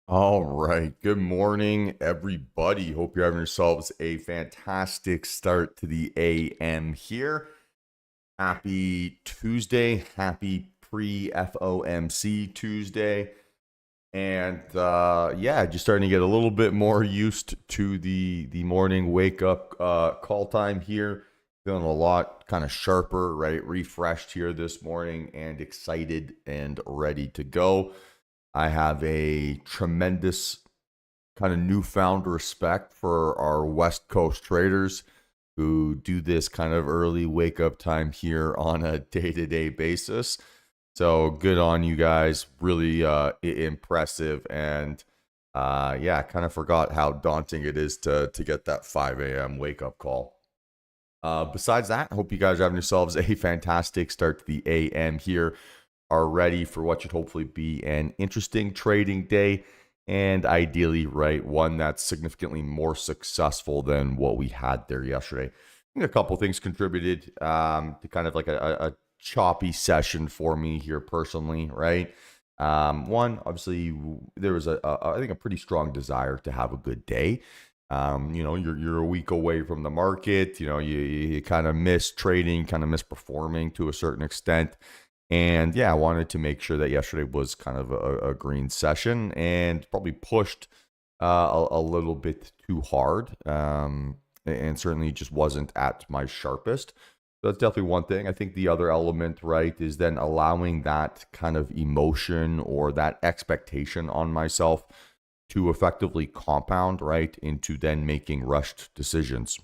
All right. Good morning, everybody. Hope you're having yourselves a fantastic start to the AM here. Happy Tuesday. Happy pre FOMC Tuesday. And yeah, just starting to get a little bit more used to the morning wake up call time here. Feeling a lot kind of sharper, right? Refreshed here this morning and excited and ready to go. I have a tremendous kind of newfound respect for our West Coast traders who do this kind of early wake up time here on a day to day basis. So good on you guys. Really impressive. And yeah, I kind of forgot how daunting it is to get that 5 a.m. wake up call. Besides that, I hope you guys are having yourselves a fantastic start to the AM here. Are ready for what should hopefully be an interesting trading day, and ideally, right, one that's significantly more successful than what we had there yesterday. I think a couple things contributed to kind of like a choppy session for me here personally, right? One, obviously, there was I think a pretty strong desire to have a good day. You're a week away from the market. You kind of miss trading, kind of miss performing to a certain extent. And yeah, I wanted to make sure that yesterday was kind of a green session and probably pushed a little bit too hard. And certainly just wasn't at my sharpest. So that's definitely one thing. I think the other element, right, is then allowing that kind of emotion or that expectation on myself to effectively compound, right, into then making rushed decisions.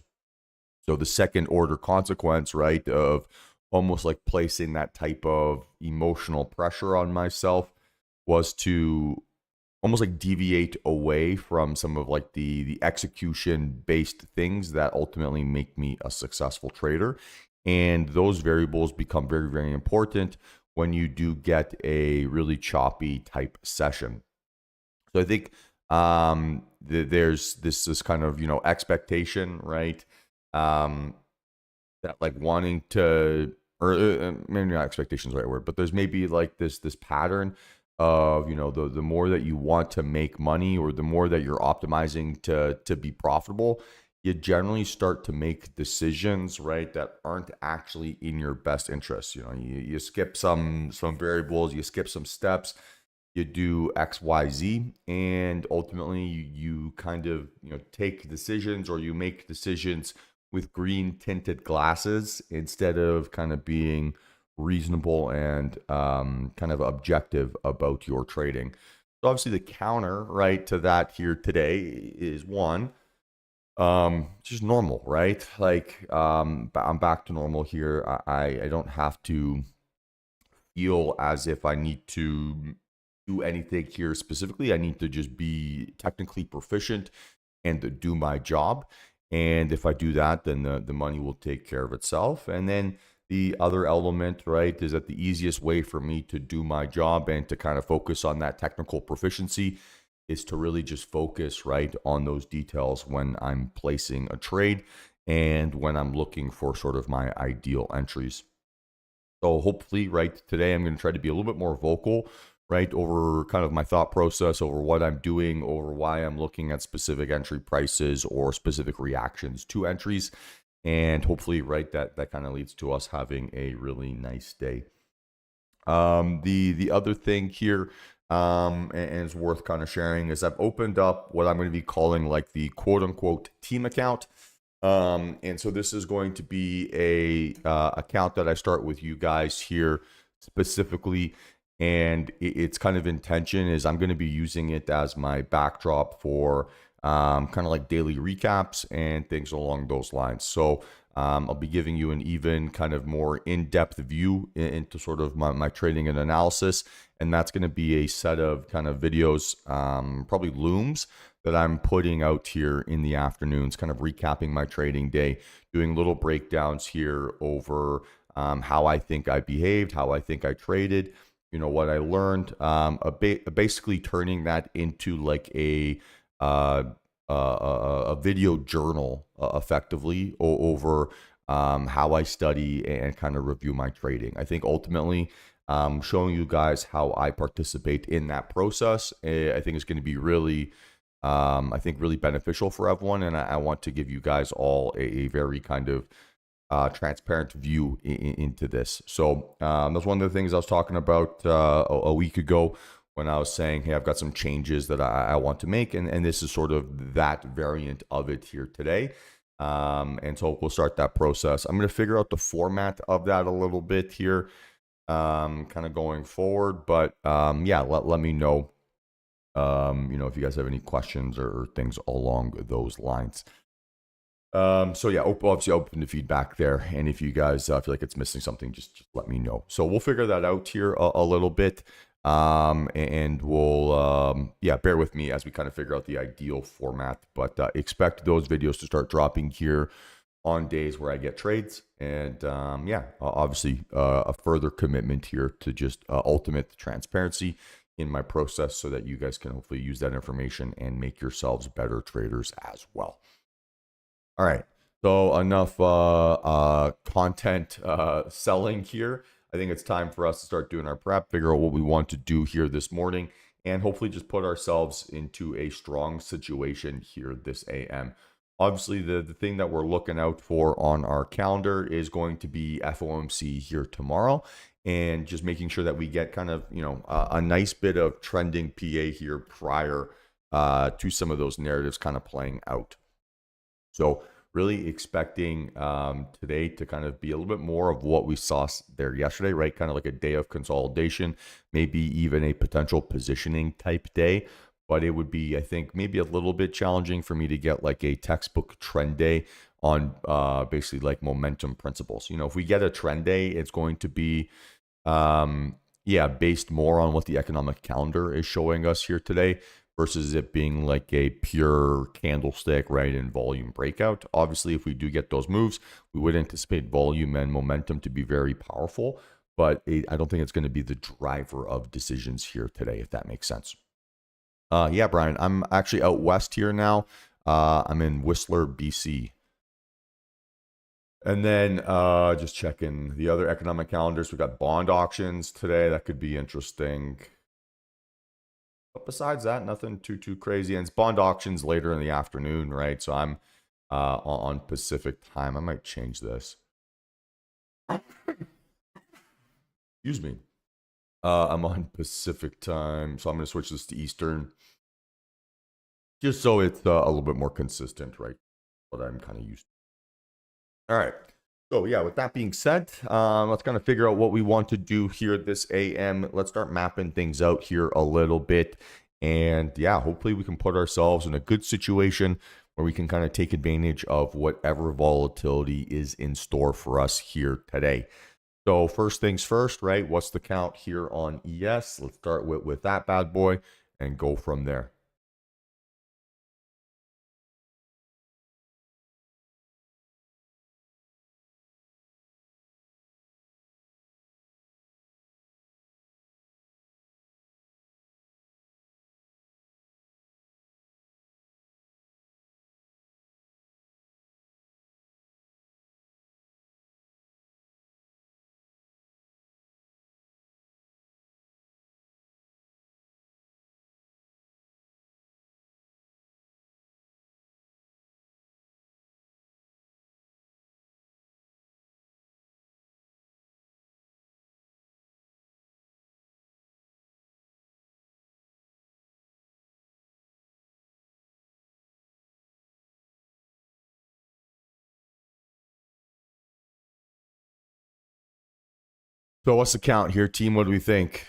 So the second order consequence, right, of almost like placing that type of emotional pressure on myself was to almost like deviate away from some of like the execution based things that ultimately make me a successful trader. And those variables become very, very important when you do get a really choppy type session. So I think there's this kind of expectation, right? That like wanting to, or maybe not expectations the right word, but there's maybe like this pattern of the more that you want to make money or the more that you're optimizing to be profitable, you generally start to make decisions, right, that aren't actually in your best interest. You skip some variables, you skip some steps, you do XYZ, and ultimately you kind of take decisions, or you make decisions with green tinted glasses instead of kind of being reasonable and kind of objective about your trading. So obviously the counter, right, to that here today is one, just normal, right? Like I'm back to normal here. I don't have to feel as if I need to do anything here specifically. I need to just be technically proficient and to do my job. And if I do that, then the money will take care of itself. And then the other element, right, is that the easiest way for me to do my job and to kind of focus on that technical proficiency is to really just focus, right, on those details when I'm placing a trade and when I'm looking for sort of my ideal entries. So hopefully, right, today I'm going to try to be a little bit more vocal, right, over kind of my thought process, over what I'm doing, over why I'm looking at specific entry prices or specific reactions to entries. And hopefully, right, that kind of leads to us having a really nice day. The other thing here, and it's worth kind of sharing, is I've opened up what I'm going to be calling like the quote unquote team account. And so this is going to be a account that I start with you guys here specifically, and its kind of intention is I'm going to be using it as my backdrop for kind of like daily recaps and things along those lines. So I'll be giving you an even kind of more in-depth view into sort of my trading and analysis, and that's going to be a set of kind of videos, probably looms, that I'm putting out here in the afternoons, kind of recapping my trading day, doing little breakdowns here over how I think I behaved, how I think I traded, what I learned, basically turning that into like a video journal effectively over how I study and kind of review my trading. I think ultimately showing you guys how I participate in that process. I think it's going to be really, I think really beneficial for everyone. And I want to give you guys all a very kind of transparent view into this. So that's one of the things I was talking about a week ago when I was saying, hey, I've got some changes that I want to make. And this is sort of that variant of it here today. And so we'll start that process. I'm going to figure out the format of that a little bit here, kind of going forward. But yeah, let me know, if you guys have any questions or things along those lines. So yeah, obviously open to feedback there. And if you guys feel like it's missing something, just let me know. So we'll figure that out here a little bit. And we'll, yeah, bear with me as we kind of figure out the ideal format, but expect those videos to start dropping here on days where I get trades. And yeah, obviously a further commitment here to just ultimate transparency in my process so that you guys can hopefully use that information and make yourselves better traders as well. All right, so enough content selling here. I think it's time for us to start doing our prep, figure out what we want to do here this morning, and hopefully just put ourselves into a strong situation here this AM. Obviously, the thing that we're looking out for on our calendar is going to be FOMC here tomorrow, and just making sure that we get kind of, a nice bit of trending PA here prior to some of those narratives kind of playing out. So really expecting today to kind of be a little bit more of what we saw there yesterday, right? Kind of like a day of consolidation, maybe even a potential positioning type day. But it would be, I think, maybe a little bit challenging for me to get like a textbook trend day on basically like momentum principles. If we get a trend day, it's going to be, based more on what the economic calendar is showing us here today, versus it being like a pure candlestick, right, and volume breakout. Obviously, if we do get those moves, we would anticipate volume and momentum to be very powerful, but I don't think it's going to be the driver of decisions here today, if that makes sense. Yeah, Brian, I'm actually out west here now. I'm in Whistler, BC. And then just checking the other economic calendars. We've got bond auctions today. That could be interesting. But besides that, nothing too crazy. And it's bond auctions later in the afternoon, right? So I'm on Pacific time. I might change this. Excuse me. I'm on Pacific time, so I'm going to switch this to Eastern, just so it's a little bit more consistent, right? What I'm kind of used to. All right. So yeah, with that being said, let's kind of figure out what we want to do here this AM. Let's start mapping things out here a little bit. And yeah, hopefully we can put ourselves in a good situation where we can kind of take advantage of whatever volatility is in store for us here today. So first things first, right? What's the count here on ES? Let's start with that bad boy and go from there. So what's the count here, team? What do we think?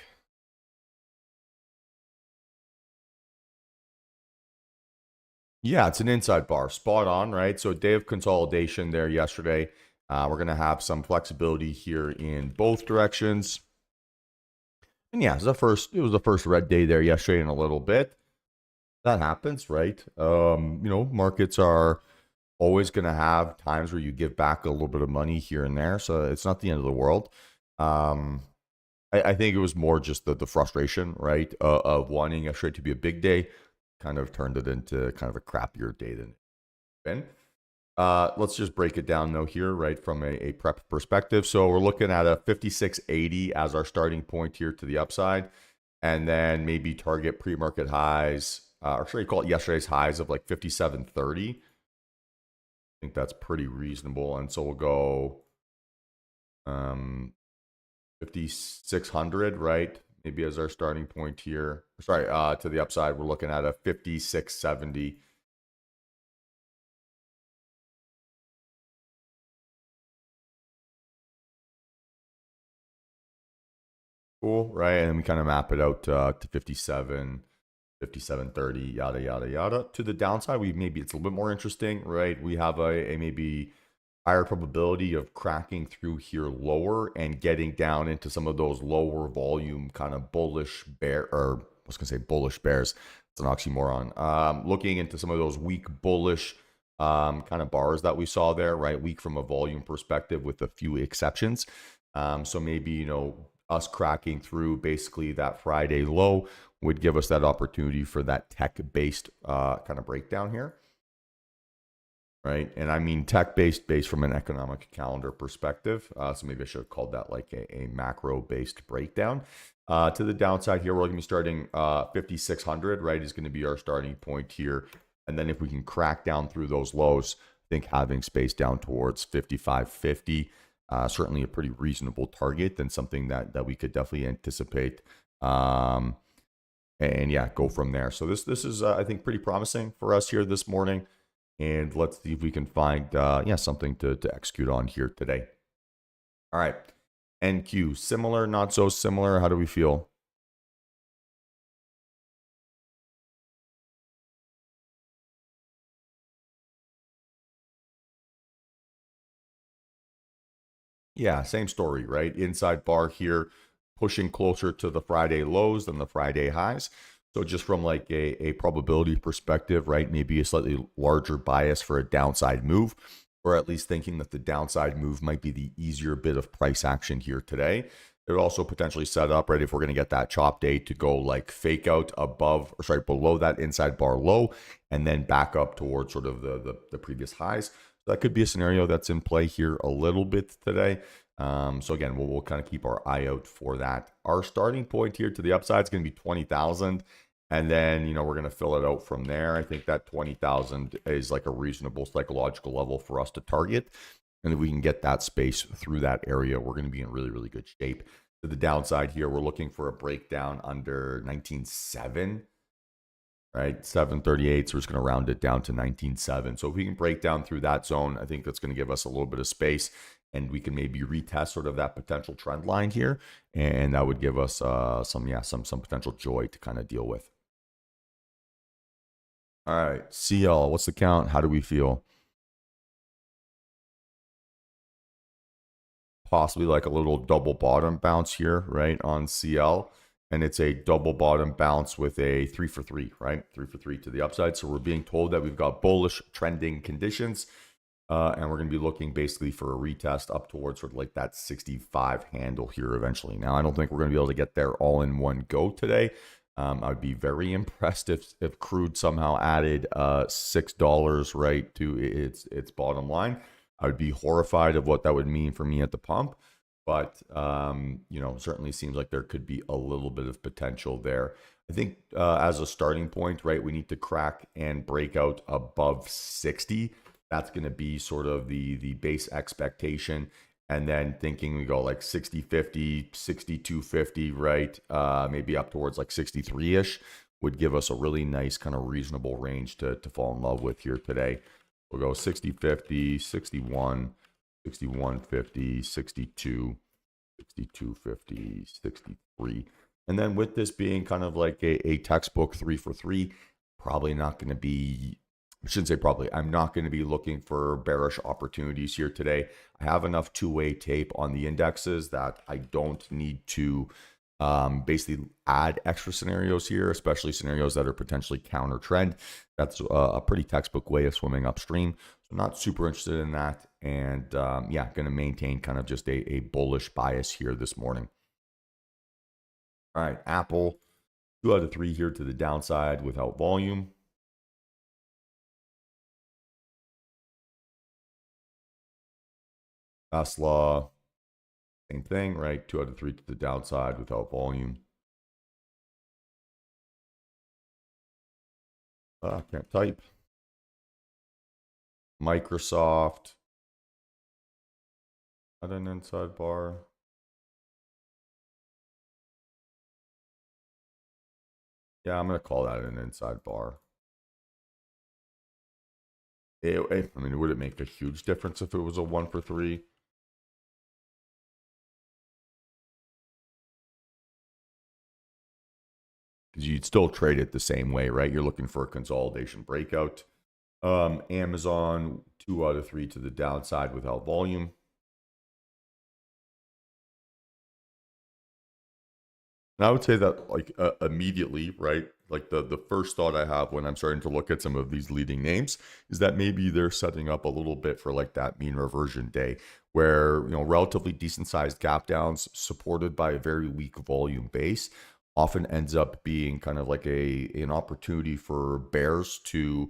Yeah, it's an inside bar. Spot on, right? So day of consolidation there yesterday. We're going to have some flexibility here in both directions. And yeah, it was the first red day there yesterday in a little bit. That happens, right? Markets are always going to have times where you give back a little bit of money here and there. So it's not the end of the world. I think it was more just the frustration, right, of wanting yesterday to be a big day, kind of turned it into kind of a crappier day than it's been. Let's just break it down though here, right, from a prep perspective. So we're looking at a 56.80 as our starting point here to the upside, and then maybe target pre-market highs, or should I call it yesterday's highs of like 57.30. I think that's pretty reasonable. And so we'll go 5,600, right? Maybe as our starting point here. Sorry, to the upside, we're looking at a 56.70. Cool, right? And then we kind of map it out to 57, 57.30, yada, yada, yada. To the downside, we maybe it's a little bit more interesting, right? We have a maybe higher probability of cracking through here lower and getting down into some of those lower volume kind of bullish bear, or I was gonna say bullish bears. It's an oxymoron. Looking into some of those weak bullish kind of bars that we saw there, right? Weak from a volume perspective with a few exceptions. So maybe, us cracking through basically that Friday low would give us that opportunity for that tech-based kind of breakdown here. Right. And I mean tech-based from an economic calendar perspective. So maybe I should have called that like a macro-based breakdown. To the downside here, we're going to be starting 5,600, right, is going to be our starting point here. And then if we can crack down through those lows, I think having space down towards 55.50, certainly a pretty reasonable target and something that we could definitely anticipate. And yeah, go from there. So this is, I think, pretty promising for us here this morning. And let's see if we can find, something to execute on here today. All right. NQ, similar, not so similar. How do we feel? Yeah, same story, right? Inside bar here, pushing closer to the Friday lows than the Friday highs. So just from like a probability perspective, right? Maybe a slightly larger bias for a downside move, or at least thinking that the downside move might be the easier bit of price action here today. It would also potentially set up, right, if we're going to get that chop day to go like fake out above, or sorry, below that inside bar low, and then back up towards sort of the previous highs. So that could be a scenario that's in play here a little bit today. So again, we'll kind of keep our eye out for that. Our starting point here to the upside is going to be 20,000. And then, we're going to fill it out from there. I think that 20,000 is like a reasonable psychological level for us to target. And if we can get that space through that area, we're going to be in really, really good shape. To the downside here, we're looking for a breakdown under 19.7, right? 738. So we're just going to round it down to 19.7. So if we can break down through that zone, I think that's going to give us a little bit of space, and we can maybe retest sort of that potential trend line here. And that would give us some potential joy to kind of deal with. All right, CL, what's the count? How do we feel? Possibly like a little double bottom bounce here, right, on CL. And it's a double bottom bounce with a 3 for 3, right? 3 for 3 to the upside. So we're being told that we've got bullish trending conditions. And we're going to be looking basically for a retest up towards sort of like that 65 handle here eventually. Now, I don't think we're going to be able to get there all in one go today. I would be very impressed if crude somehow added $6, right, to its bottom line. I would be horrified of what that would mean for me at the pump. But, certainly seems like there could be a little bit of potential there. I think as a starting point, right, we need to crack and break out above 60. That's going to be sort of the base expectation. And then thinking we go like 60.50, 62.50, right? Maybe up towards like 63-ish would give us a really nice kind of reasonable range to fall in love with here today. We'll go 60.50, 61, 61.50, 62, 62.50, 63. And then with this being kind of like a textbook 3 for 3, probably not going to be, I shouldn't say probably, I'm not going to be looking for bearish opportunities here today. I have enough two-way tape on the indexes that I don't need to basically add extra scenarios here, especially scenarios that are potentially counter trend. That's a pretty textbook way of swimming upstream. So not super interested in that. And going to maintain kind of just a bullish bias here this morning. All right, Apple, 2 out of 3 here to the downside without volume. Tesla, same thing, right? 2 out of 3 to the downside without volume. Can't type. Microsoft at an inside bar. Yeah, I'm going to call that an inside bar. I mean, would it make a huge difference if it was a 1 for 3? Because you'd still trade it the same way, right? You're looking for a consolidation breakout. Amazon, 2 out of 3 to the downside without volume. And I would say that like immediately, right? Like the first thought I have when I'm starting to look at some of these leading names is that maybe they're setting up a little bit for like that mean reversion day where, relatively decent sized gap downs supported by a very weak volume base often ends up being kind of like an opportunity for bears to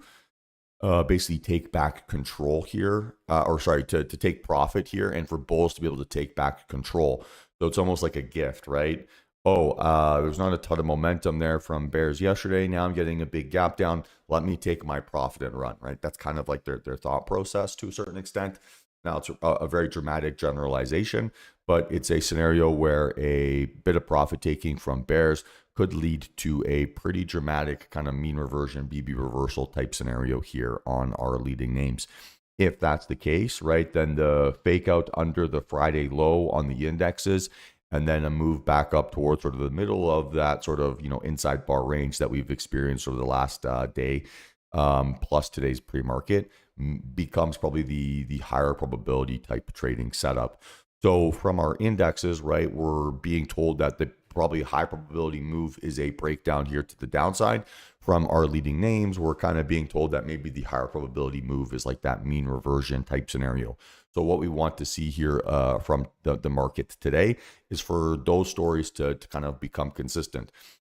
basically take back control here, or sorry, to take profit here, and for bulls to be able to take back control. So it's almost like a gift, right? Oh, there's not a ton of momentum there from bears yesterday. Now I'm getting a big gap down. Let me take my profit and run, right? That's kind of like their thought process to a certain extent. Now it's a very dramatic generalization, but it's a scenario where a bit of profit taking from bears could lead to a pretty dramatic kind of mean reversion, BB reversal type scenario here on our leading names. If that's the case, right, then the fake out under the Friday low on the indexes and then a move back up towards sort of the middle of that sort of, inside bar range that we've experienced over the last day, plus today's pre-market becomes probably the higher probability type trading setup. So from our indexes, right, we're being told that the probably high probability move is a breakdown here to the downside. From our leading names, we're kind of being told that maybe the higher probability move is like that mean reversion type scenario. So what we want to see here from the market today is for those stories to kind of become consistent.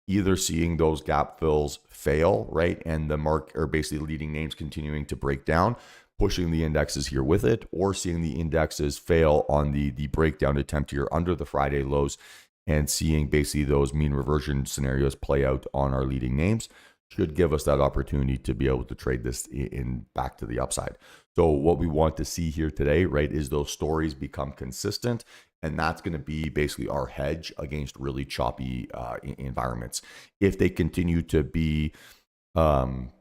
Either seeing those gap fills fail, right, and the mark or basically leading names continuing to break down, pushing the indexes here with it, or seeing the indexes fail on the breakdown attempt here under the Friday lows and seeing basically those mean reversion scenarios play out on our leading names should give us that opportunity to be able to trade this in back to the upside. So what we want to see here today, right, is those stories become consistent, and that's going to be basically our hedge against really choppy environments. If they continue to be like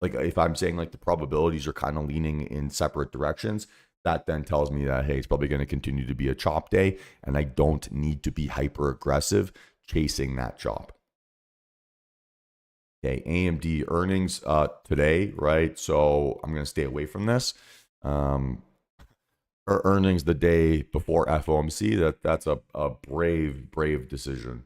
if I'm saying like the probabilities are kind of leaning in separate directions, that then tells me that, hey, it's probably going to continue to be a chop day, and I don't need to be hyper aggressive chasing that chop. Okay, AMD earnings today, right? So I'm going to stay away from this. Earnings the day before FOMC, that's a brave decision.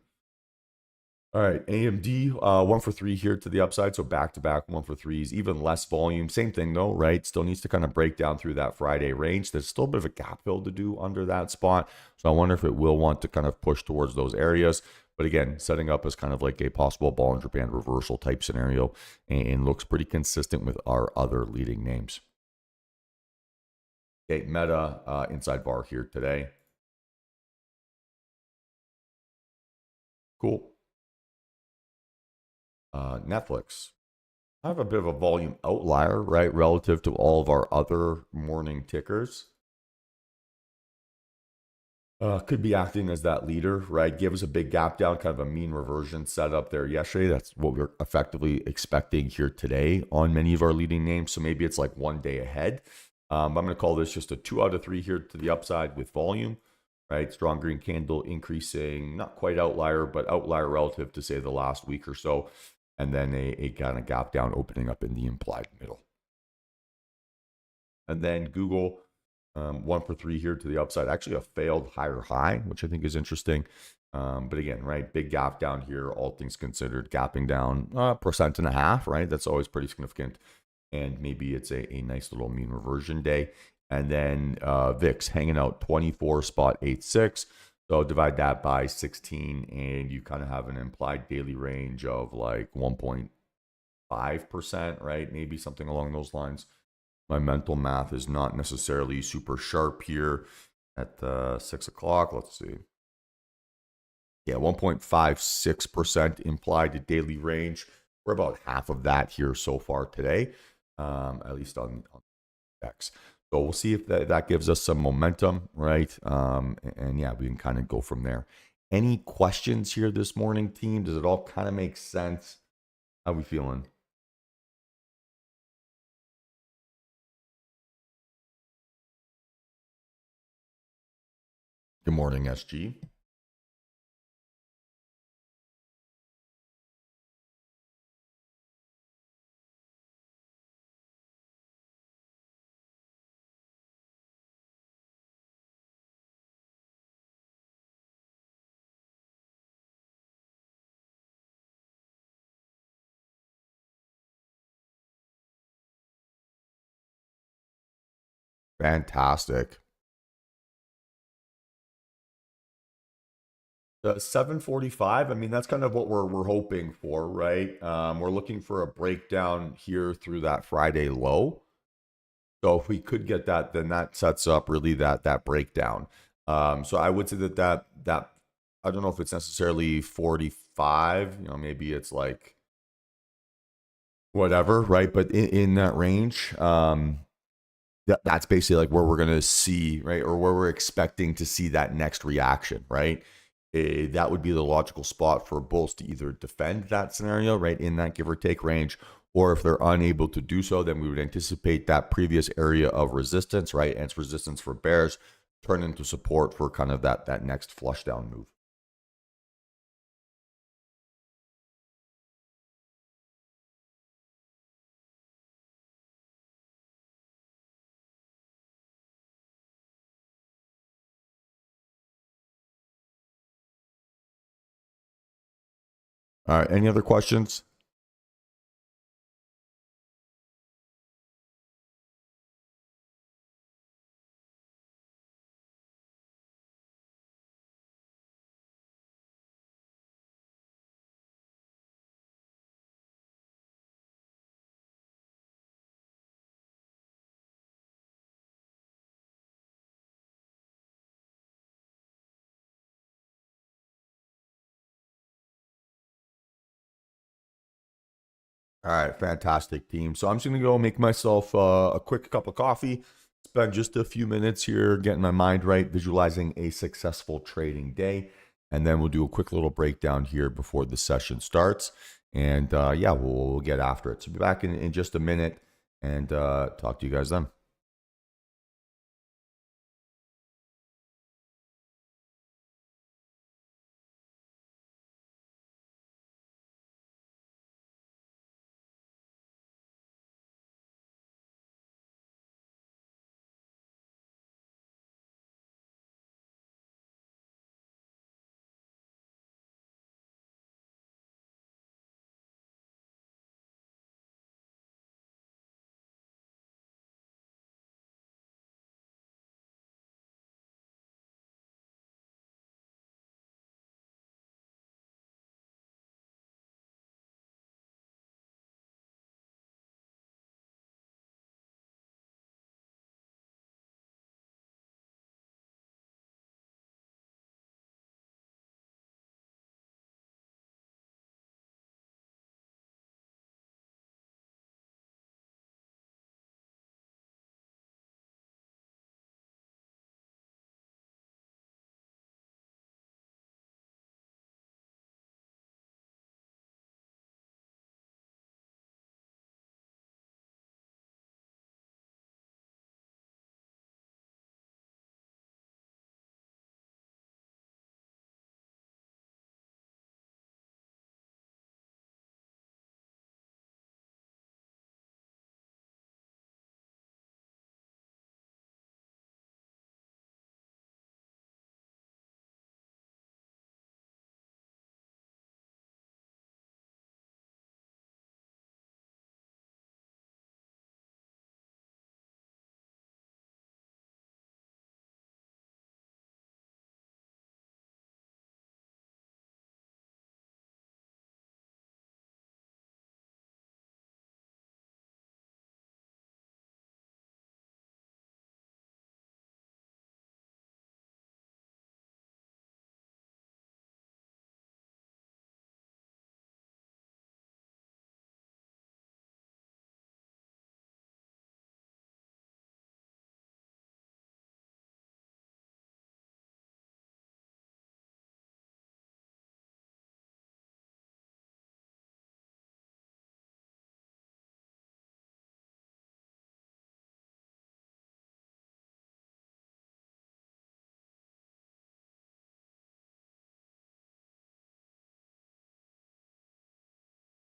All right, AMD, 1 for 3 here to the upside. So back-to-back 1 for 3s, even less volume. Same thing though, right? Still needs to kind of break down through that Friday range. There's still a bit of a gap fill to do under that spot. So I wonder if it will want to kind of push towards those areas. But again, setting up as kind of like a possible Bollinger Band reversal type scenario and looks pretty consistent with our other leading names. Okay, Meta, inside bar here today. Cool. Netflix. I have a bit of a volume outlier, right, relative to all of our other morning tickers. Could be acting as that leader, right? Give us a big gap down, kind of a mean reversion setup there yesterday. That's what we're effectively expecting here today on many of our leading names. So maybe it's like one day ahead. I'm going to call this just a 2 out of 3 here to the upside with volume, right? Strong green candle increasing, not quite outlier, but outlier relative to say the last week or so. And then a kind of gap down opening up in the implied middle. And then Google, 1 for 3 here to the upside. Actually a failed higher high, which I think is interesting. But again, right, big gap down here, all things considered, gapping down 1.5%, right? That's always pretty significant. And maybe it's a nice little mean reversion day. And then VIX hanging out 24.86. So divide that by 16 and you kind of have an implied daily range of like 1.5%, right? Maybe something along those lines. My mental math is not necessarily super sharp here at 6 o'clock. Let's see. Yeah, 1.56% implied daily range. We're about half of that here so far today, at least on X. So we'll see if that gives us some momentum, right? And yeah, we can kind of go from there. Any questions here this morning, team? Does it all kind of make sense? How we feeling? Good morning, SG. Fantastic. 745. I mean, that's kind of what we're hoping for, right? We're looking for a breakdown here through that Friday low. So if we could get that, then that sets up really that breakdown. So I would say that I don't know if it's necessarily 45. Maybe it's like whatever, right? But in that range, that's basically like where we're gonna see, right, or where we're expecting to see that next reaction, right? That would be the logical spot for bulls to either defend that scenario, right, in that give or take range, or if they're unable to do so, then we would anticipate that previous area of resistance, right, and it's resistance for bears, turn into support for kind of that next flush down move. All right, any other questions? All right, fantastic team. So I'm just gonna go make myself a quick cup of coffee, spend just a few minutes here getting my mind right, visualizing a successful trading day, and then we'll do a quick little breakdown here before the session starts. And yeah, we'll get after it. So be back in just a minute and talk to you guys then.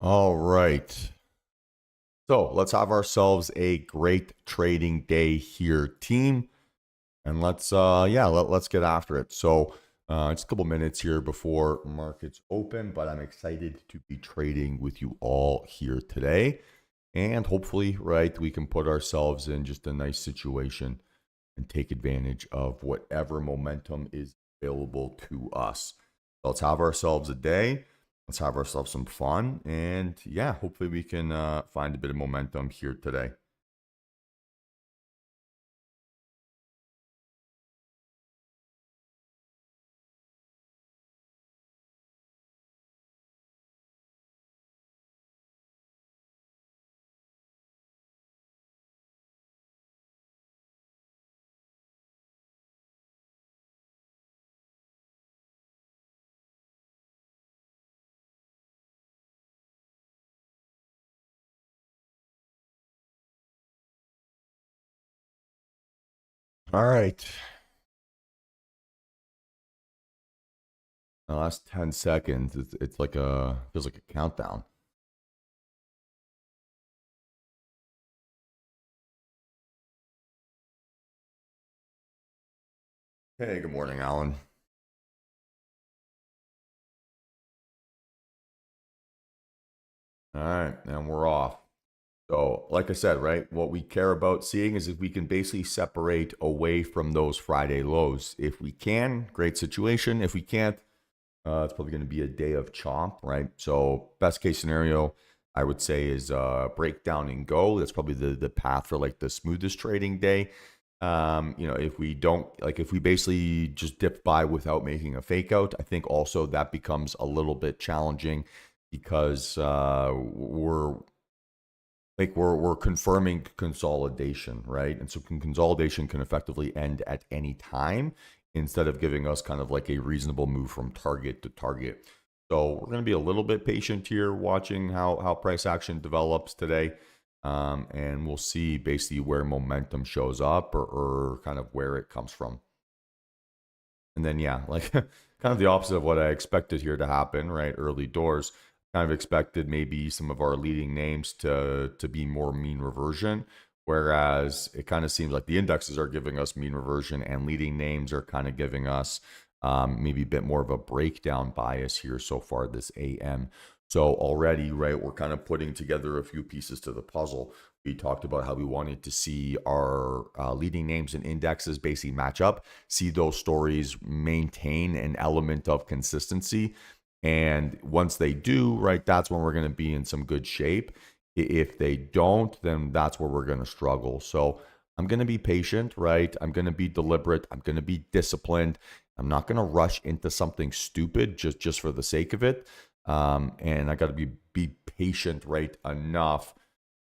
All right. So let's have ourselves a great trading day here, team. And let's get after it. So it's a couple minutes here before markets open, but I'm excited to be trading with you all here today. And hopefully, right, we can put ourselves in just a nice situation and take advantage of whatever momentum is available to us. So let's have ourselves a day. Let's have ourselves some fun. And yeah, hopefully we can find a bit of momentum here today. All right. The last 10 seconds, it's like feels like a countdown. Hey, good morning, Alan. All right, and we're off. So, like I said, right, what we care about seeing is if we can basically separate away from those Friday lows. If we can, great situation. If we can't, it's probably going to be a day of chomp, right? So, best case scenario, I would say, is breakdown and go. That's probably the path for like the smoothest trading day. If we don't like, if we basically just dip by without making a fake out, I think also that becomes a little bit challenging because we're confirming consolidation, right? And so consolidation can effectively end at any time instead of giving us kind of like a reasonable move from target to target. So we're going to be a little bit patient here, watching how price action develops today. And we'll see basically where momentum shows up or kind of where it comes from. And then, yeah, like kind of the opposite of what I expected here to happen, right? Early doors. Kind of expected maybe some of our leading names to be more mean reversion, whereas it kind of seems like the indexes are giving us mean reversion and leading names are kind of giving us maybe a bit more of a breakdown bias here so far this AM. So already, right, we're kind of putting together a few pieces to the puzzle. We talked about how we wanted to see our leading names and indexes basically match up, see those stories maintain an element of consistency. And once they do, right, that's when we're going to be in some good shape. If they don't, then that's where we're going to struggle. So I'm going to be patient, right? I'm going to be deliberate. I'm going to be disciplined. I'm not going to rush into something stupid just for the sake of it. And I got to be patient, right, enough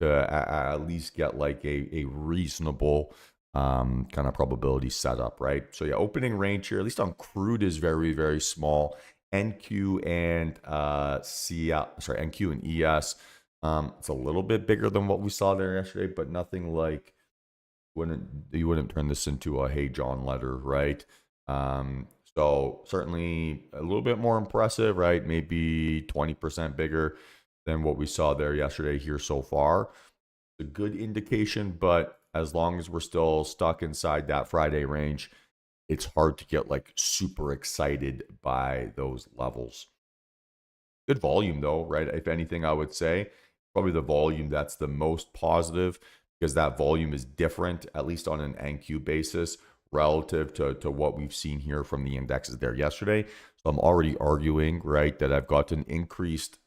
to at least get like a reasonable kind of probability setup, right? So yeah, opening range here, at least on crude, is very, very small. NQ and NQ and ES. It's a little bit bigger than what we saw there yesterday, but nothing like you wouldn't turn this into a Hey John letter, right? So certainly a little bit more impressive, right? Maybe 20% bigger than what we saw there yesterday here so far. It's a good indication, but as long as we're still stuck inside that Friday range, it's hard to get like super excited by those levels. Good volume though, right? If anything, I would say probably the volume that's the most positive because that volume is different, at least on an NQ basis, relative to what we've seen here from the indexes there yesterday. So I'm already arguing, right, that I've got an increased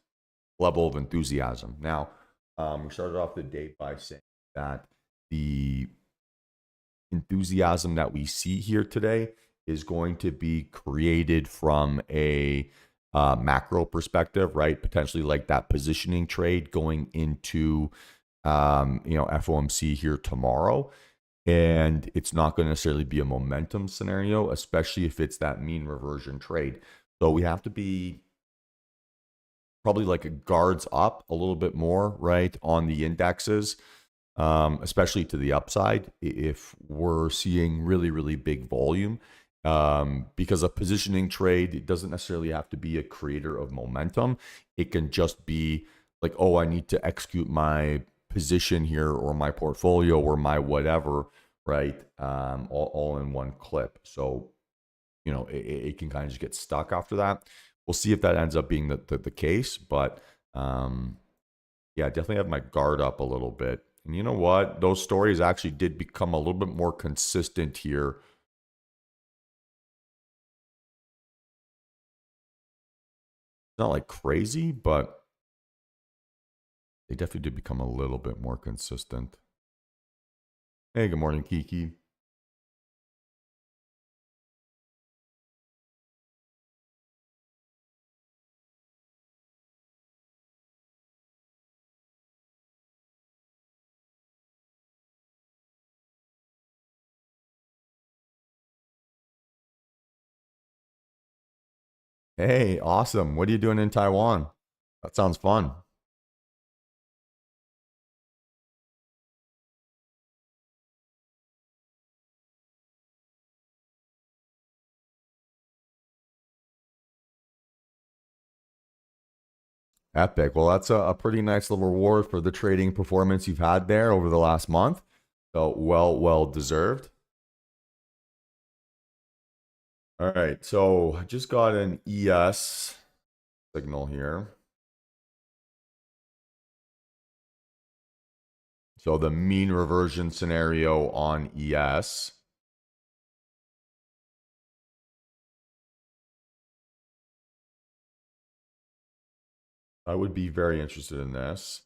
level of enthusiasm. Now, we started off the day by saying that the enthusiasm that we see here today is going to be created from a macro perspective, right? Potentially like that positioning trade going into FOMC here tomorrow. And it's not going to necessarily be a momentum scenario, especially if it's that mean reversion trade. So we have to be probably like a guards up a little bit more, right, on the indexes, especially to the upside if we're seeing really, really big volume. Because a positioning trade, it doesn't necessarily have to be a creator of momentum. It can just be like, oh, I need to execute my position here or my portfolio or my whatever, right? All in one clip. So, it can kind of just get stuck after that. We'll see if that ends up being the case, but yeah, definitely have my guard up a little bit. And you know what? Those stories actually did become a little bit more consistent here. It's not like crazy, but they definitely did become a little bit more consistent. Hey, good morning, Kiki. Hey, awesome. What are you doing in Taiwan? That sounds fun. Epic. Well, that's a pretty nice little reward for the trading performance you've had there over the last month. So well deserved. All right. So I just got an ES signal here. So the mean reversion scenario on ES. I would be very interested in this.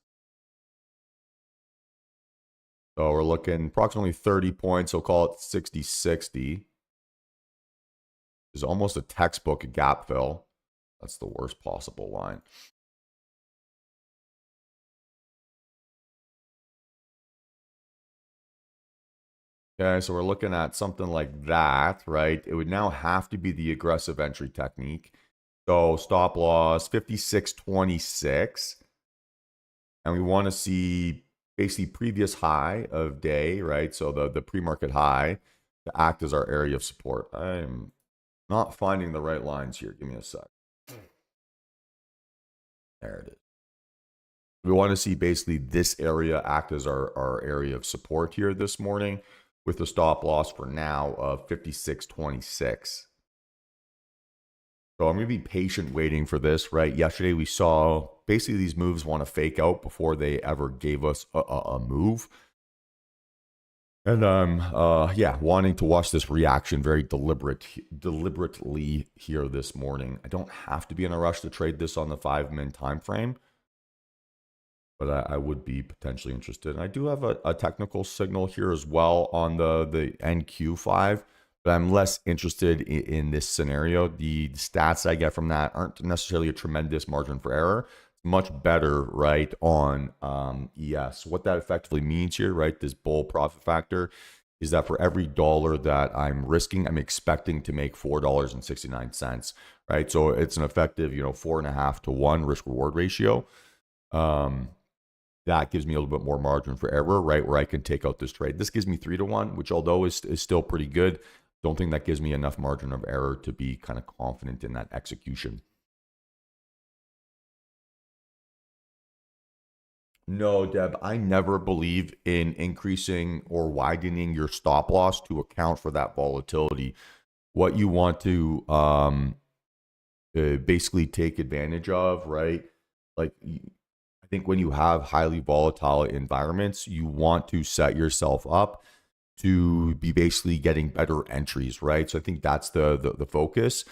So we're looking approximately 30 points. So call it 60-60. Is almost a textbook gap fill. That's the worst possible line. Okay, so we're looking at something like that, right? It would now have to be the aggressive entry technique. So stop loss 56.26. And we want to see basically previous high of day, right? So the pre-market high to act as our area of support. I'm not finding the right lines here. Give me a sec. There it is. We want to see basically this area act as our area of support here this morning with a stop loss for now of 56.26. So I'm going to be patient waiting for this, right? Yesterday we saw basically these moves want to fake out before they ever gave us a move. And I'm, wanting to watch this reaction very deliberately here this morning. I don't have to be in a rush to trade this on the 5-min time frame, but I would be potentially interested. And I do have a technical signal here as well on the NQ5, but I'm less interested in this scenario. The stats I get from that aren't necessarily a tremendous margin for error. Much better, right, on ES. What that effectively means here, right, this bull profit factor, is that for every dollar that I'm risking, I'm expecting to make $4.69, right? So it's an effective, 4.5 to 1 risk reward ratio. That gives me a little bit more margin for error, right, where I can take out this trade. This gives me 3 to 1, which although is still pretty good, don't think that gives me enough margin of error to be kind of confident in that execution. No, Deb, I never believe in increasing or widening your stop loss to account for that volatility. What you want to basically take advantage of, right? Like, I think when you have highly volatile environments, you want to set yourself up to be basically getting better entries, right? So I think that's the focus.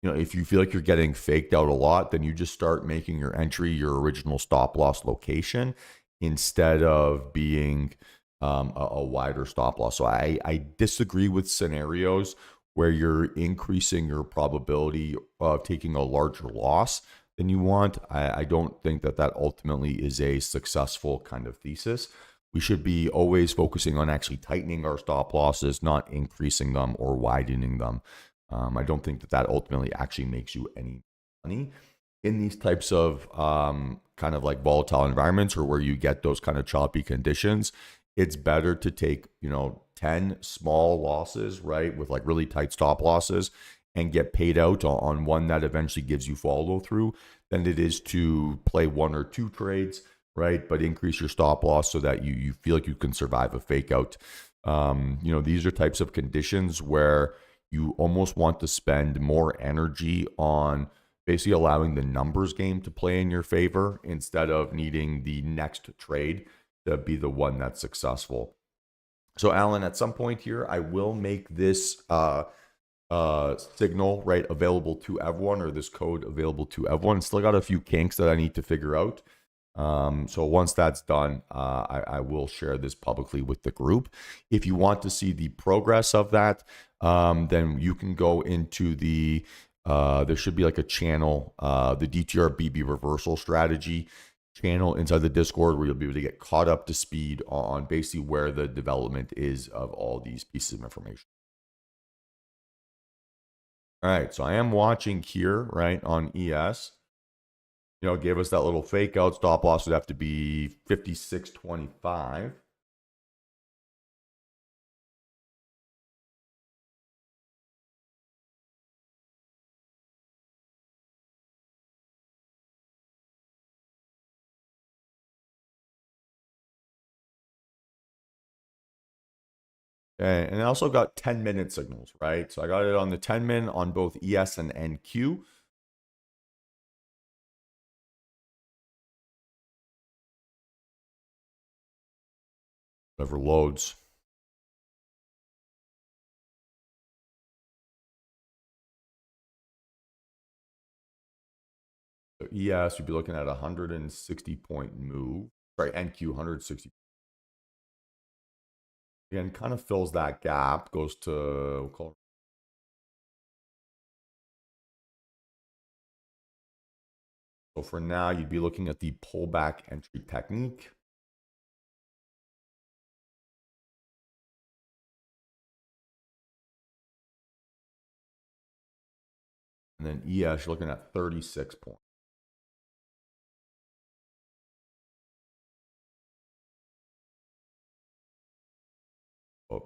If you feel like you're getting faked out a lot, then you just start making your entry your original stop loss location instead of being a wider stop loss. So I disagree with scenarios where you're increasing your probability of taking a larger loss than you want. I don't think that ultimately is a successful kind of thesis. We should be always focusing on actually tightening our stop losses, not increasing them or widening them. I don't think that ultimately actually makes you any money in these types of kind of like volatile environments or where you get those kind of choppy conditions. It's better to take, 10 small losses, right, with like really tight stop losses and get paid out on one that eventually gives you follow through than it is to play one or two trades, right? But increase your stop loss so that you feel like you can survive a fake out. These are types of conditions where you almost want to spend more energy on basically allowing the numbers game to play in your favor instead of needing the next trade to be the one that's successful. So, Alan, at some point here, I will make this signal right available to everyone, or this code available to everyone. Still got a few kinks that I need to figure out. So once that's done, I will share this publicly with the group. If you want to see the progress of that, then you can go into the there should be like a channel, the DTR BB reversal strategy channel inside the Discord, where you'll be able to get caught up to speed on basically where the development is of all these pieces of information. All right, so I am watching here, right, on ES. Gave us that little fake out. Stop loss would have to be 56.25. Okay, and I also got 10-minute signals, right? So I got it on the 10-min on both ES and NQ. Whatever loads. So ES, you'd be looking at a 160-point move. Sorry, NQ, 160. Again, kind of fills that gap, goes to, we'll call it. So for now, you'd be looking at the pullback entry technique. And then ES, you're looking at 36 points. Oh,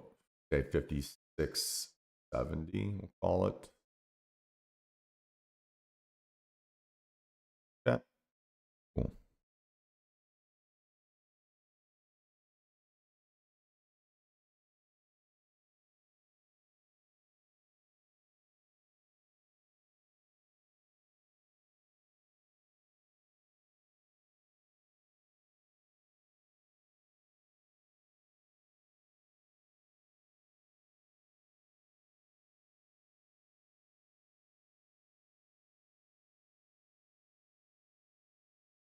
say 56.70, we'll call it. Yeah. Cool.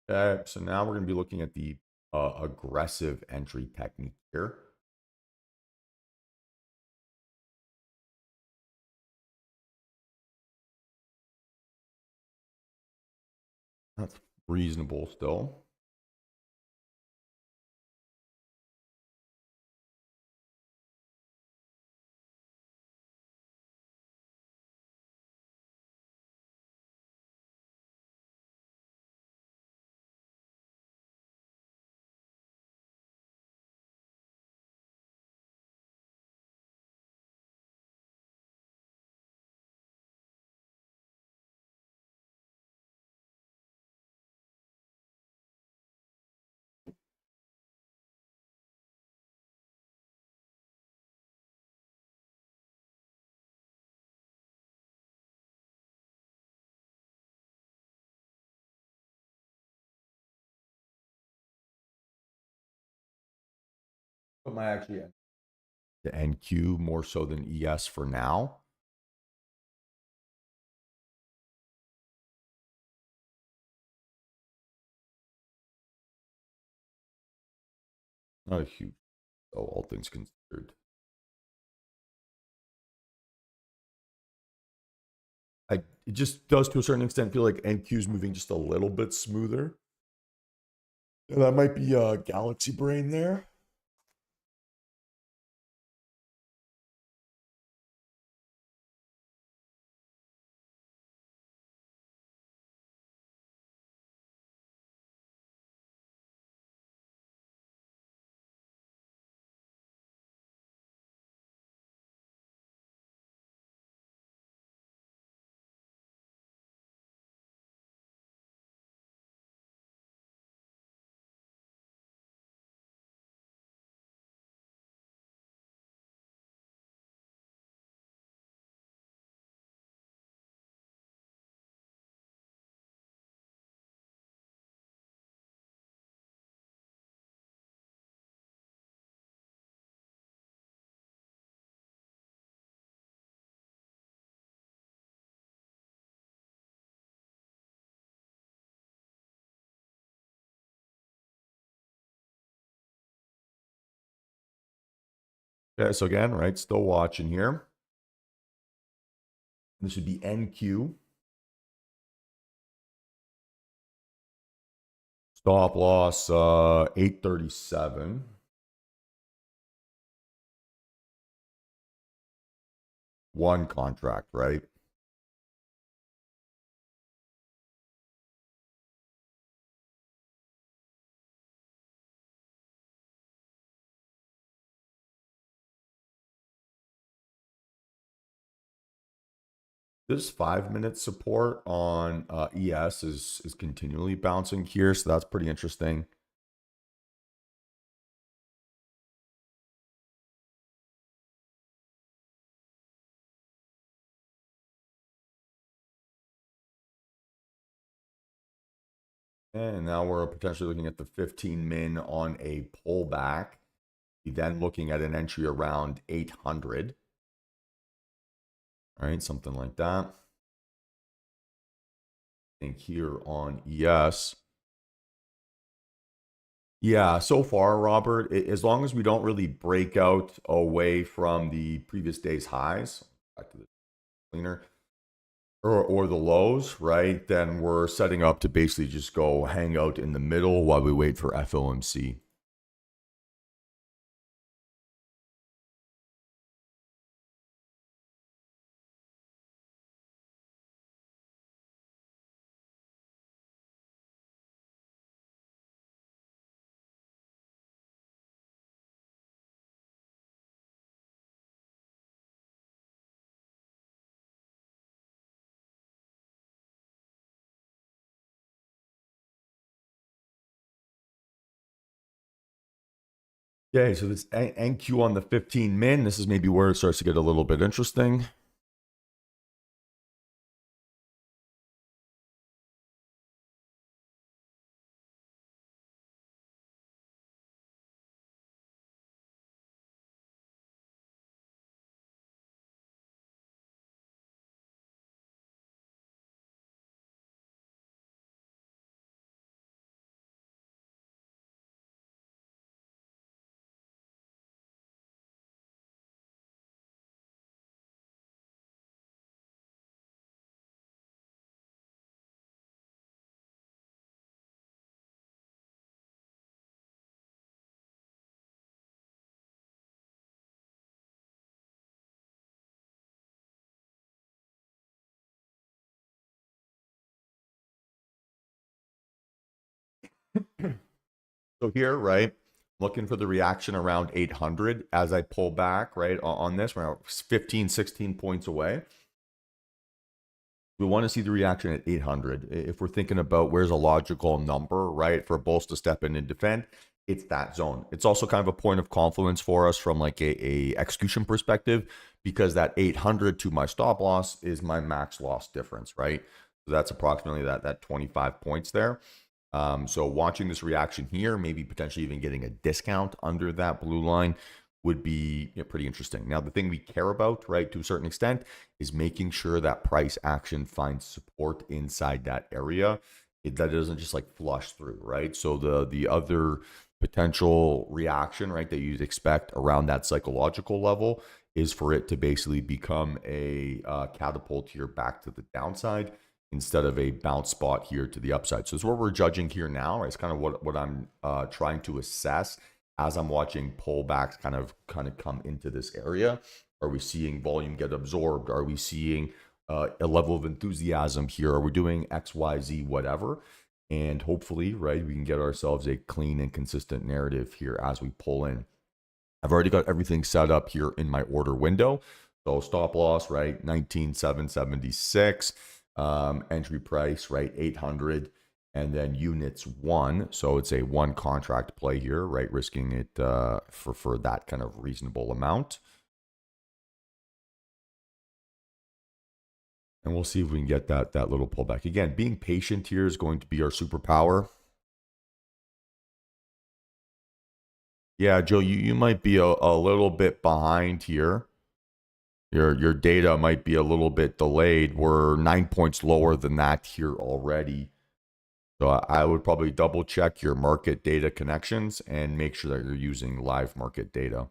Okay, so now we're going to be looking at the aggressive entry technique here. That's reasonable still. But my actually the NQ more so than ES for now. Not a huge, though, all things considered. It just does, to a certain extent, feel like NQ is moving just a little bit smoother. Yeah, that might be Galaxy Brain there. Okay, so again, right, still watching here. This would be NQ. Stop loss 837. One contract, right? This 5-minute support on ES is continually bouncing here, so that's pretty interesting. And now we're potentially looking at the 15 min on a pullback. Then looking at an entry around 800. All right, something like that. I think here on ES. Yeah, so far, Robert, as long as we don't really break out away from the previous day's highs, back to the cleaner, or the lows, right? Then we're setting up to basically just go hang out in the middle while we wait for FOMC. Okay, so this NQ on the 15 min, this is maybe where it starts to get a little bit interesting. So here, right, looking for the reaction around 800 as I pull back, right, on this, we're 15, 16 points away. We want to see the reaction at 800. If we're thinking about where's a logical number, right, for bulls to step in and defend, it's that zone. It's also kind of a point of confluence for us from like a execution perspective, because that 800 to my stop loss is my max loss difference, right? So that's approximately that 25 points there. So watching this reaction here, maybe potentially even getting a discount under that blue line would be pretty interesting. Now, the thing we care about, right, to a certain extent, is making sure that price action finds support inside that area. That it doesn't just like flush through, right? So the other potential reaction, right, that you'd expect around that psychological level is for it to basically become a catapult here back to the downside instead of a bounce spot here to the upside. So it's what we're judging here now. Right? It's kind of what I'm trying to assess as I'm watching pullbacks kind of come into this area. Are we seeing volume get absorbed? Are we seeing a level of enthusiasm here? Are we doing X, Y, Z, whatever? And hopefully, right, we can get ourselves a clean and consistent narrative here as we pull in. I've already got everything set up here in my order window. So stop loss, right, 19,776. Entry price, right, 800. And then units 1. So it's a 1 contract play here, right, risking it for that kind of reasonable amount. And we'll see if we can get that little pullback. Again, being patient here is going to be our superpower. Yeah, Joe, you might be a little bit behind here. Your data might be a little bit delayed. We're 9 points lower than that here already. So I would probably double check your market data connections and make sure that you're using live market data.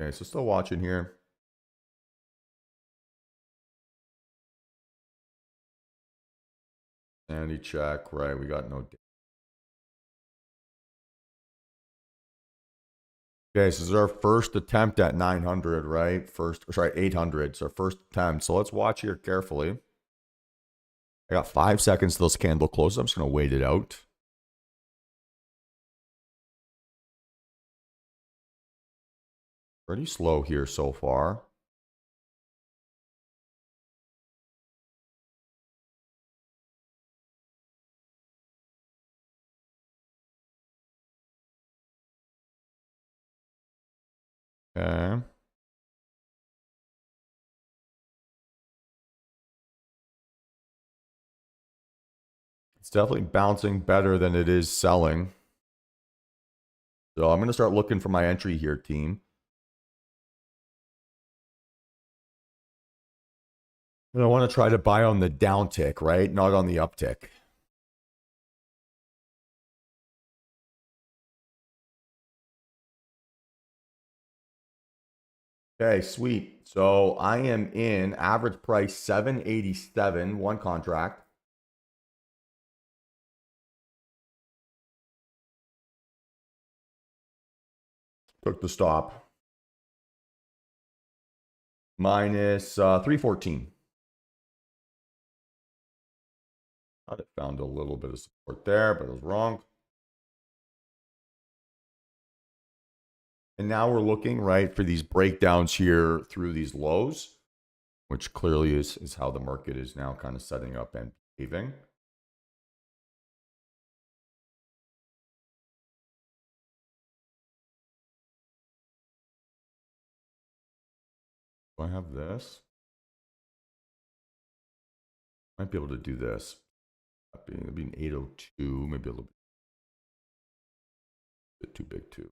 Okay, so still watching here. Sandy check, right? We got no. Okay, so this is our first attempt at 900, right? Sorry, 800. It's our first attempt. So let's watch here carefully. I got 5 seconds till this candle closes. I'm just going to wait it out. Pretty slow here so far. Okay. It's definitely bouncing better than it is selling. So I'm going to start looking for my entry here, team. And I want to try to buy on the downtick, right? Not on the uptick. Okay, sweet. So I am in average price 787, one contract. Took the stop. Minus 314. Thought it found a little bit of support there, but it was wrong. And now we're looking, right, for these breakdowns here through these lows, which clearly is how the market is now kind of setting up and behaving. Do I have this? Might be able to do this. It'd be an 802, maybe a little bit too big too.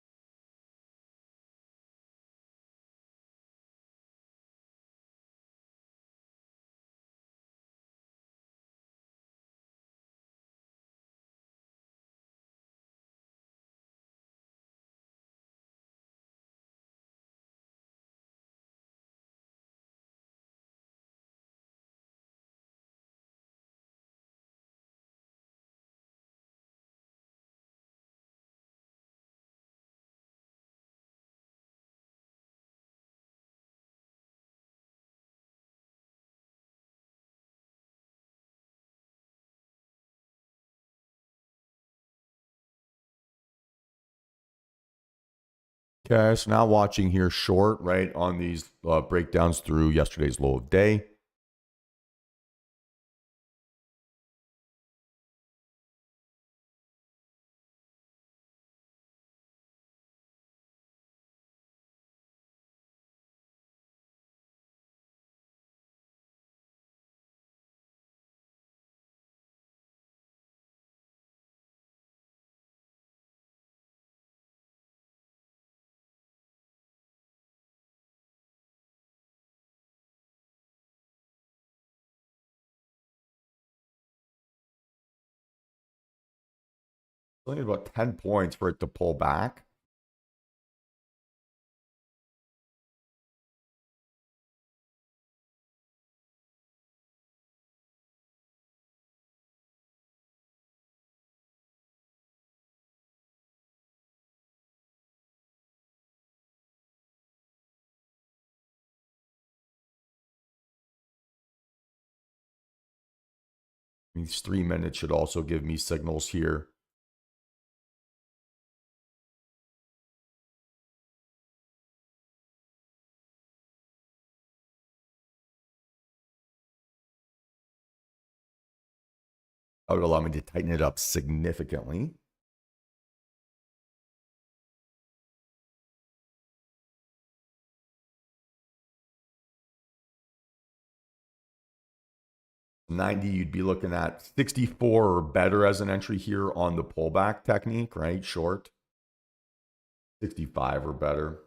Okay, so now watching here short, right, on these breakdowns through yesterday's low of day. Only about 10 points for it to pull back. These 3 minutes should also give me signals here. That would allow me to tighten it up significantly. $90, you'd be looking at 64 or better as an entry here on the pullback technique, right? Short. 65 or better.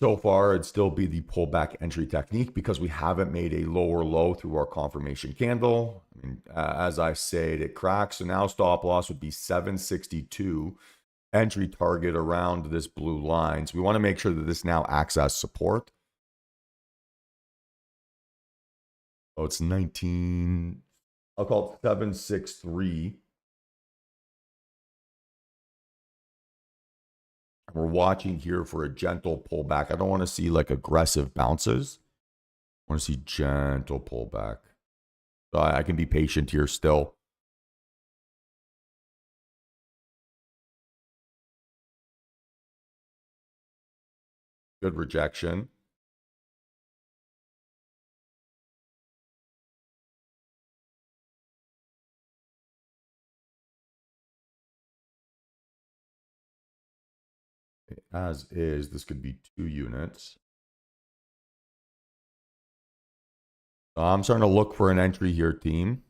So far, it'd still be the pullback entry technique because we haven't made a lower low through our confirmation candle. I mean, as I said, it cracks. So now stop loss would be 762. Entry target around this blue line. So we want to make sure that this now acts as support. Oh, it's 19. I'll call it 763. We're watching here for a gentle pullback. I don't want to see like aggressive bounces. I want to see gentle pullback. So I can be patient here still. Good rejection. As is, this could be 2 units. So I'm starting to look for an entry here, team.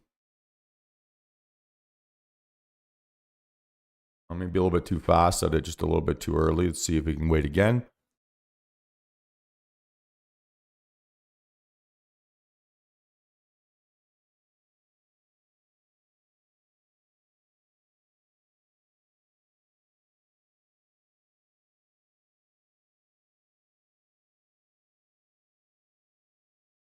I'm maybe a little bit too fast at it, just a little bit too early. Let's see if we can wait again.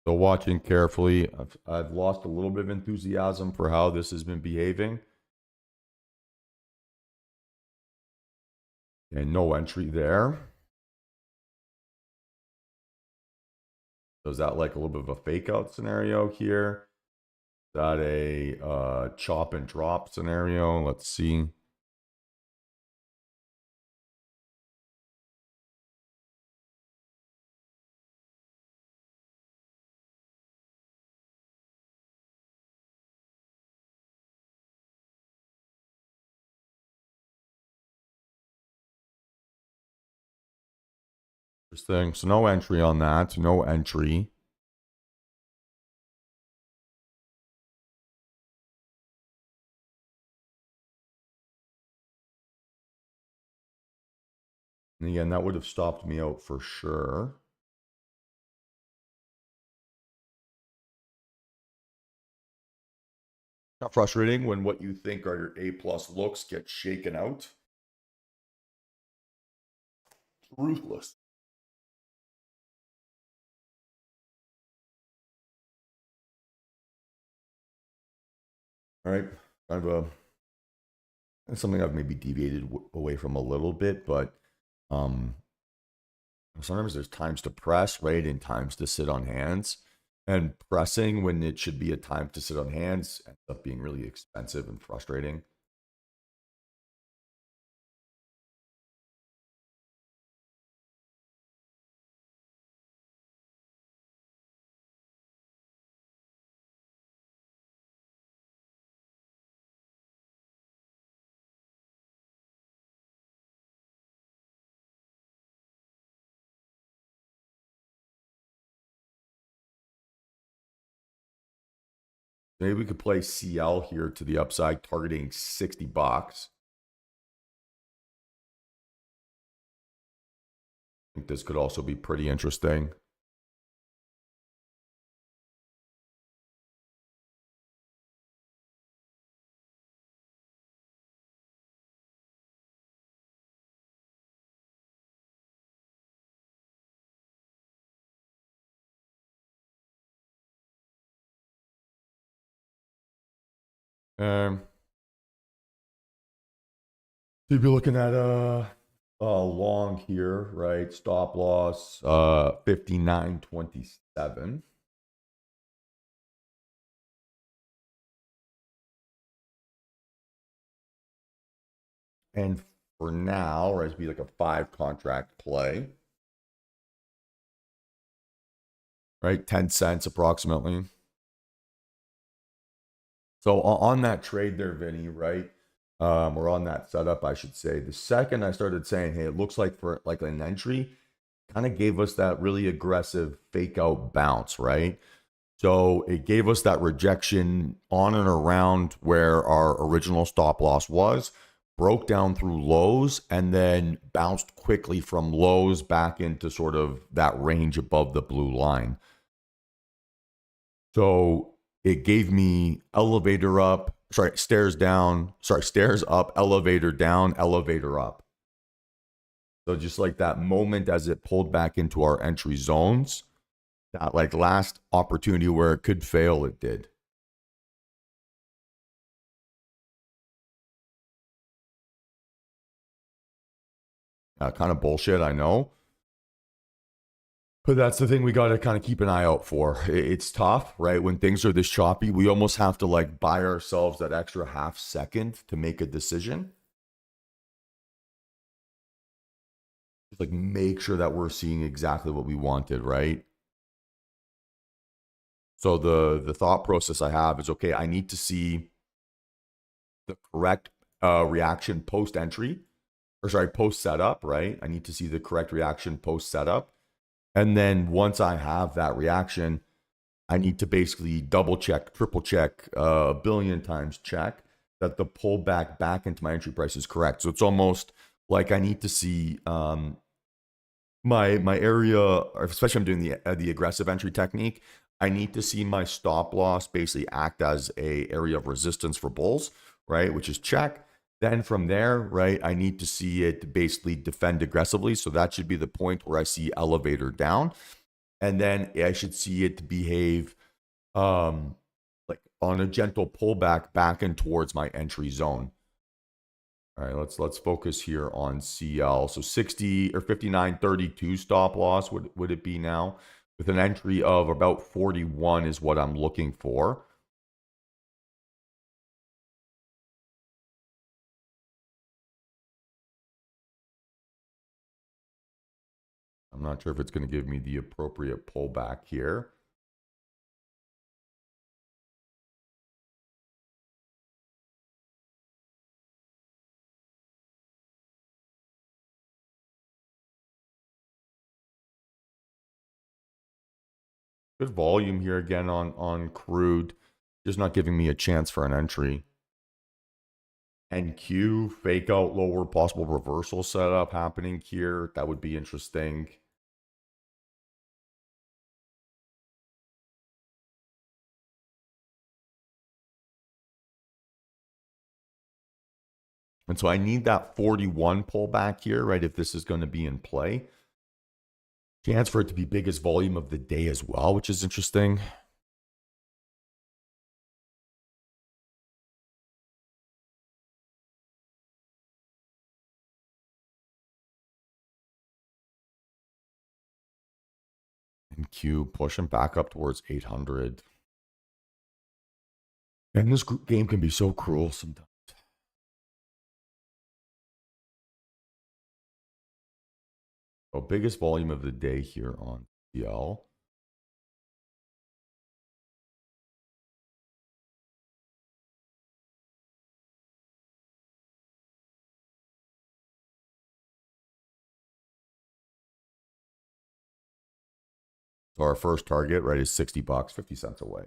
So watching carefully, I've lost a little bit of enthusiasm for how this has been behaving. And no entry there. So is that like a little bit of a fake out scenario here? Is that a chop and drop scenario? Let's see. Interesting. So no entry on that. No entry. And again, that would have stopped me out for sure. Not frustrating when what you think are your A+ looks get shaken out. It's ruthless. All right, kind of something I've maybe deviated away from a little bit, but sometimes there's times to press, right, and times to sit on hands. And pressing when it should be a time to sit on hands ends up being really expensive and frustrating. Maybe we could play CL here to the upside, targeting $60. I think this could also be pretty interesting. So if you're looking at a long here, right? Stop loss 59.27. And for now, right, it'd be like a 5 contract play. Right? 10 cents approximately. So on that trade there, Vinny, right? Or on that setup, I should say. The second I started saying, hey, it looks like for like an entry, kind of gave us that really aggressive fake out bounce, right? So it gave us that rejection on and around where our original stop loss was, broke down through lows and then bounced quickly from lows back into sort of that range above the blue line. So it gave me stairs up, elevator down, elevator up. So just like that moment as it pulled back into our entry zones, that like last opportunity where it could fail, it did. Kind of bullshit, I know. But that's the thing we got to kind of keep an eye out for. It's tough, right? When things are this choppy, we almost have to like buy ourselves that extra half second to make a decision. Just like make sure that we're seeing exactly what we wanted, right? So the thought process I have is, okay, I need to see the correct reaction post entry, post setup, right? I need to see the correct reaction post setup. And then once I have that reaction, I need to basically double check, triple check, a billion times check that the pullback back into my entry price is correct. So it's almost like I need to see my area, especially I'm doing the aggressive entry technique. I need to see my stop loss basically act as a area of resistance for bulls, right? Which is check. Then from there, right, I need to see it basically defend aggressively. So that should be the point where I see elevator down. And then I should see it behave like on a gentle pullback back and towards my entry zone. All right, let's focus here on CL. So 60 or 59.32 stop loss would it be now? With an entry of about 41 is what I'm looking for. I'm not sure if it's going to give me the appropriate pullback here. Good volume here again on crude, just not giving me a chance for an entry. NQ, fake out lower, possible reversal setup happening here. That would be interesting. And so I need that 41 pullback here, right? If this is going to be in play. Chance for it to be biggest volume of the day as well, which is interesting. And Q pushing back up towards 800. And this game can be so cruel sometimes. So biggest volume of the day here on CL. So our first target, right, is $60, 50 cents away.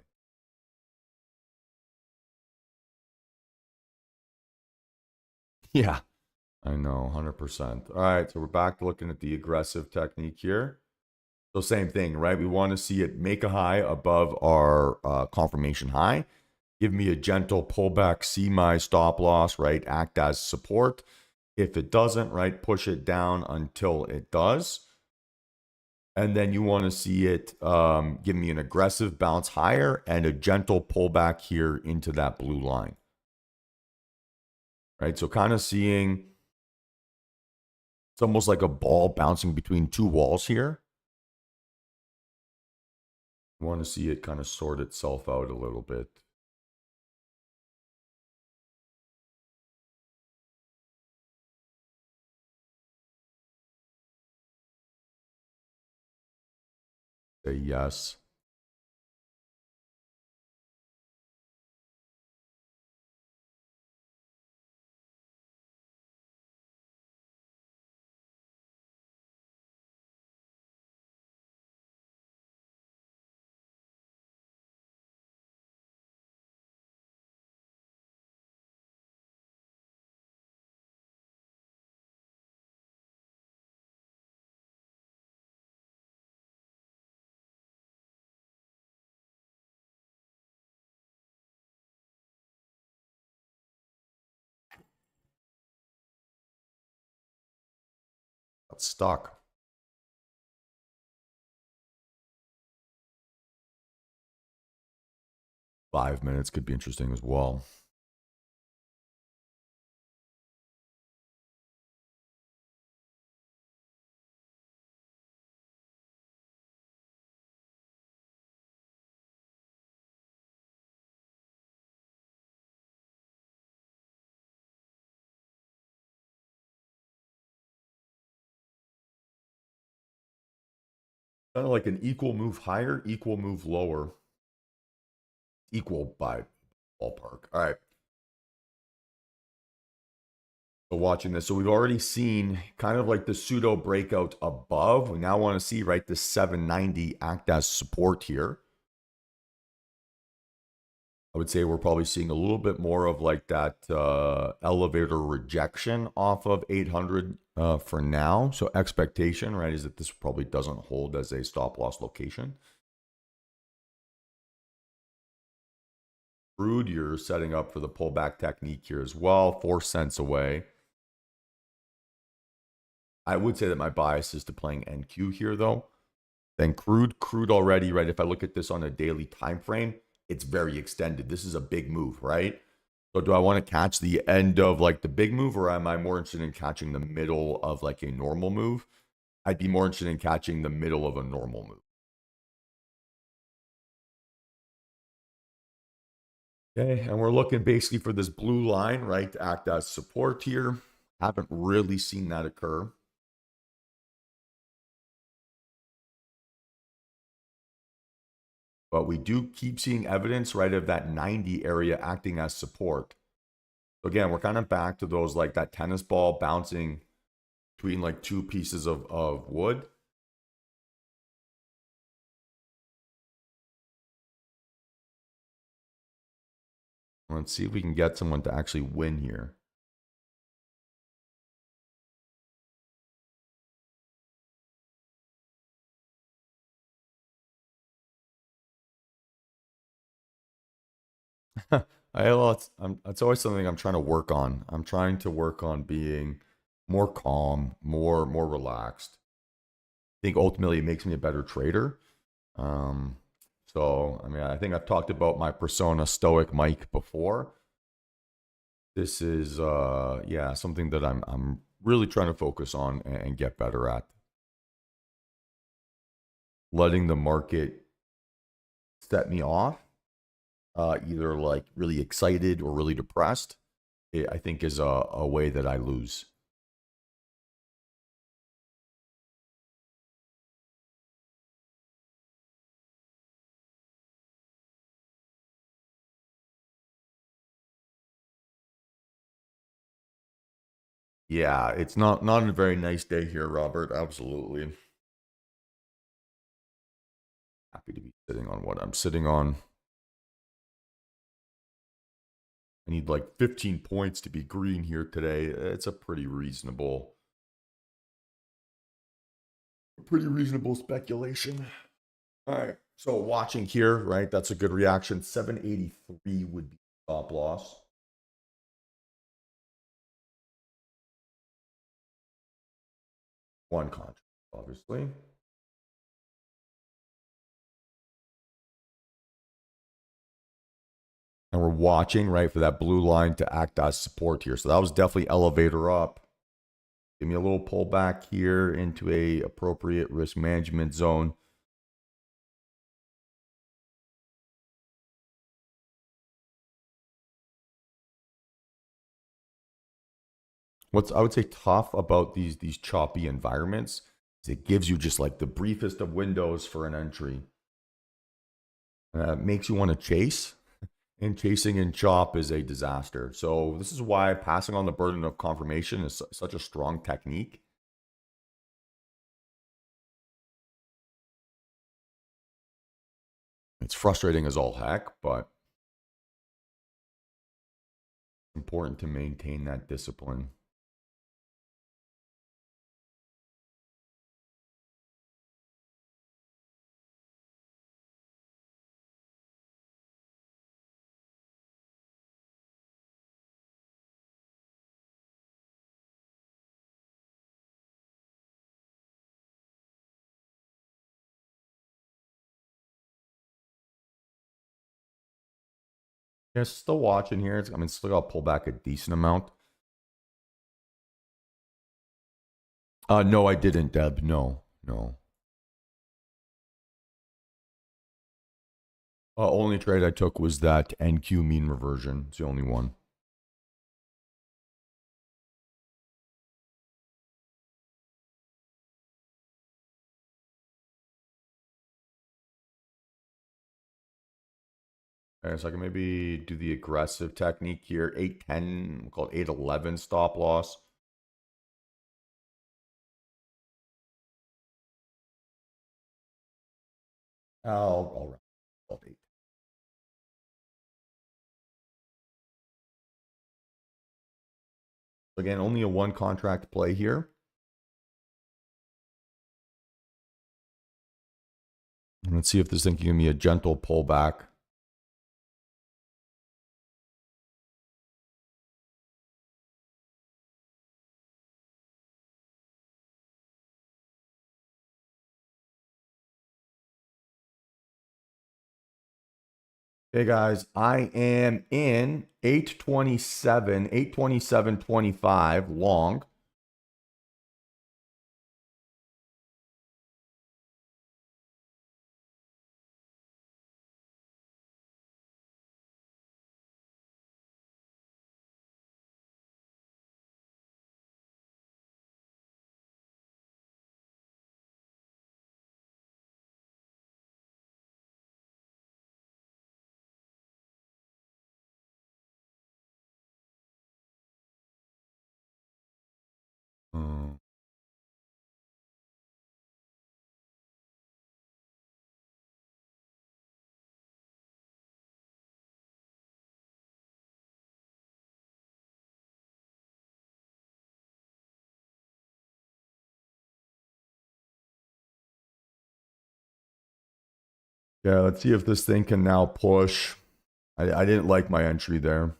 Yeah, I know, 100%. All right, so we're back to looking at the aggressive technique here. So same thing, right? We want to see it make a high above our confirmation high. Give me a gentle pullback, see my stop loss, right? Act as support. If it doesn't, right, push it down until it does. And then you want to see it give me an aggressive bounce higher and a gentle pullback here into that blue line. Right, so kind of seeing it's almost like a ball bouncing between two walls here. You want to see it kind of sort itself out a little bit. Say yes. Got stuck. $5 could be interesting as well. Kind of like an equal move higher, equal move lower, equal by ballpark. All right. So watching this, so we've already seen kind of like the pseudo breakout above. We now want to see, right, the 790 act as support here. I would say we're probably seeing a little bit more of like that elevator rejection off of 800 for now. So expectation, right, is that this probably doesn't hold as a stop loss location. Crude, you're setting up for the pullback technique here as well, 4 cents away. I would say that my bias is to playing NQ here though. Then crude already, right? If I look at this on a daily time frame, it's very extended. This is a big move, right? So do I want to catch the end of like the big move, or am I more interested in catching the middle of like a normal move? I'd be more interested in catching the middle of a normal move. Okay, and we're looking basically for this blue line, right, to act as support here. Haven't really seen that occur. But we do keep seeing evidence, right, of that 90 area acting as support. So again, we're kind of back to those like that tennis ball bouncing between like two pieces of wood. Let's see if we can get someone to actually win here. It's always something I'm trying to work on. I'm trying to work on being more calm, more relaxed. I think ultimately it makes me a better trader. So I mean, I think I've talked about my persona Stoic Mike before. This is yeah, something that I'm really trying to focus on and get better at. Letting the market set me off, either like really excited or really depressed, I think is a way that I lose. Yeah, it's not a very nice day here, Robert. Absolutely. Happy to be sitting on what I'm sitting on. I need like 15 points to be green here today. It's a pretty reasonable speculation. All right. So watching here, right? That's a good reaction. 783 would be stop loss. One contract, obviously. And we're watching, right, for that blue line to act as support here. So that was definitely elevator up. Give me a little pullback here into a appropriate risk management zone. What's I would say tough about these choppy environments is it gives you just like the briefest of windows for an entry. Makes you want to chase, and chasing in chop is a disaster. So this is why passing on the burden of confirmation is such a strong technique. It's frustrating as all heck, but it's important to maintain that discipline. Yeah, still watching here. I mean, still got to pull back a decent amount. No, I didn't, Deb. No. Only trade I took was that NQ mean reversion. It's the only one. Okay, so I can maybe do the aggressive technique here. 810, we'll call it 811 stop loss. I'll round 8. Again, only a one contract play here. Let's see if this thing can give me a gentle pullback. Hey guys, I am in 827.25 long. Yeah, let's see if this thing can now push. I didn't like my entry there.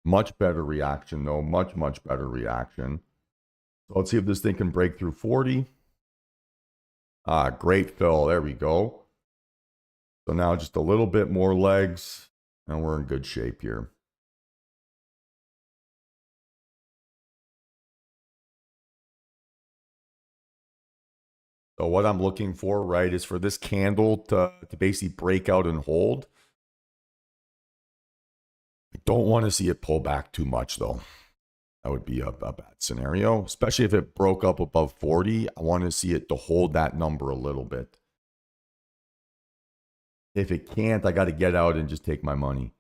Much better reaction, though. Much better reaction. So let's see if this thing can break through 40. Great fill. There we go. So now just a little bit more legs, and we're in good shape here. So what I'm looking for, right, is for this candle to basically break out and hold. I don't want to see it pull back too much, though. That would be a bad scenario, especially if it broke up above 40. I want to see it to hold that number a little bit. If it can't, I got to get out and just take my money.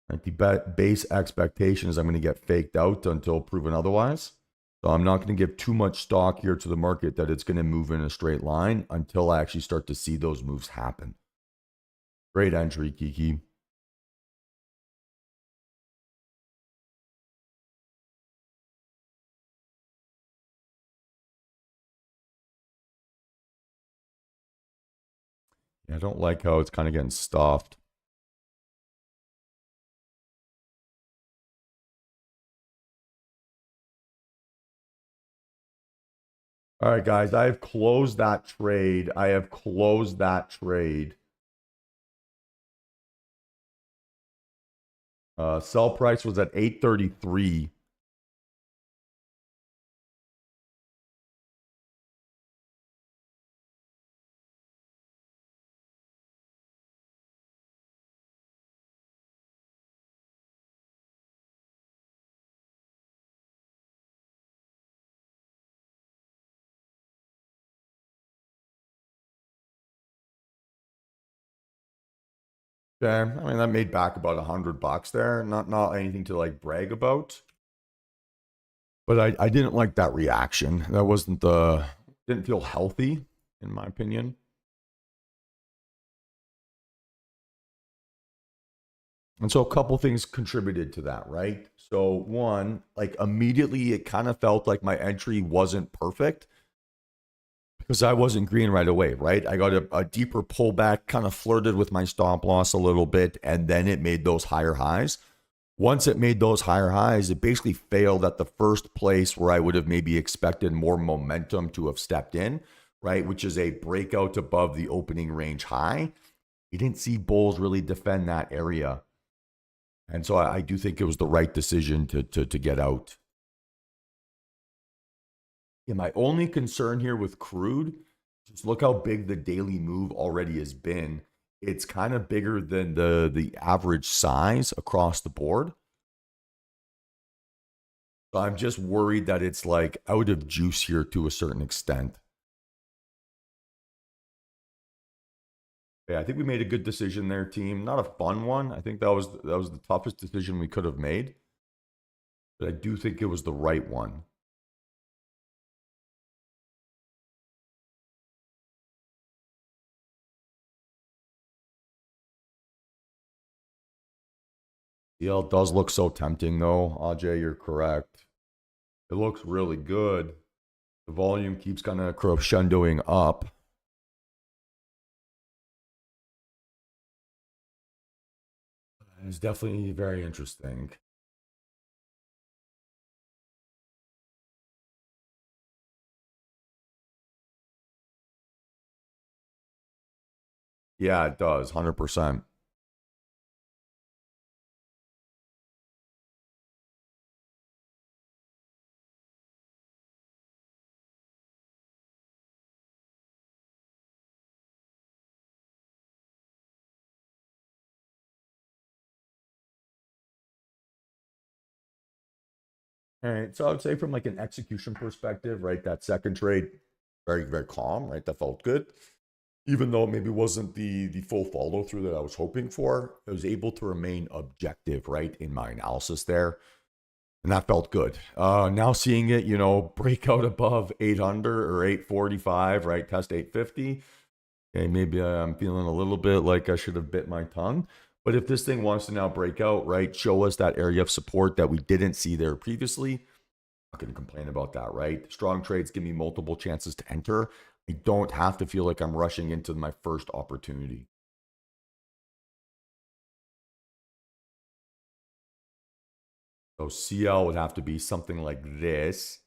Right, the base expectation is I'm going to get faked out until proven otherwise. So I'm not going to give too much stock here to the market that it's going to move in a straight line until I actually start to see those moves happen. Great entry, Kiki. Yeah, I don't like how it's kind of getting stuffed. All right, guys, I have closed that trade. Sell price was at 833. Okay, I mean that made back about $100 there. Not anything to like brag about. But I didn't like that reaction. That wasn't didn't feel healthy, in my opinion. And so a couple things contributed to that, right? So one, like immediately it kind of felt like my entry wasn't perfect because I wasn't green right away, right? I got a deeper pullback, kind of flirted with my stop loss a little bit, and then it made those higher highs. once it made those higher highs, it basically failed at the first place where I would have maybe expected more momentum to have stepped in, right? Which is a breakout above the opening range high. You didn't see bulls really defend that area. And so I do think it was the right decision to get out. Yeah, my only concern here with crude, just look how big the daily move already has been. It's kind of bigger than the average size across the board. So I'm just worried that it's like out of juice here to a certain extent. Yeah, I think we made a good decision there, team. Not a fun one. I think that was the toughest decision we could have made. But I do think it was the right one. CL does look so tempting though. Ajay, you're correct. It looks really good. The volume keeps kind of crescendoing up. It's definitely very interesting. Yeah, it does. 100%. All right. So I would say from like an execution perspective, right? That second trade, very, very calm, right? That felt good. Even though it maybe wasn't the full follow through that I was hoping for, I was able to remain objective, right, in my analysis there. And that felt good. Now seeing it, break out above 800 or 845, right? Test 850. Okay, maybe I'm feeling a little bit like I should have bit my tongue. But if this thing wants to now break out, right, show us that area of support that we didn't see there previously, I'm not going to complain about that, right? Strong trades give me multiple chances to enter. I don't have to feel like I'm rushing into my first opportunity. So CL would have to be something like this.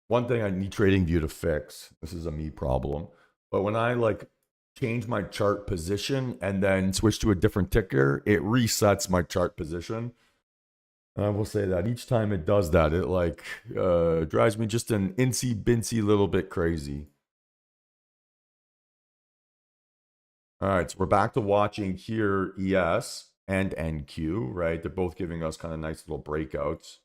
One thing I need TradingView to fix. This is a me problem. But when I like change my chart position and then switch to a different ticker, it resets my chart position. I will say that each time it does that, it like drives me just an incy bincy little bit crazy. All right, so we're back to watching here ES and NQ, right? They're both giving us kind of nice little breakouts.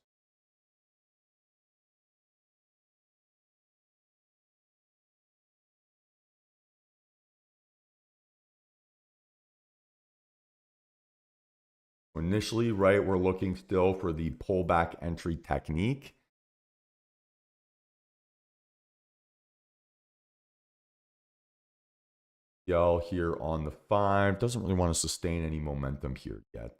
Initially, right, we're looking still for the pullback entry technique. Yell here on the 5. Doesn't really want to sustain any momentum here yet.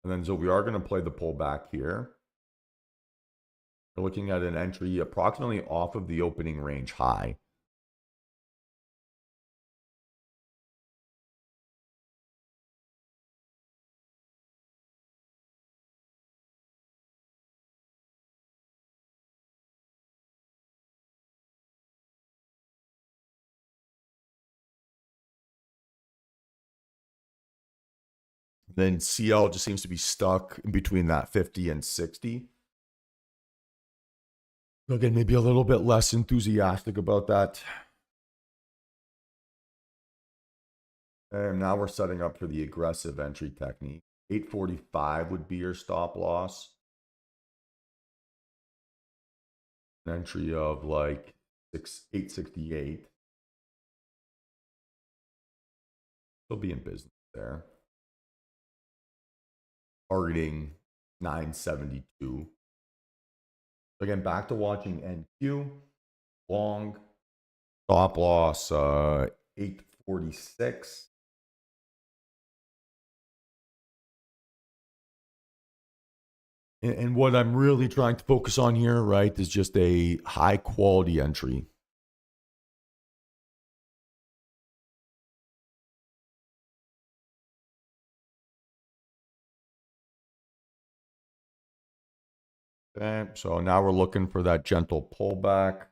And then so we are going to play the pullback here. We're looking at an entry approximately off of the opening range high. Then CL just seems to be stuck in between that 50 and 60. Again, maybe a little bit less enthusiastic about that. And now we're setting up for the aggressive entry technique. 845 would be your stop loss. An entry of like 868. Still be in business there. Targeting 972. Again, back to watching NQ. Long. Stop loss 846. And what I'm really trying to focus on here, right, is just a high quality entry. Okay, so now we're looking for that gentle pullback.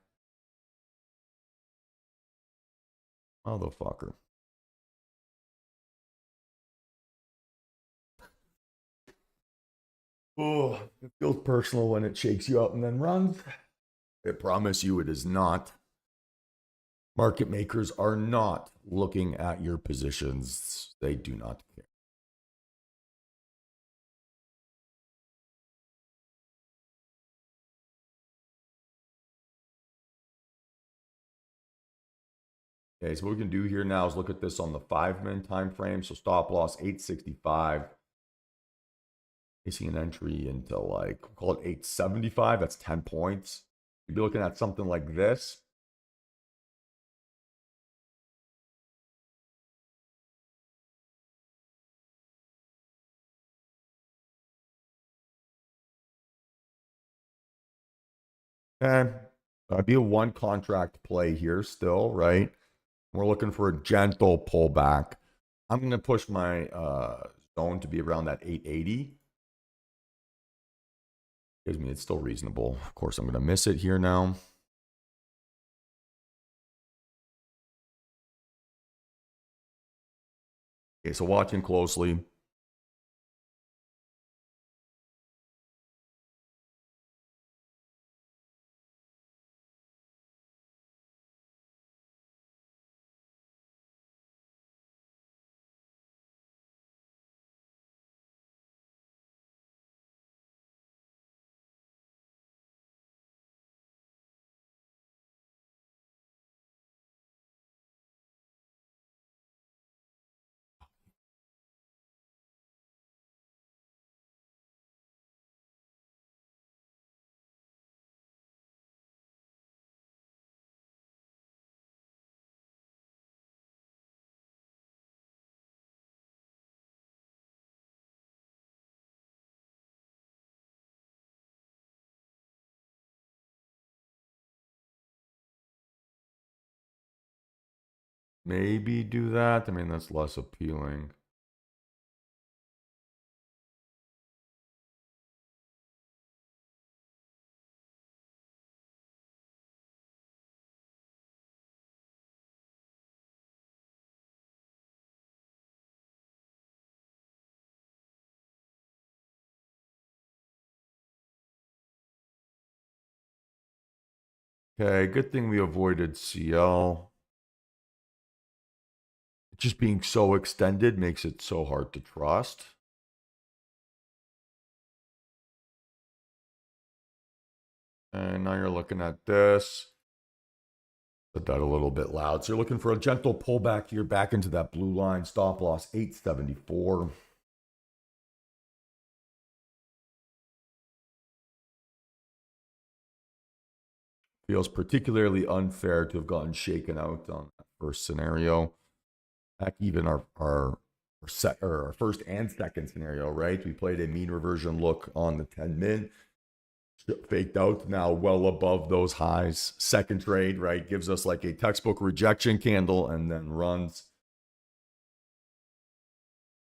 Motherfucker. Oh, it feels personal when it shakes you up and then runs. I promise you it is not. Market makers are not looking at your positions. They do not care. Okay, so what we can do here now is look at this on the 5-minute time frame. So stop loss 865. Facing an entry into like, call it 875. That's 10 points. You'd be looking at something like this. And that'd be a one contract play here still, right? We're looking for a gentle pullback. I'm going to push my zone to be around that 880. Gives me, it's still reasonable. Of course, I'm going to miss it here now. Okay, so watching closely. Maybe do that. I mean, that's less appealing. Okay, good thing we avoided CL. Just being so extended makes it so hard to trust. And now you're looking at this. Put that a little bit loud. So you're looking for a gentle pullback here back into that blue line. Stop loss 874. Feels particularly unfair to have gotten shaken out on that first scenario. Heck, even our first and second scenario, right? We played a mean reversion look on the 10-min. Faked out now well above those highs. Second trade, right? Gives us like a textbook rejection candle and then runs.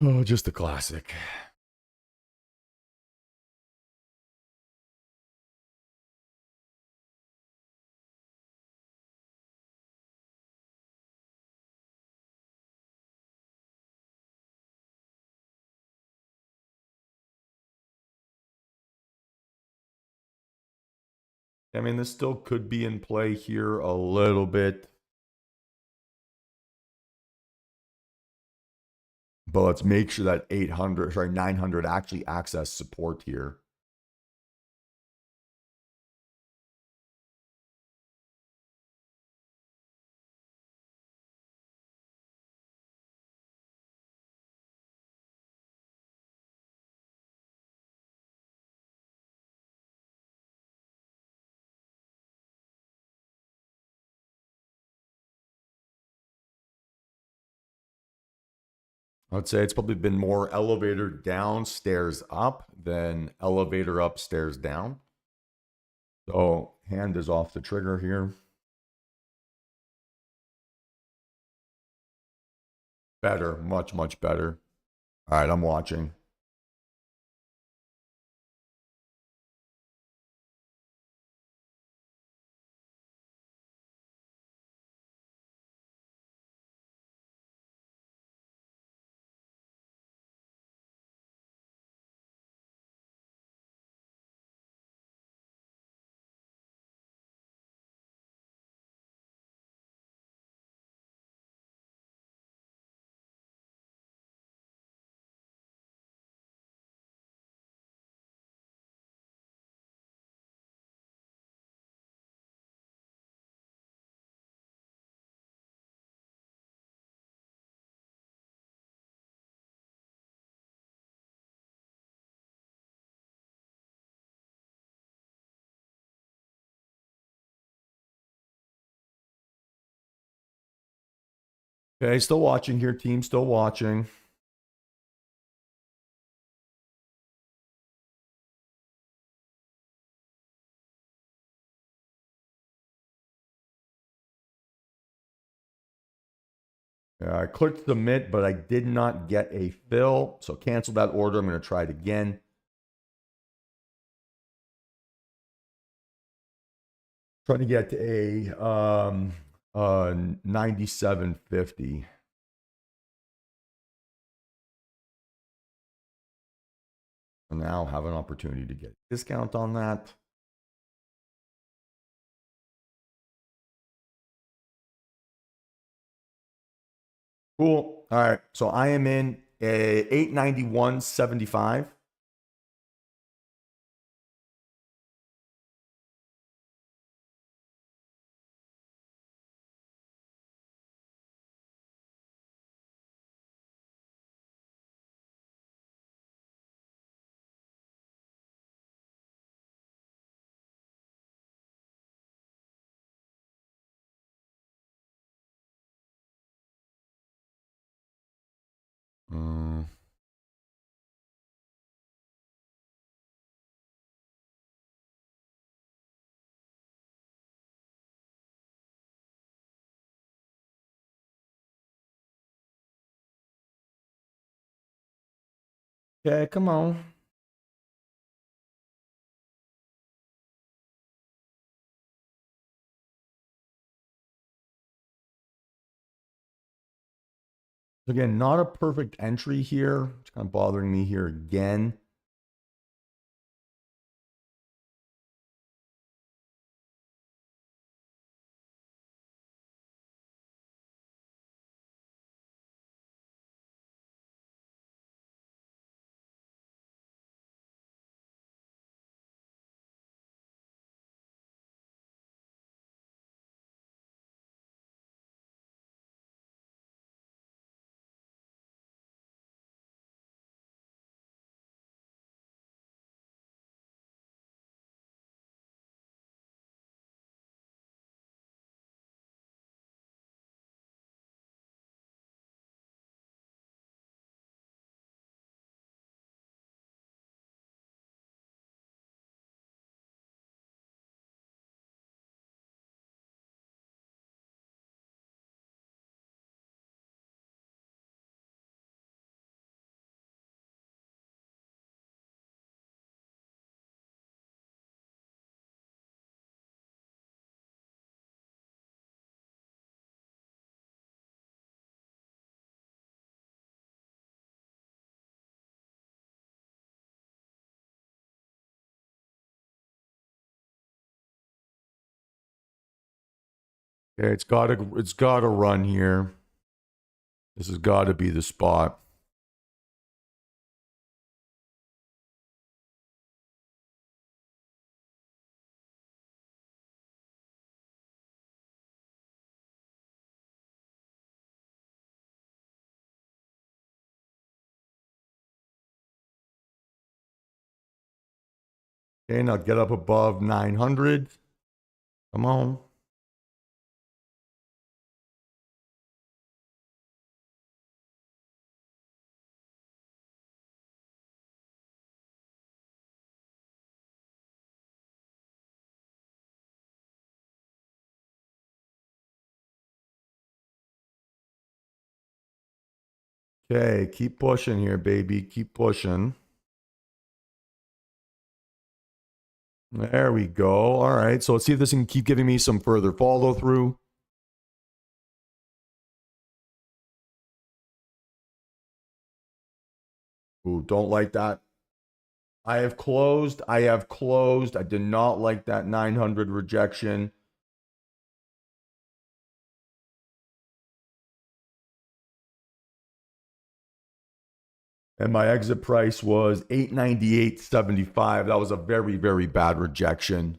Oh, just a classic. I mean, this still could be in play here a little bit. But let's make sure that 900 actually acts as support here. I'd say it's probably been more elevator down, stairs up than elevator up, stairs down. So hand is off the trigger here. Better, much, much better. All right, I'm watching. Okay, still watching here, team. Still watching. I clicked submit, but I did not get a fill. So cancel that order. I'm going to try it again. Trying to get a 97.50. So now have an opportunity to get a discount on that. Cool. All right. So I am in a 891.75. Okay, come on. Again, not a perfect entry here. It's kind of bothering me here again. Okay, it's gotta run here. This has got to be the spot. Okay, now get up above 900. Come on. Okay, keep pushing here, baby. Keep pushing. There we go. All right. So let's see if this can keep giving me some further follow through. Ooh, don't like that. I have closed. I have closed. I did not like that 900 rejection. And my exit price was 898.75. That was a very, very bad rejection.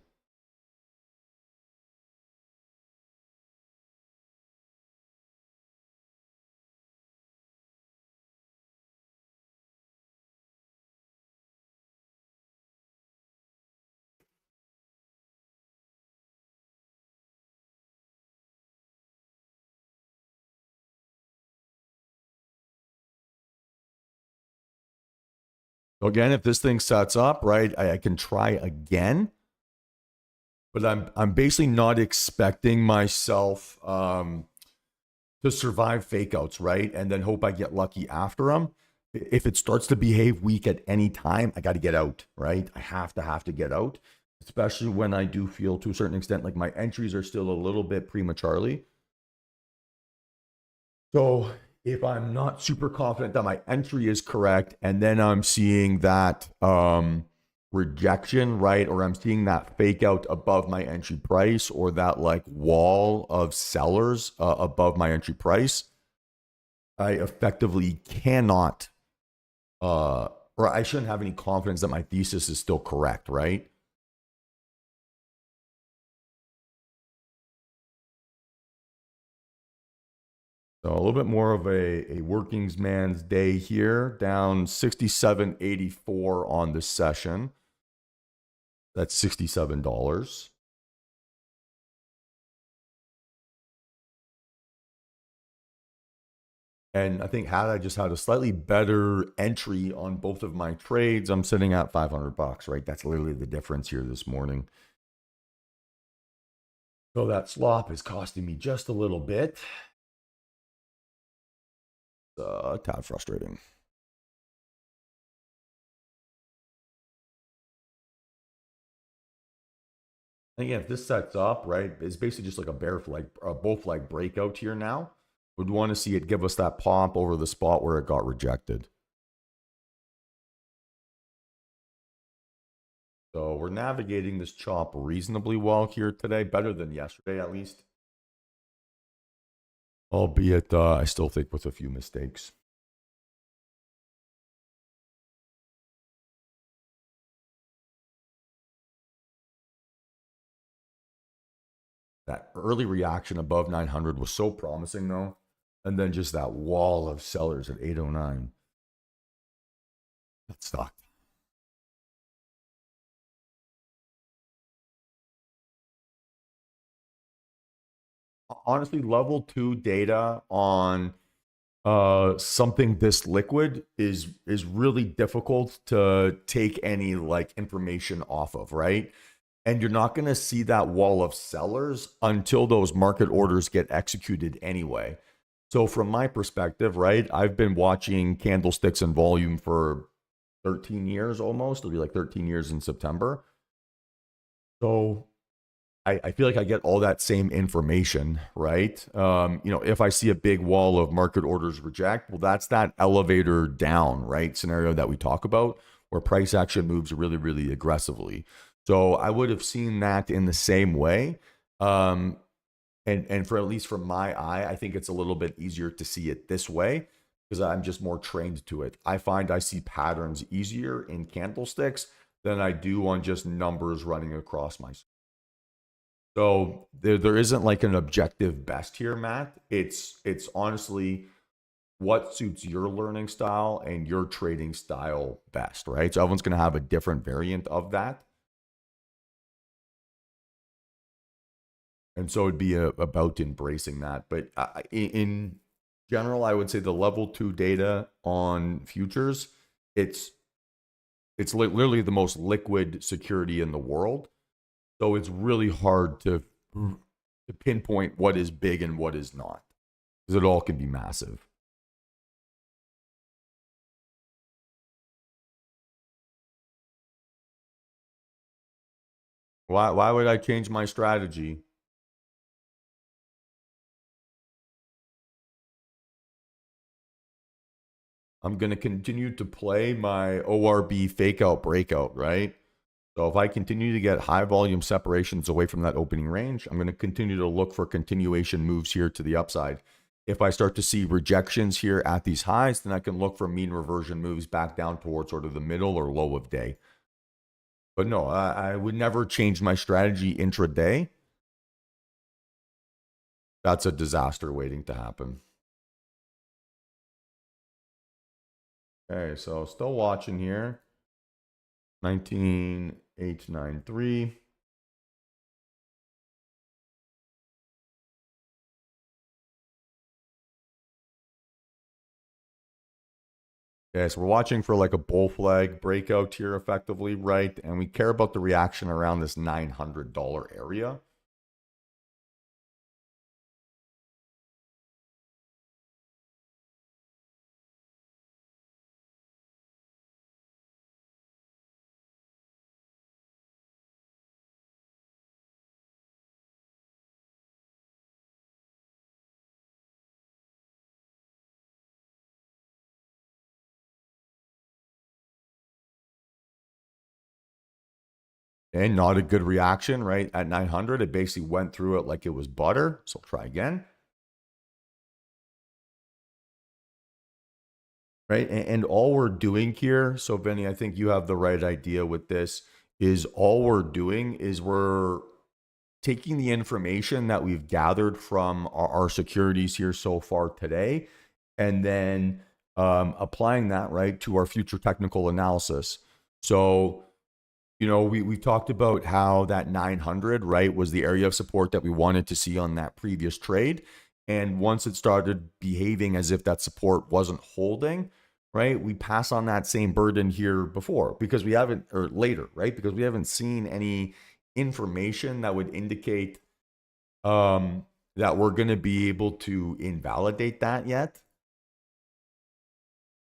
So again, if this thing sets up, right, I can try again. But I'm basically not expecting myself to survive fakeouts, right? And then hope I get lucky after them. If it starts to behave weak at any time, I got to get out, right? I have to get out, especially when I do feel to a certain extent like my entries are still a little bit prematurely. So if I'm not super confident that my entry is correct, and then I'm seeing that rejection, right? Or I'm seeing that fake out above my entry price, or that like wall of sellers above my entry price, I effectively cannot, or I shouldn't have any confidence that my thesis is still correct, right? So a little bit more of a workings man's day here, down 67.84 on the session. That's $67. And I think had I just had a slightly better entry on both of my trades, I'm sitting at $500, right? That's literally the difference here this morning. So that slop is costing me just a little bit. A tad frustrating. And again, if this sets up, right, it's basically just like a bear flag, a bull flag breakout here now. Would want to see it give us that pop over the spot where it got rejected. So we're navigating this chop reasonably well here today, better than yesterday at least. Albeit, I still think with a few mistakes. That early reaction above 900 was so promising, though. And then just that wall of sellers at 809. That sucked. Honestly, level 2 data on something this liquid is really difficult to take any like information off of, right? And you're not going to see that wall of sellers until those market orders get executed anyway. So from my perspective, right, I've been watching candlesticks and volume for 13 years almost. It'll be like 13 years in September. So I feel like I get all that same information, right? If I see a big wall of market orders reject, well, that's that elevator down, right? Scenario that we talk about where price action moves really, really aggressively. So I would have seen that in the same way. And for at least from my eye, I think it's a little bit easier to see it this way because I'm just more trained to it. I find I see patterns easier in candlesticks than I do on just numbers running across my. So there isn't like an objective best here, Matt. It's honestly what suits your learning style and your trading style best, right? So everyone's going to have a different variant of that. And so it'd be about embracing that. But in general, I would say the level 2 data on futures, it's literally the most liquid security in the world. So it's really hard to pinpoint what is big and what is not, because it all can be massive. Why would I change my strategy? I'm going to continue to play my ORB fake out breakout, right? So if I continue to get high volume separations away from that opening range, I'm going to continue to look for continuation moves here to the upside. If I start to see rejections here at these highs, then I can look for mean reversion moves back down towards sort of the middle or low of day. But no, I would never change my strategy intraday. That's a disaster waiting to happen. Okay, so still watching here. 19893. Okay, so we're watching for like a bull flag breakout here effectively, right? And we care about the reaction around this $900 area. And not a good reaction, right? At 900, it basically went through it like it was butter. So try again. Right. And all we're doing here, so Vinny, I think you have the right idea with this, is all we're doing is we're taking the information that we've gathered from our securities here so far today, and then applying that right to our future technical analysis. So, you know, we talked about how that 900, right, was the area of support that we wanted to see on that previous trade. And once it started behaving as if that support wasn't holding, right, we pass on that same burden here before because we haven't, or later, right, because we haven't seen any information that would indicate that we're going to be able to invalidate that yet.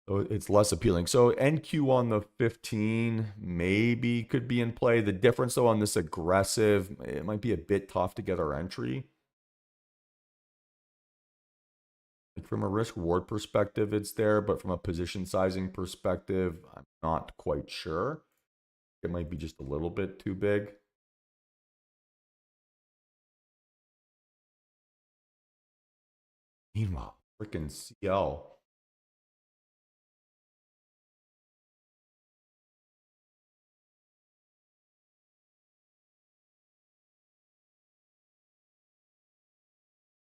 So it's less appealing. So NQ on the 15 maybe could be in play. The difference though on this aggressive, it might be a bit tough to get our entry. Like from a risk reward perspective, it's there, but from a position sizing perspective, I'm not quite sure. It might be just a little bit too big. Meanwhile, freaking CL.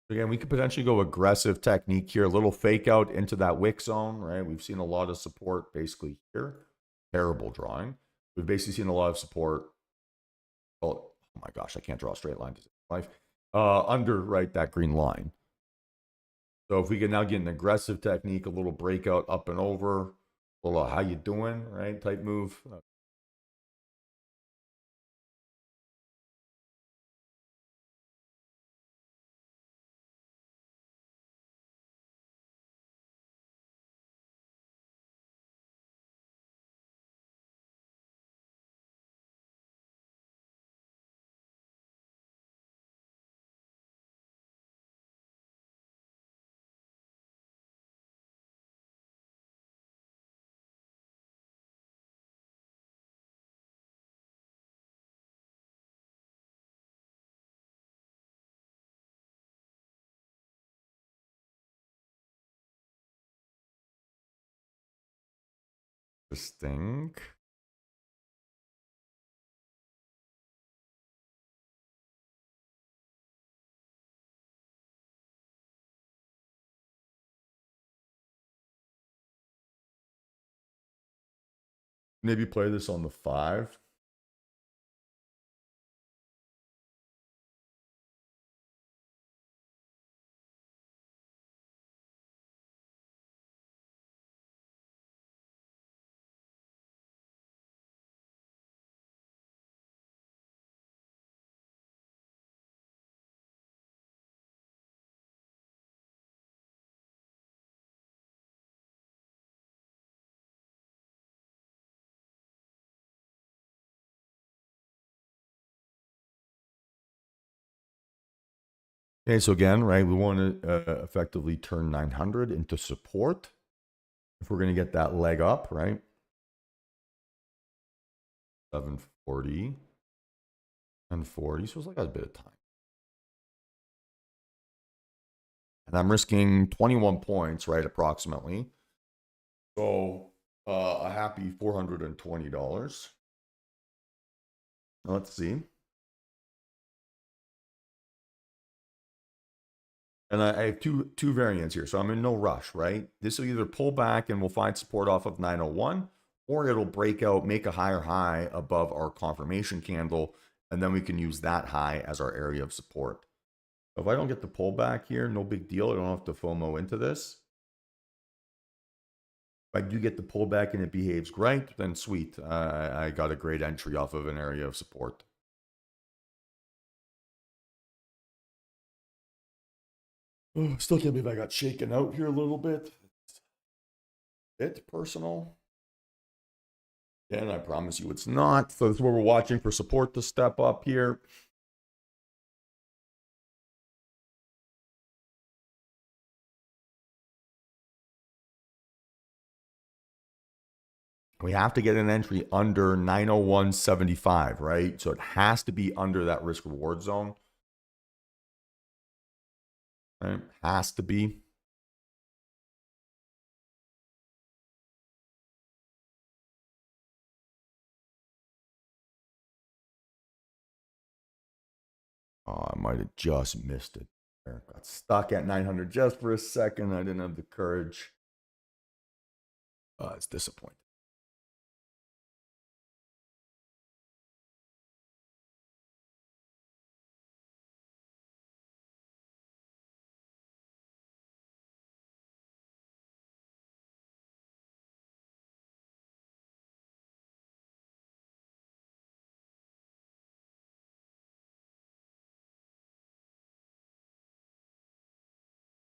Again, we could potentially go aggressive technique here, a little fake out into that wick zone, right? We've seen a lot of support basically here. Terrible drawing. We've basically seen a lot of support. Oh my gosh, I can't draw a straight line to life. Under right that green line. So if we can now get an aggressive technique, a little breakout up and over, a little how you doing, right? Type move. Interesting. Maybe play this on the 5. Okay, so again, right, we want to effectively turn 900 into support if we're going to get that leg up, right? 740 and 40, so it's like a bit of time. And I'm risking 21 points, right, approximately. So a happy $420. Let's see. And I have two variants here, so I'm in no rush, right? This will either pull back and we'll find support off of 901, or it'll break out, make a higher high above our confirmation candle, and then we can use that high as our area of support. If I don't get the pullback here, no big deal. I don't have to FOMO into this. If I do get the pullback and it behaves great, then sweet. I got a great entry off of an area of support. Oh, still can't believe I got shaken out here a little bit. It's personal. And I promise you it's not. So this is what we're watching for support to step up here. We have to get an entry under 901.75, right? So it has to be under that risk reward zone. Right? Has to be. Oh, I might have just missed it. Got stuck at 900 just for a second. I didn't have the courage. It's disappointing.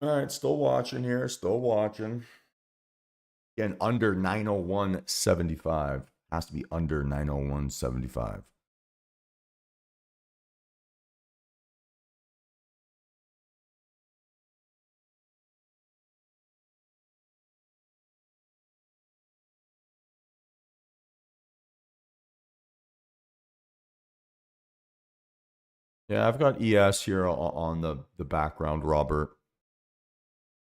All right, still watching here. Still watching. Again, under 901.75. Has to be under 901.75. Yeah, I've got ES here on the background, Robert.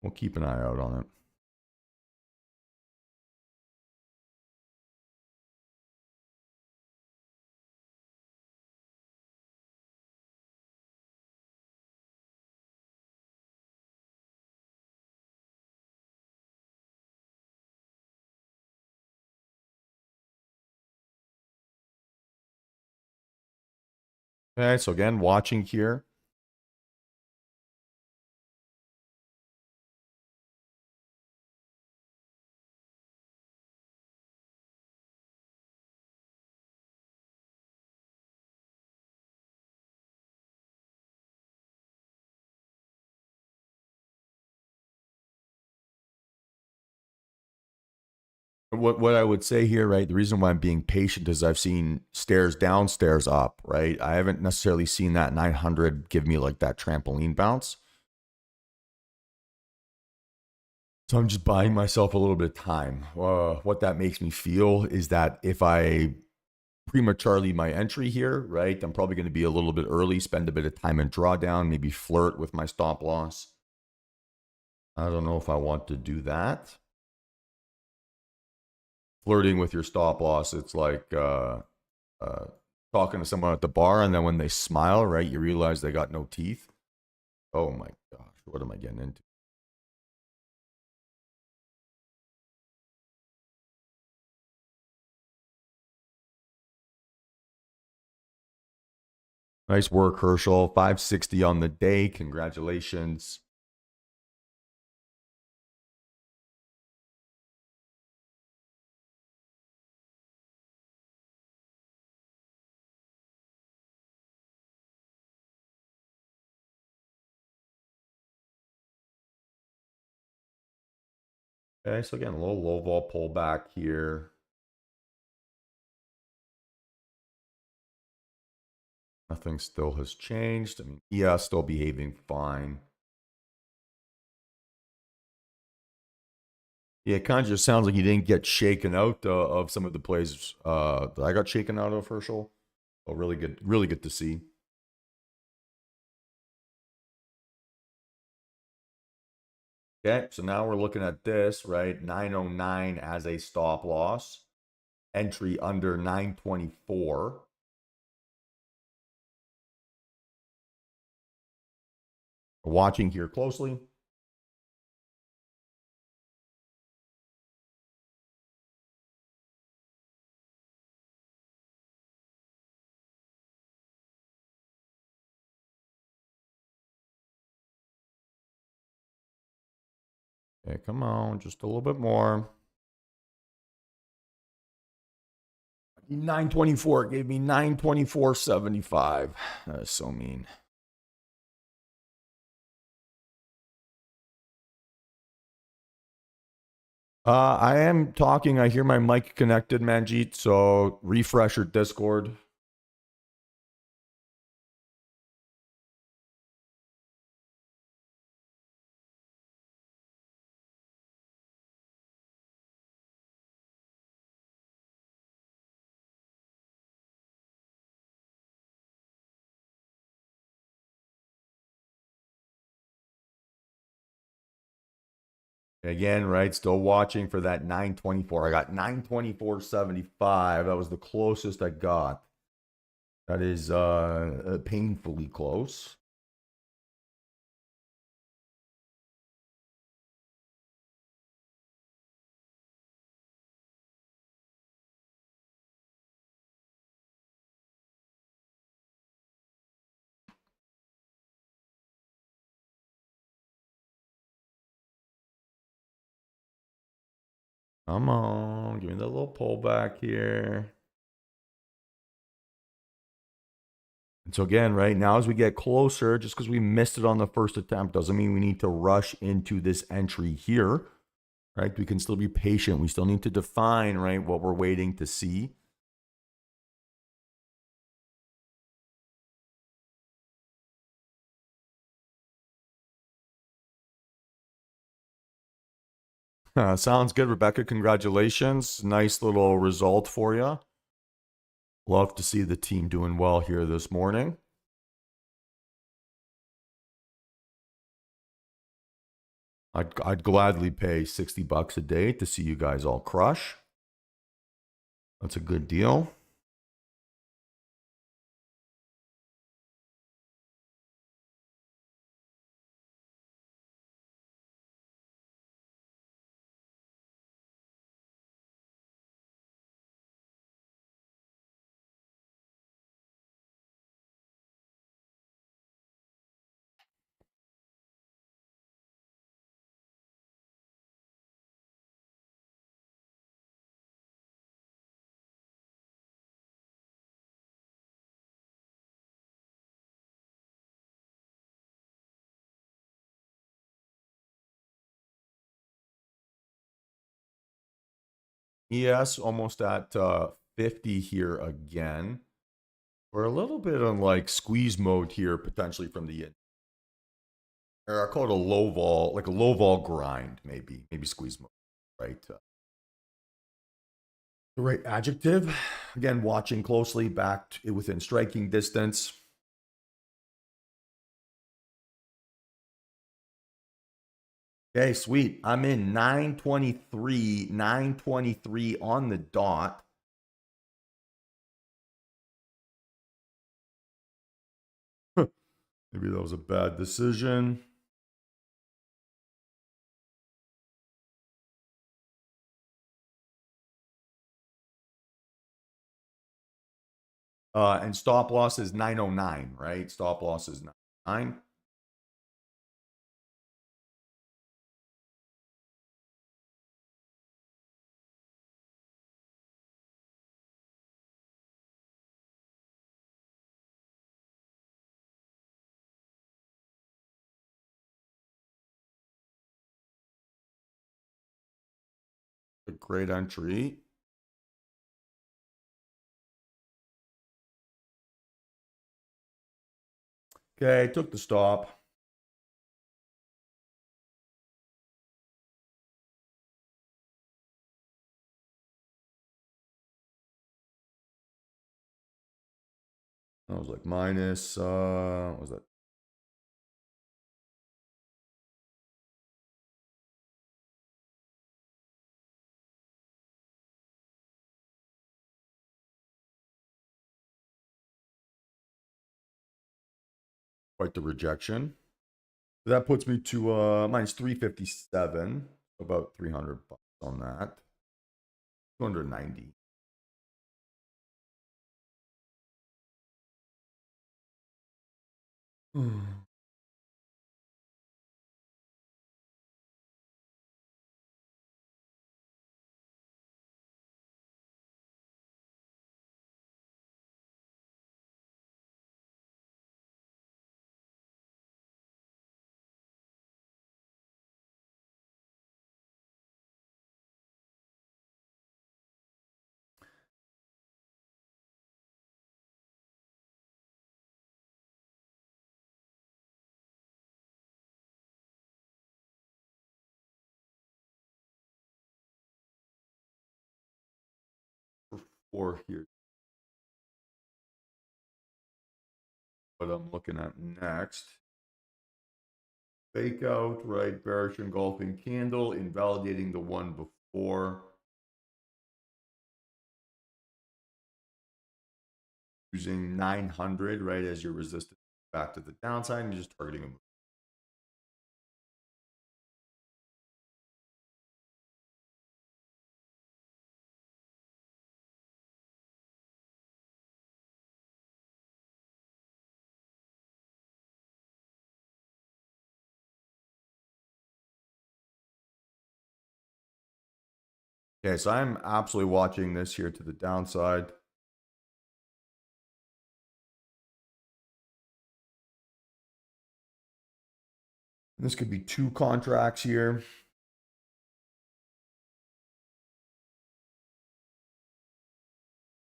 We'll keep an eye out on it. Okay, so again, watching here. What I would say here, right? The reason why I'm being patient is I've seen stairs down, stairs up, right? I haven't necessarily seen that 900 give me like that trampoline bounce. So I'm just buying myself a little bit of time. What that makes me feel is that if I prematurely my entry here, right, I'm probably going to be a little bit early, spend a bit of time in drawdown, maybe flirt with my stop loss. I don't know if I want to do that. Flirting with your stop loss, it's like talking to someone at the bar, and then when they smile, right, you realize they got no teeth. Oh my gosh, what am I getting into? Nice work, Herschel. 560 on the day. Congratulations. Okay, so again, a little low vol pullback here. Nothing still has changed. I mean, yeah, still behaving fine. Yeah, it kind of just sounds like you didn't get shaken out of some of the plays that I got shaken out of, Herschel. Oh, really good to see. Okay, so now we're looking at this, right? 909 as a stop loss. Entry under 924. Watching here closely. Okay, come on, just a little bit more. 924 gave me 924.75. That is so mean. I am talking. I hear my mic connected, Manjeet. So refresh your Discord. Again, right? Still watching for that 924. I got 924.75. That was the closest I got. That is painfully close. Come on, give me the little pullback here. And so again, right now as we get closer, just because we missed it on the first attempt doesn't mean we need to rush into this entry here, right? We can still be patient. We still need to define, right, what we're waiting to see. Sounds good, Rebecca. Congratulations. Nice little result for you. Love to see the team doing well here this morning. I'd gladly pay $60 a day to see you guys all crush. That's a good deal. Yes, almost at 50 here again. We're a little bit on like squeeze mode here, potentially from the end. Or I call it a low vol, like a low vol grind, maybe squeeze mode, right? The right adjective. Again, watching closely, back within striking distance. Okay, sweet. I'm in 923 on the dot. Maybe that was a bad decision. And stop loss is 909, right? Stop loss is 909. A great entry. Okay, took the stop. I was like minus, what was that? Quite the rejection. That puts me to minus 357, about 300 bucks on that. 290. Or here, what I'm looking at next. Fake out, right? Bearish engulfing candle, invalidating the one before. Using 900, right, as your resistance back to the downside, and you're just targeting a move. Okay, so I'm absolutely watching this here to the downside. This could be 2 contracts here.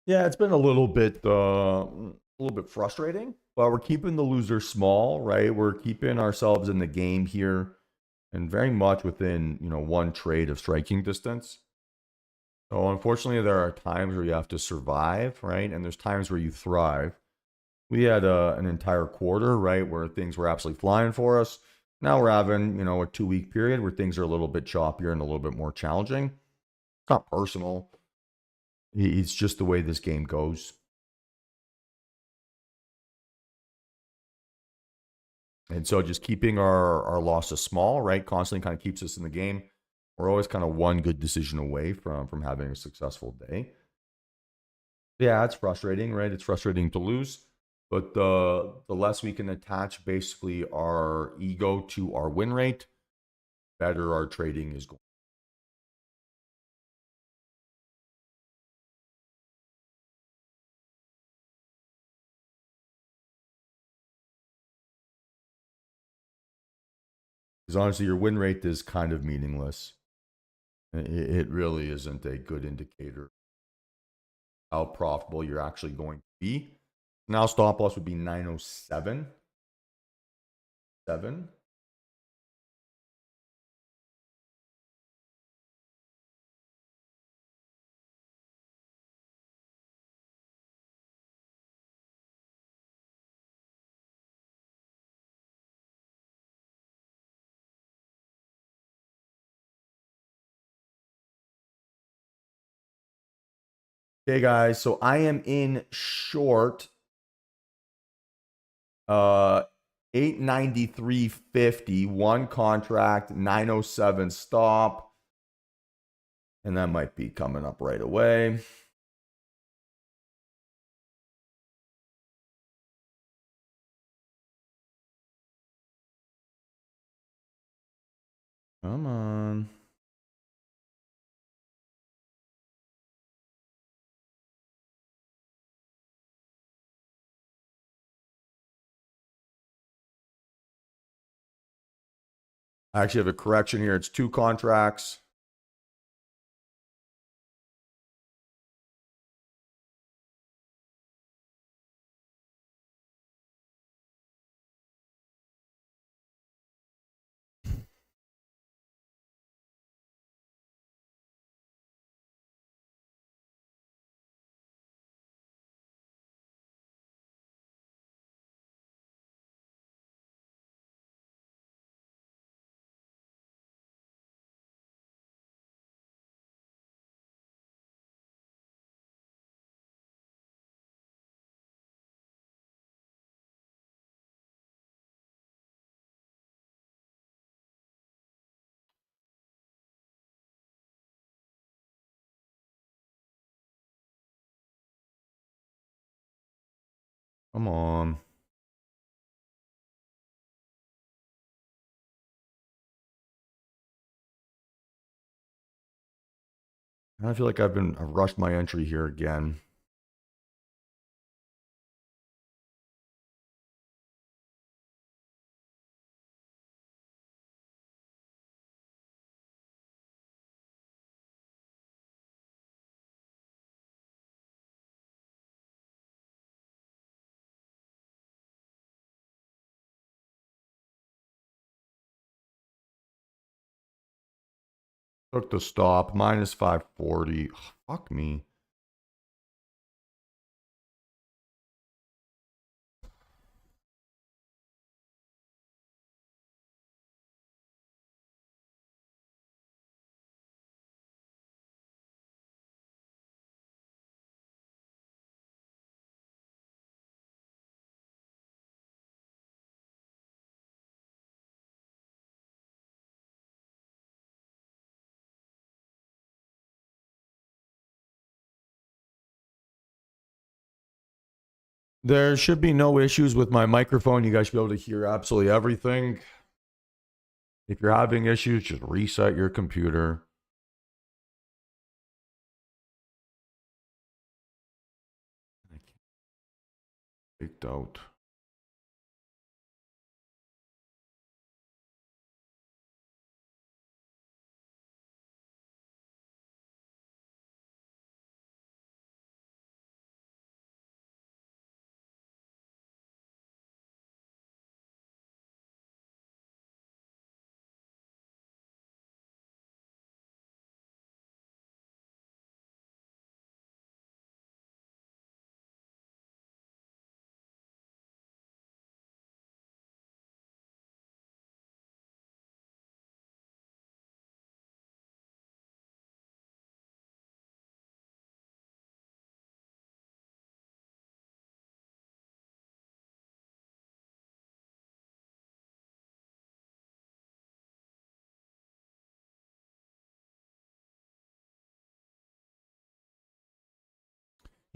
Yeah, it's been a little bit frustrating, but we're keeping the loser small, right? We're keeping ourselves in the game here, and very much within one trade of striking distance. So unfortunately, there are times where you have to survive, right? And there's times where you thrive. We had an entire quarter, right, where things were absolutely flying for us. Now we're having, a 2-week period where things are a little bit choppier and a little bit more challenging. It's not personal. It's just the way this game goes. And so just keeping our losses small, right, constantly kind of keeps us in the game. We're always kind of one good decision away from having a successful day. Yeah, it's frustrating, right? It's frustrating to lose. But the less we can attach basically our ego to our win rate, better our trading is going. Because honestly, your win rate is kind of meaningless. It really isn't a good indicator how profitable you're actually going to be. Now stop loss would be 907. 7. Okay, guys. So I am in short 893.50, one contract, 907 stop. And that might be coming up right away. Come on. I actually have a correction here. It's 2 contracts. Come on. I feel like I've rushed my entry here again. Took the stop, minus 540. Ugh, fuck me. There should be no issues with my microphone. You guys should be able to hear absolutely everything. If you're having issues, just reset your computer. I can't freaked out.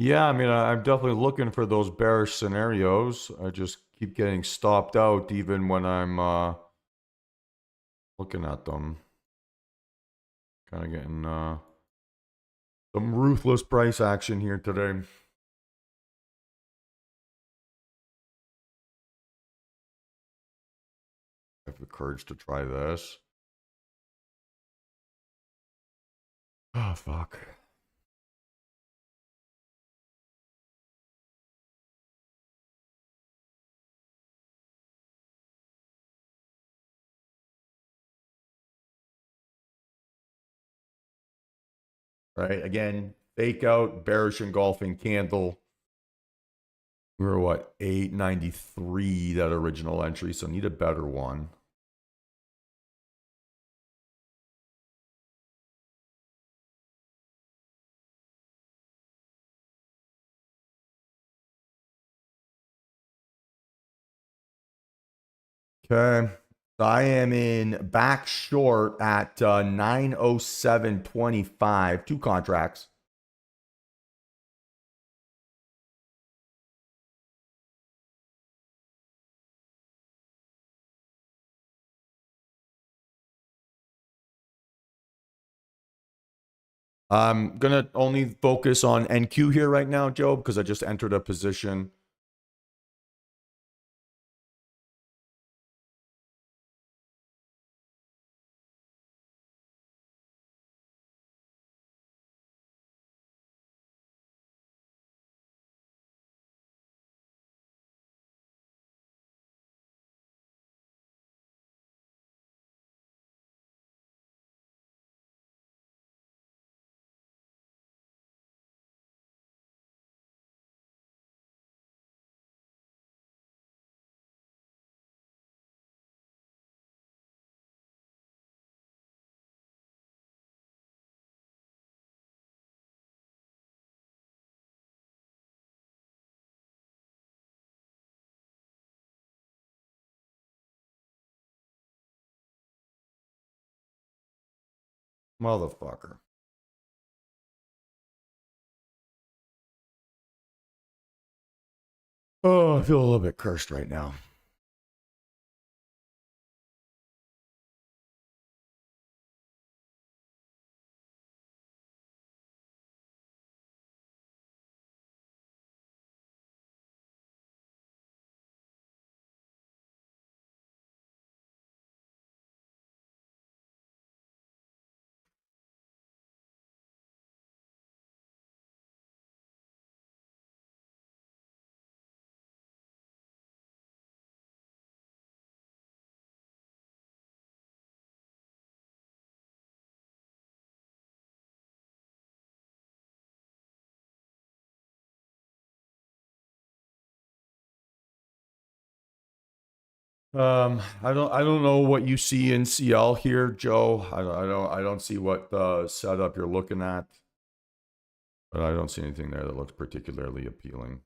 Yeah, I mean, I'm definitely looking for those bearish scenarios. I just keep getting stopped out even when I'm looking at them. Kind of getting some ruthless price action here today. I have the courage to try this. Oh, fuck. Right, again, fake out, bearish engulfing candle. We were what, 893, that original entry, so need a better one. Okay. So I am in back short at 907.25, two contracts. I'm going to only focus on NQ here right now, Joe, because I just entered a position. Motherfucker. Oh, I feel a little bit cursed right now. I don't know what you see in CL here, Joe. I don't see what setup you're looking at, but I don't see anything there that looks particularly appealing.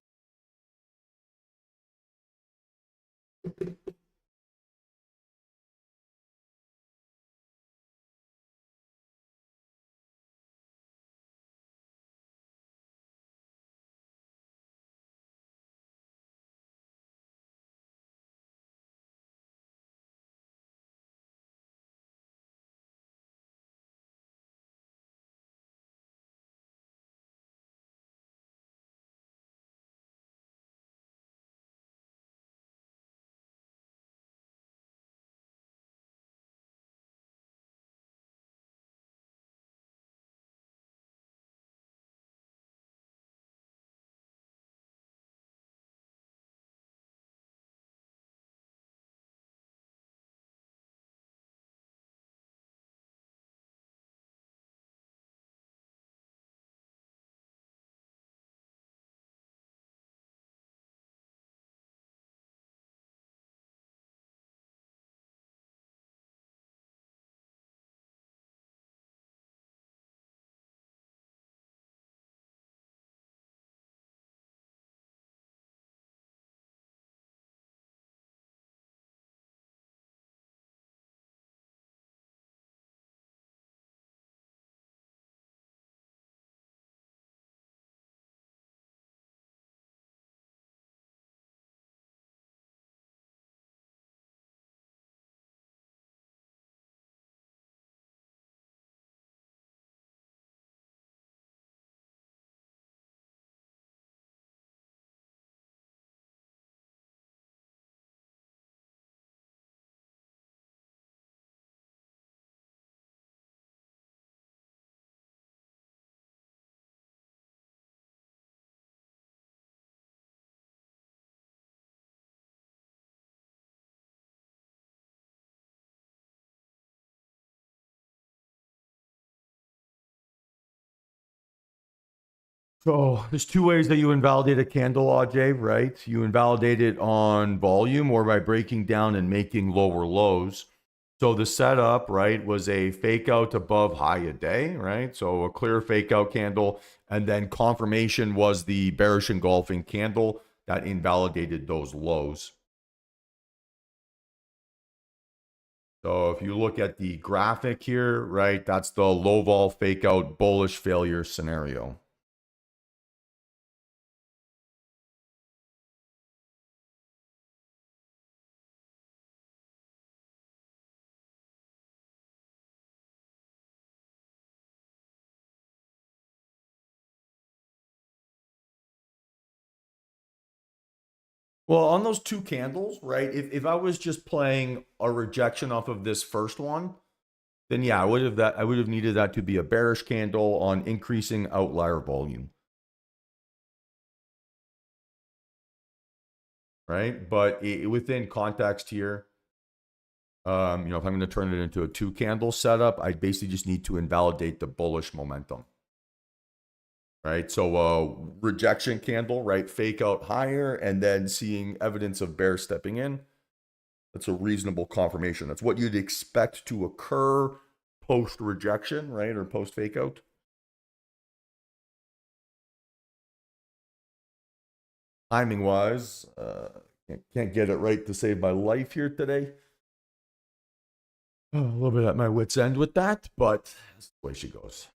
So there's two ways that you invalidate a candle, Ajay, right? You invalidate it on volume or by breaking down and making lower lows. So the setup, right, was a fake out above high a day, right? So a clear fake out candle. And then confirmation was the bearish engulfing candle that invalidated those lows. So if you look at the graphic here, right, that's the low vol fake out bullish failure scenario. Well, on those two candles, right? If I was just playing a rejection off of this first one, then yeah, I would have needed that to be a bearish candle on increasing outlier volume. Right? But within context here, if I'm going to turn it into a two candle setup, I basically just need to invalidate the bullish momentum. Right? So rejection candle, right? Fake out higher and then seeing evidence of bear stepping in. That's a reasonable confirmation. That's what you'd expect to occur post rejection, right? Or post fake out. Timing wise, can't get it right to save my life here today. A little bit at my wit's end with that, but that's the way she goes.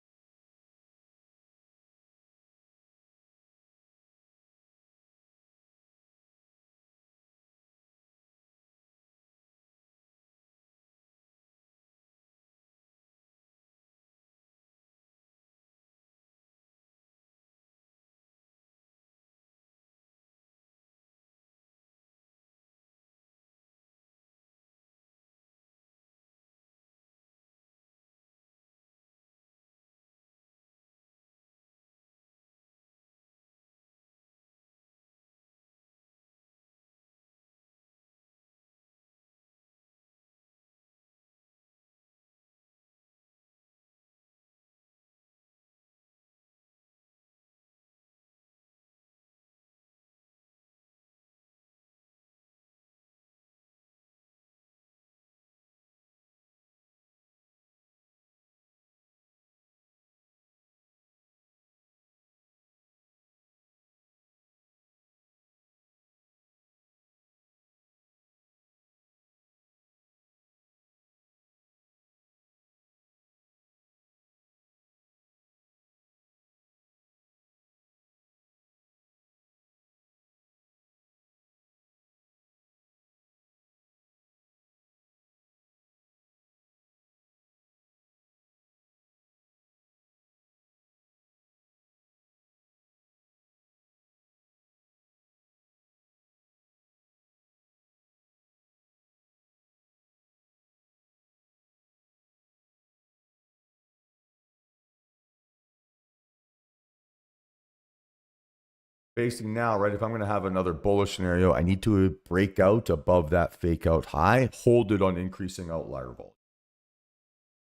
facing now, right? If I'm going to have another bullish scenario, I need to break out above that fake out high, hold it on increasing outlier volume.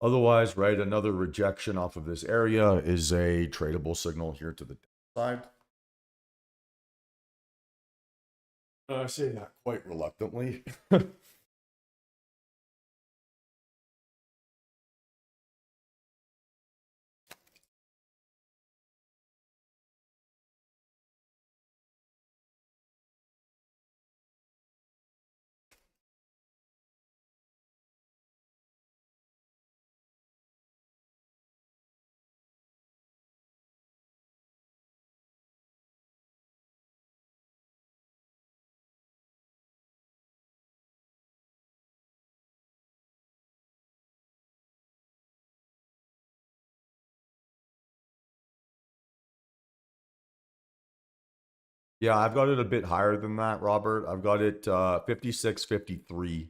Otherwise, right, another rejection off of this area is a tradable signal here to the downside. I say that quite reluctantly. Yeah, I've got it a bit higher than that, Robert. I've got it 56.53.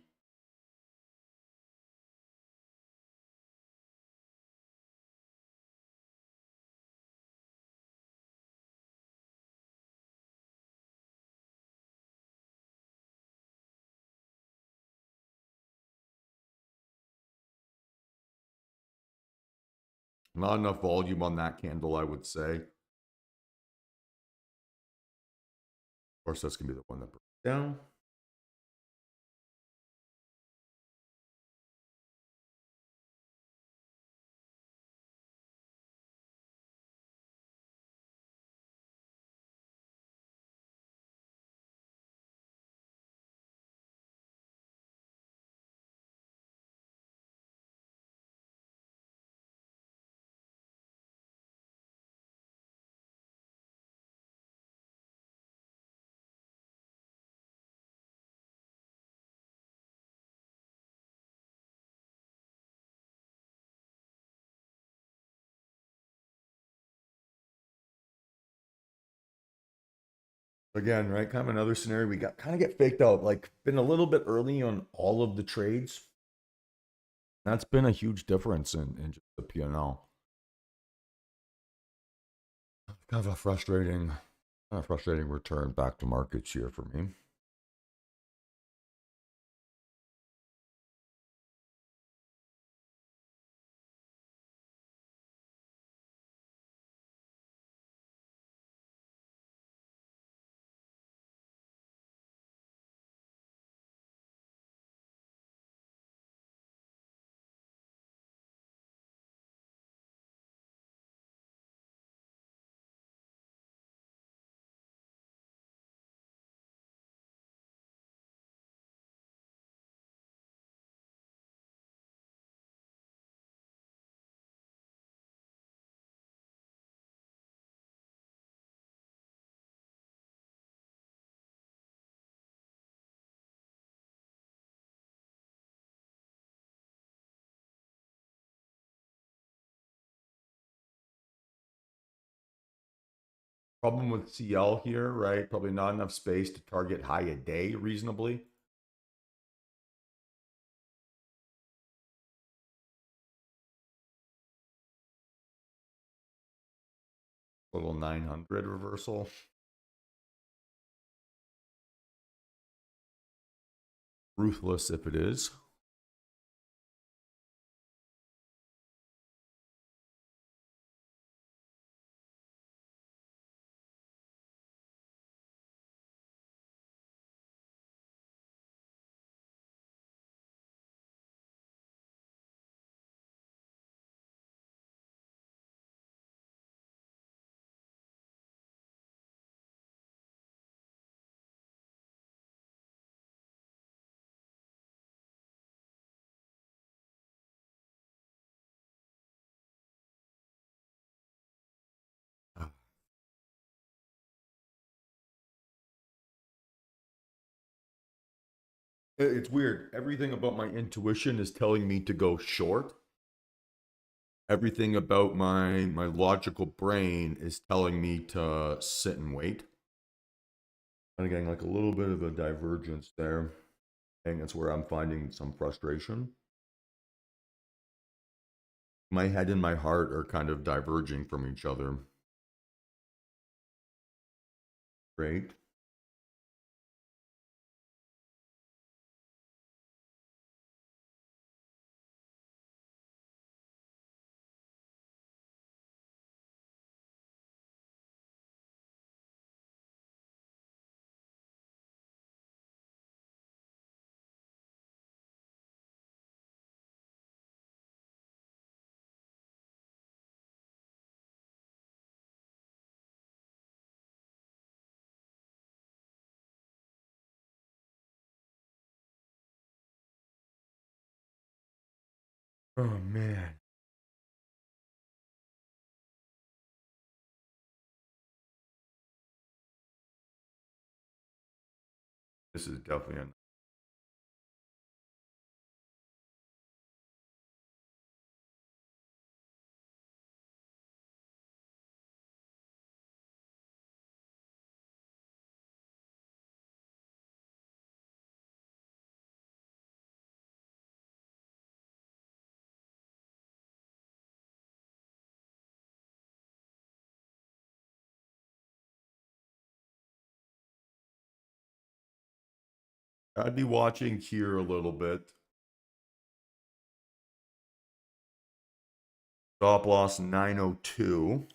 Not enough volume on that candle, I would say. Of course, that's going to be the one that breaks down. Again, right? Kind of another scenario. We got kind of get faked out. Like been a little bit early on all of the trades. That's been a huge difference in just the P&L. Kind of a frustrating return back to markets here for me. Problem with CL here, right? Probably not enough space to target high a day reasonably. Little 900 reversal. Ruthless if it is. It's weird. Everything about my intuition is telling me to go short. Everything about my logical brain is telling me to sit and wait. And again, like a little bit of a divergence there. I think that's where I'm finding some frustration. My head and my heart are kind of diverging from each other. Great. Oh, man. This is definitely a I'd be watching here a little bit. Stop loss 902.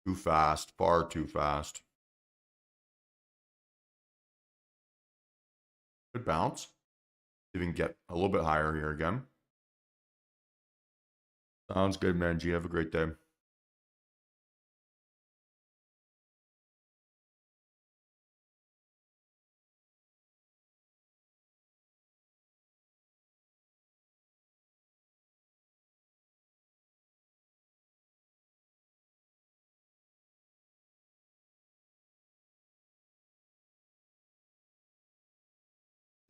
Too fast, far too fast. Good bounce. Even get a little bit higher here again. Sounds good, man. G, have a great day.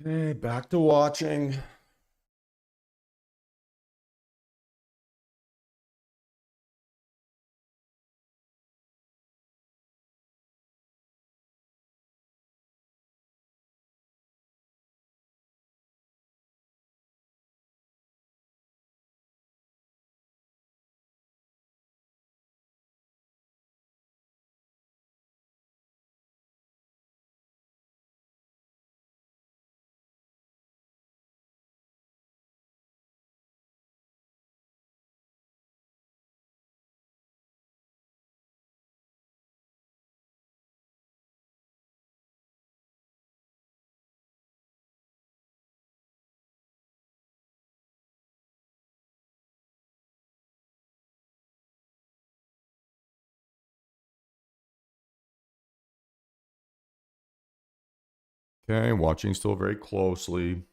Okay, back to watching. Okay, watching still very closely.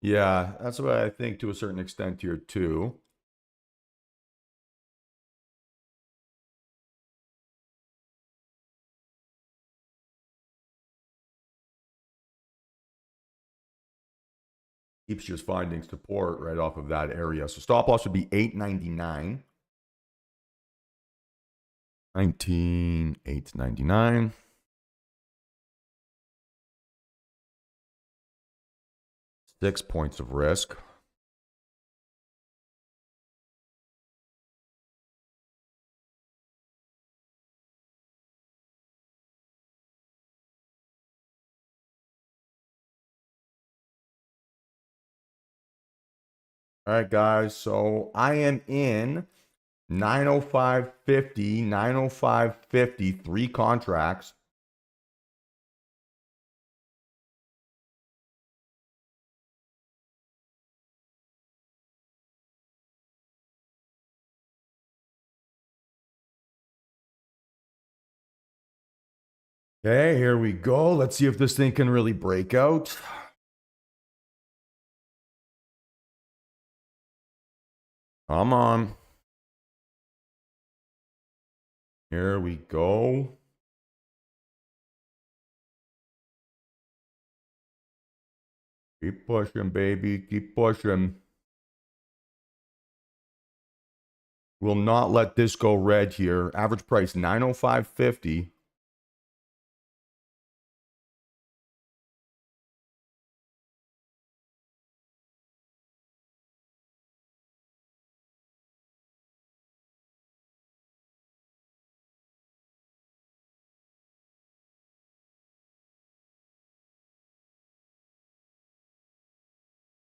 Yeah, that's what I think to a certain extent here too. Keeps just finding support right off of that area. So stop loss would be 899. 899. Six points of risk. All right, guys. So I am in 905.50, 905.50, 3 contracts. Okay, here we go. Let's see if this thing can really break out. Come on. Here we go. Keep pushing, baby. Keep pushing. Will not let this go red here. Average price 905.50.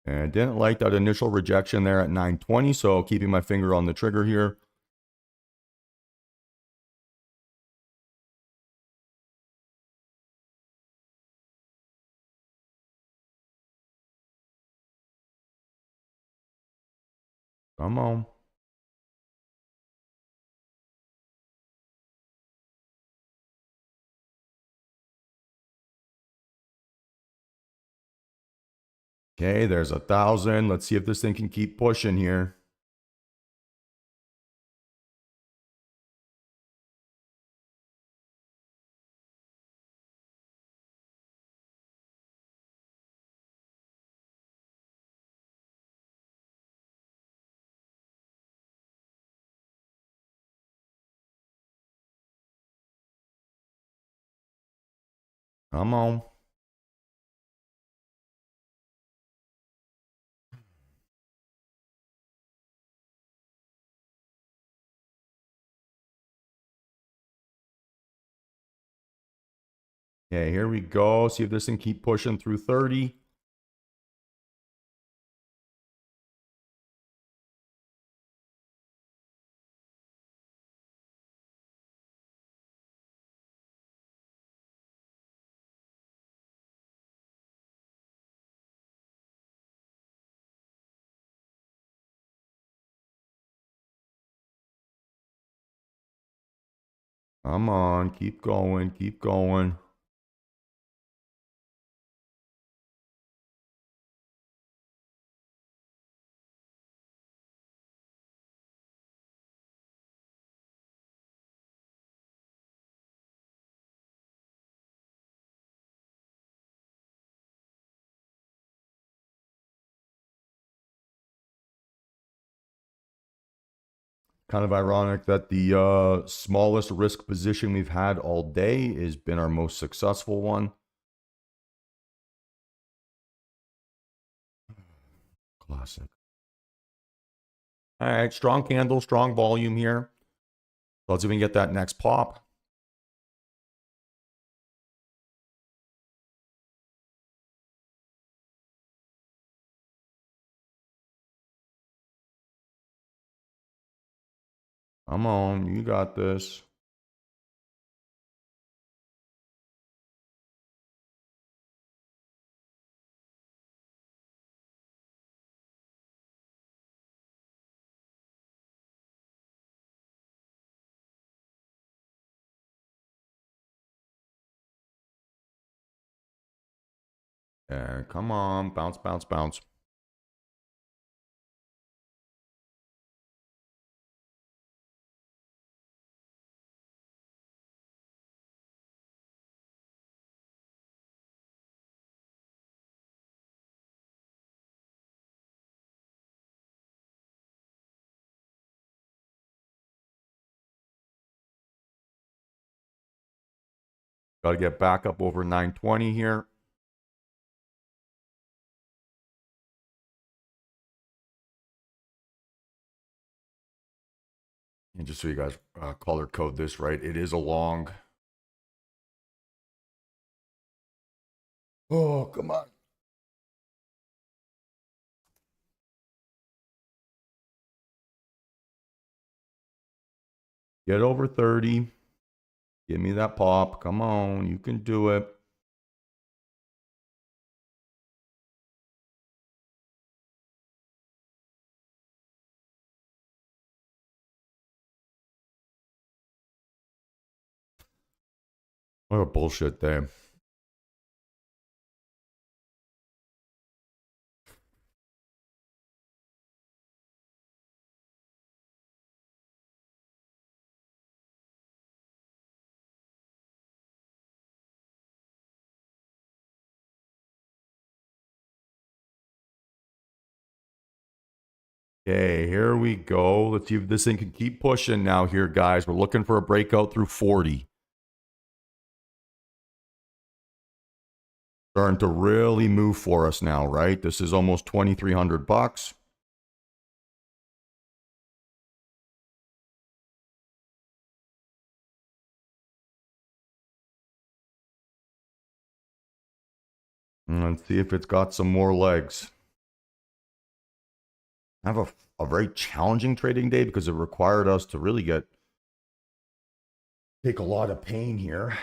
And didn't like that initial rejection there at 920, so keeping my finger on the trigger here. Come on. Okay, there's 1,000. Let's see if this thing can keep pushing here. Come on. Okay, here we go. See if this can keep pushing through 30. Come on, keep going, keep going. Kind of ironic that the smallest risk position we've had all day has been our most successful one. Classic. All right, strong candle, strong volume here. Let's see if we can get that next pop. Come on, you got this. Yeah, come on, bounce, bounce, bounce. Got to get back up over 920 here. And just so you guys color code this right, it is a long. Oh, come on. Get over 30. Give me that pop. Come on, you can do it. What a bullshit day. Okay, here we go. Let's see if this thing can keep pushing now here, guys. We're looking for a breakout through 40. Starting to really move for us now, right? This is almost 2,300 bucks. Let's see if it's got some more legs. I have a very challenging trading day because it required us to really take a lot of pain here.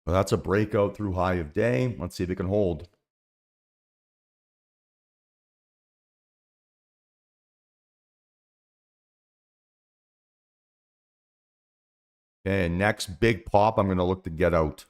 But that's a breakout through high of day. Let's see if it can hold. Okay, next big pop, I'm going to look to get out.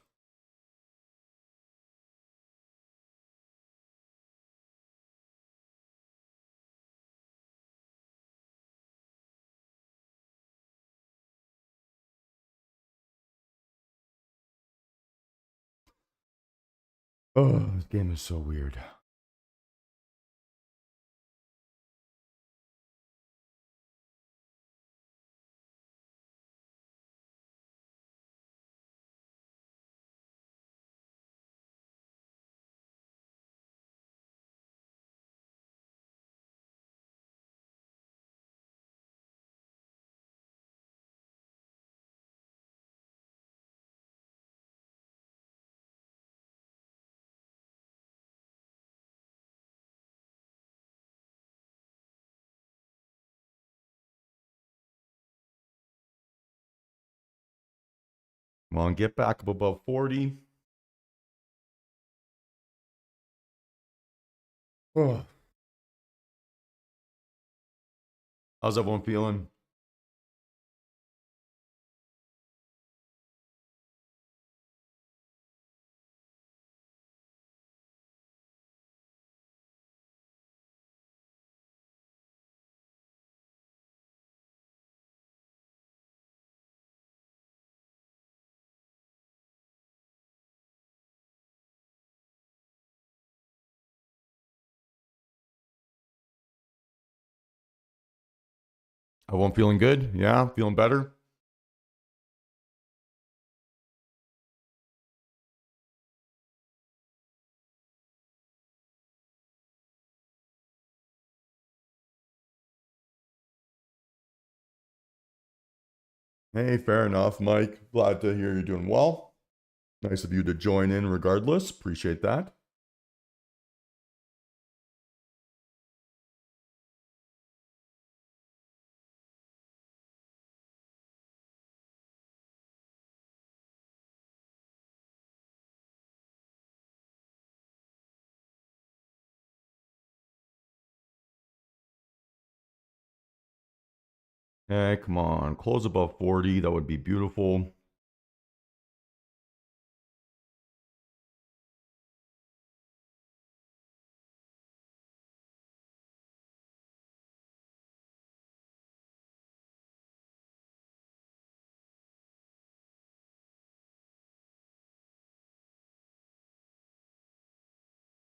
Oh, this game is so weird. Come on, get back up above 40. Oh. How's everyone feeling? Everyone feeling good? Yeah, feeling better? Hey, fair enough, Mike. Glad to hear you're doing well. Nice of you to join in regardless. Appreciate that. Hey, come on. Close above 40. That would be beautiful.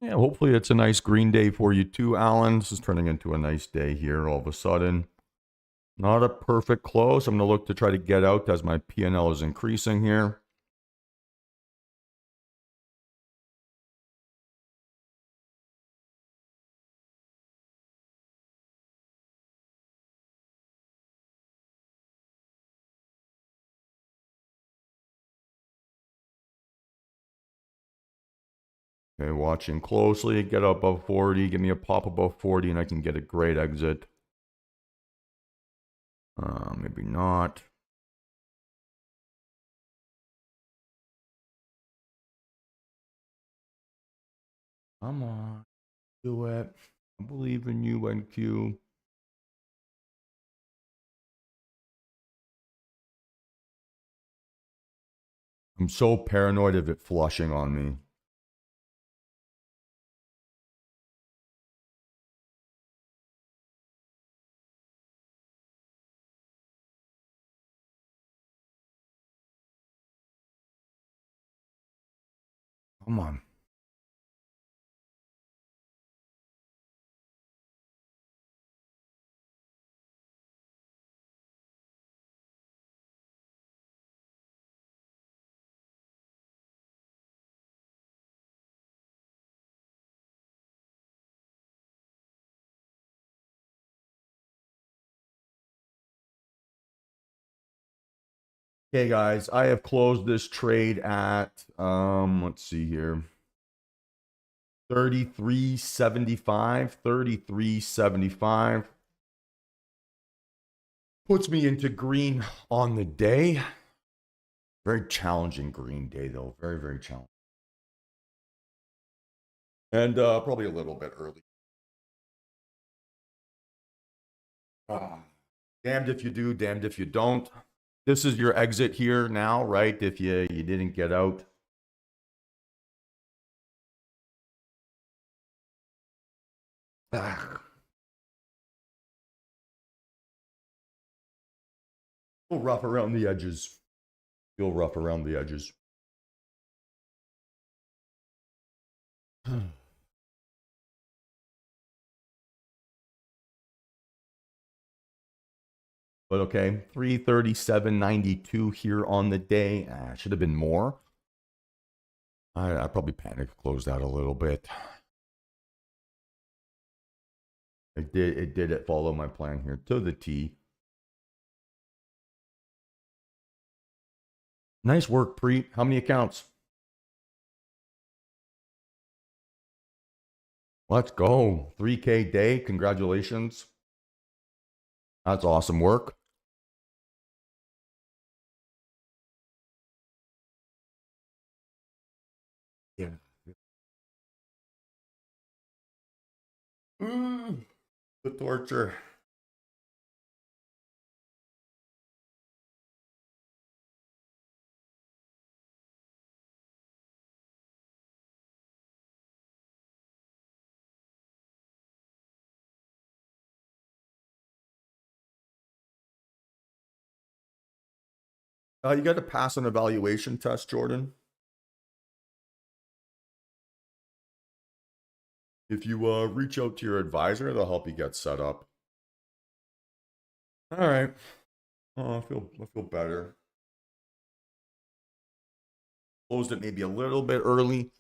Yeah, hopefully it's a nice green day for you too, Alan. This is turning into a nice day here all of a sudden. Not a perfect close. I'm going to look to try to get out as my P&L is increasing here. Okay, watching closely. Get up above 40. Give me a pop above 40 and I can get a great exit. Maybe not. Come on. Do it. I believe in you, NQ. I'm so paranoid of it flushing on me. Come on. Okay, guys, I have closed this trade at let's see here. 33.75, 33.75. Puts me into green on the day. Very challenging green day, though. Very, very challenging. And probably a little bit early. Damned if you do, damned if you don't. This is your exit here now, right? If you didn't get out. Ah. Feel rough around the edges. Feel rough around the edges. But okay, 337.92 here on the day. Should have been more. I probably panicked, closed out a little bit. It did follow my plan here to the T. Nice work, Preet. How many accounts? Let's go. 3K day. Congratulations. That's awesome work. Yeah. The torture. You got to pass an evaluation test, Jordan. If you reach out to your advisor, they'll help you get set up. All right. Oh, I feel better. Closed it maybe a little bit early,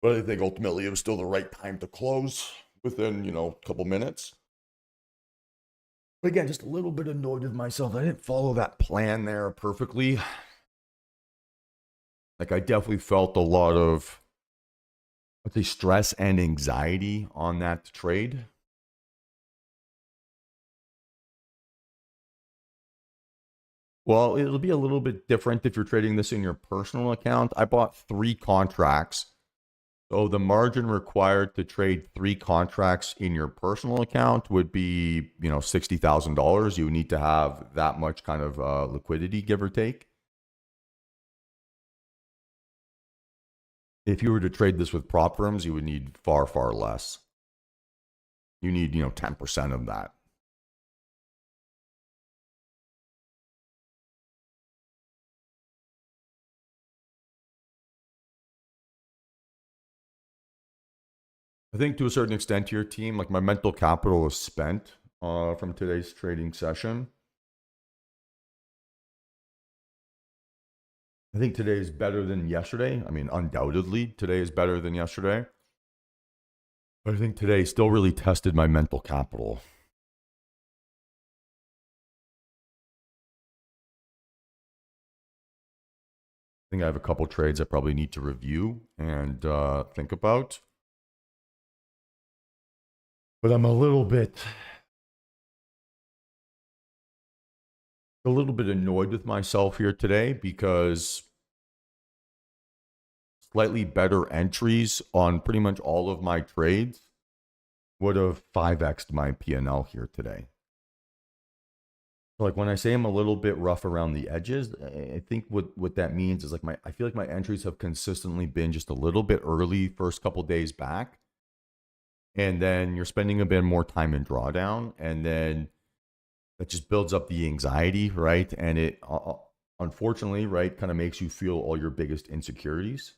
but I think ultimately it was still the right time to close within, a couple minutes. But again, just a little bit annoyed with myself. I didn't follow that plan there perfectly. Like I definitely felt a lot of, let's say, stress and anxiety on that trade. Well, it'll be a little bit different if you're trading this in your personal account. I bought 3 contracts. So the margin required to trade 3 contracts in your personal account would be, $60,000. You would need to have that much kind of liquidity, give or take. If you were to trade this with prop firms, you would need far, far less. You need, 10% of that. I think to a certain extent to your team, like my mental capital is spent from today's trading session. I think today is better than yesterday. I mean, undoubtedly, today is better than yesterday. But I think today still really tested my mental capital. I think I have a couple trades I probably need to review and think about. But I'm a little bit annoyed with myself here today because slightly better entries on pretty much all of my trades would have 5x'd my P&L here today. So like when I say I'm a little bit rough around the edges, I think what that means is like I feel like my entries have consistently been just a little bit early first couple days back, and then you're spending a bit more time in drawdown, and then that just builds up the anxiety, right? And it unfortunately, right, kind of makes you feel all your biggest insecurities.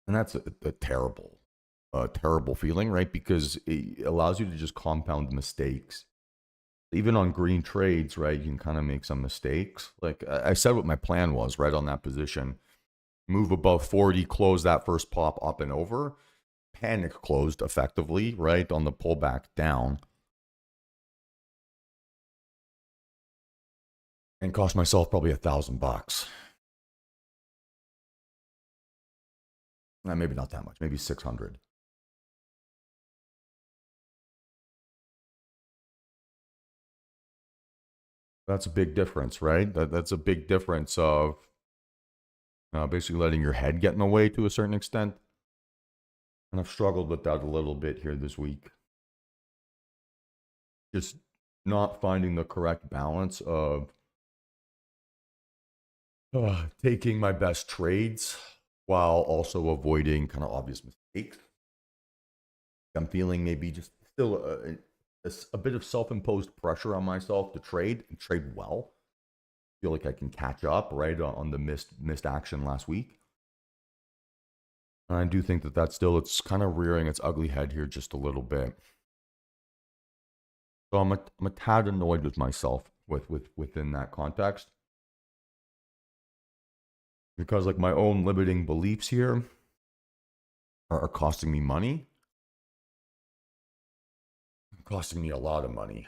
And that's a terrible feeling, right? Because it allows you to just compound mistakes. Even on green trades, right, you can kind of make some mistakes. Like I said what my plan was, right, on that position. Move above 40, close that first pop up and over. Panic closed effectively, right, on the pullback down. And cost myself probably $1,000. Maybe not that much, maybe 600. That's a big difference, right? That's a big difference of basically letting your head get in the way to a certain extent. And I've struggled with that a little bit here this week. Just not finding the correct balance of taking my best trades while also avoiding kind of obvious mistakes. I'm feeling maybe just still a bit of self-imposed pressure on myself to trade and trade well. Feel like I can catch up, right, on the missed action last week. And I do think it's kind of rearing its ugly head here just a little bit. So I'm a tad annoyed with myself within that context. Because like my own limiting beliefs here are costing me money. Costing me a lot of money.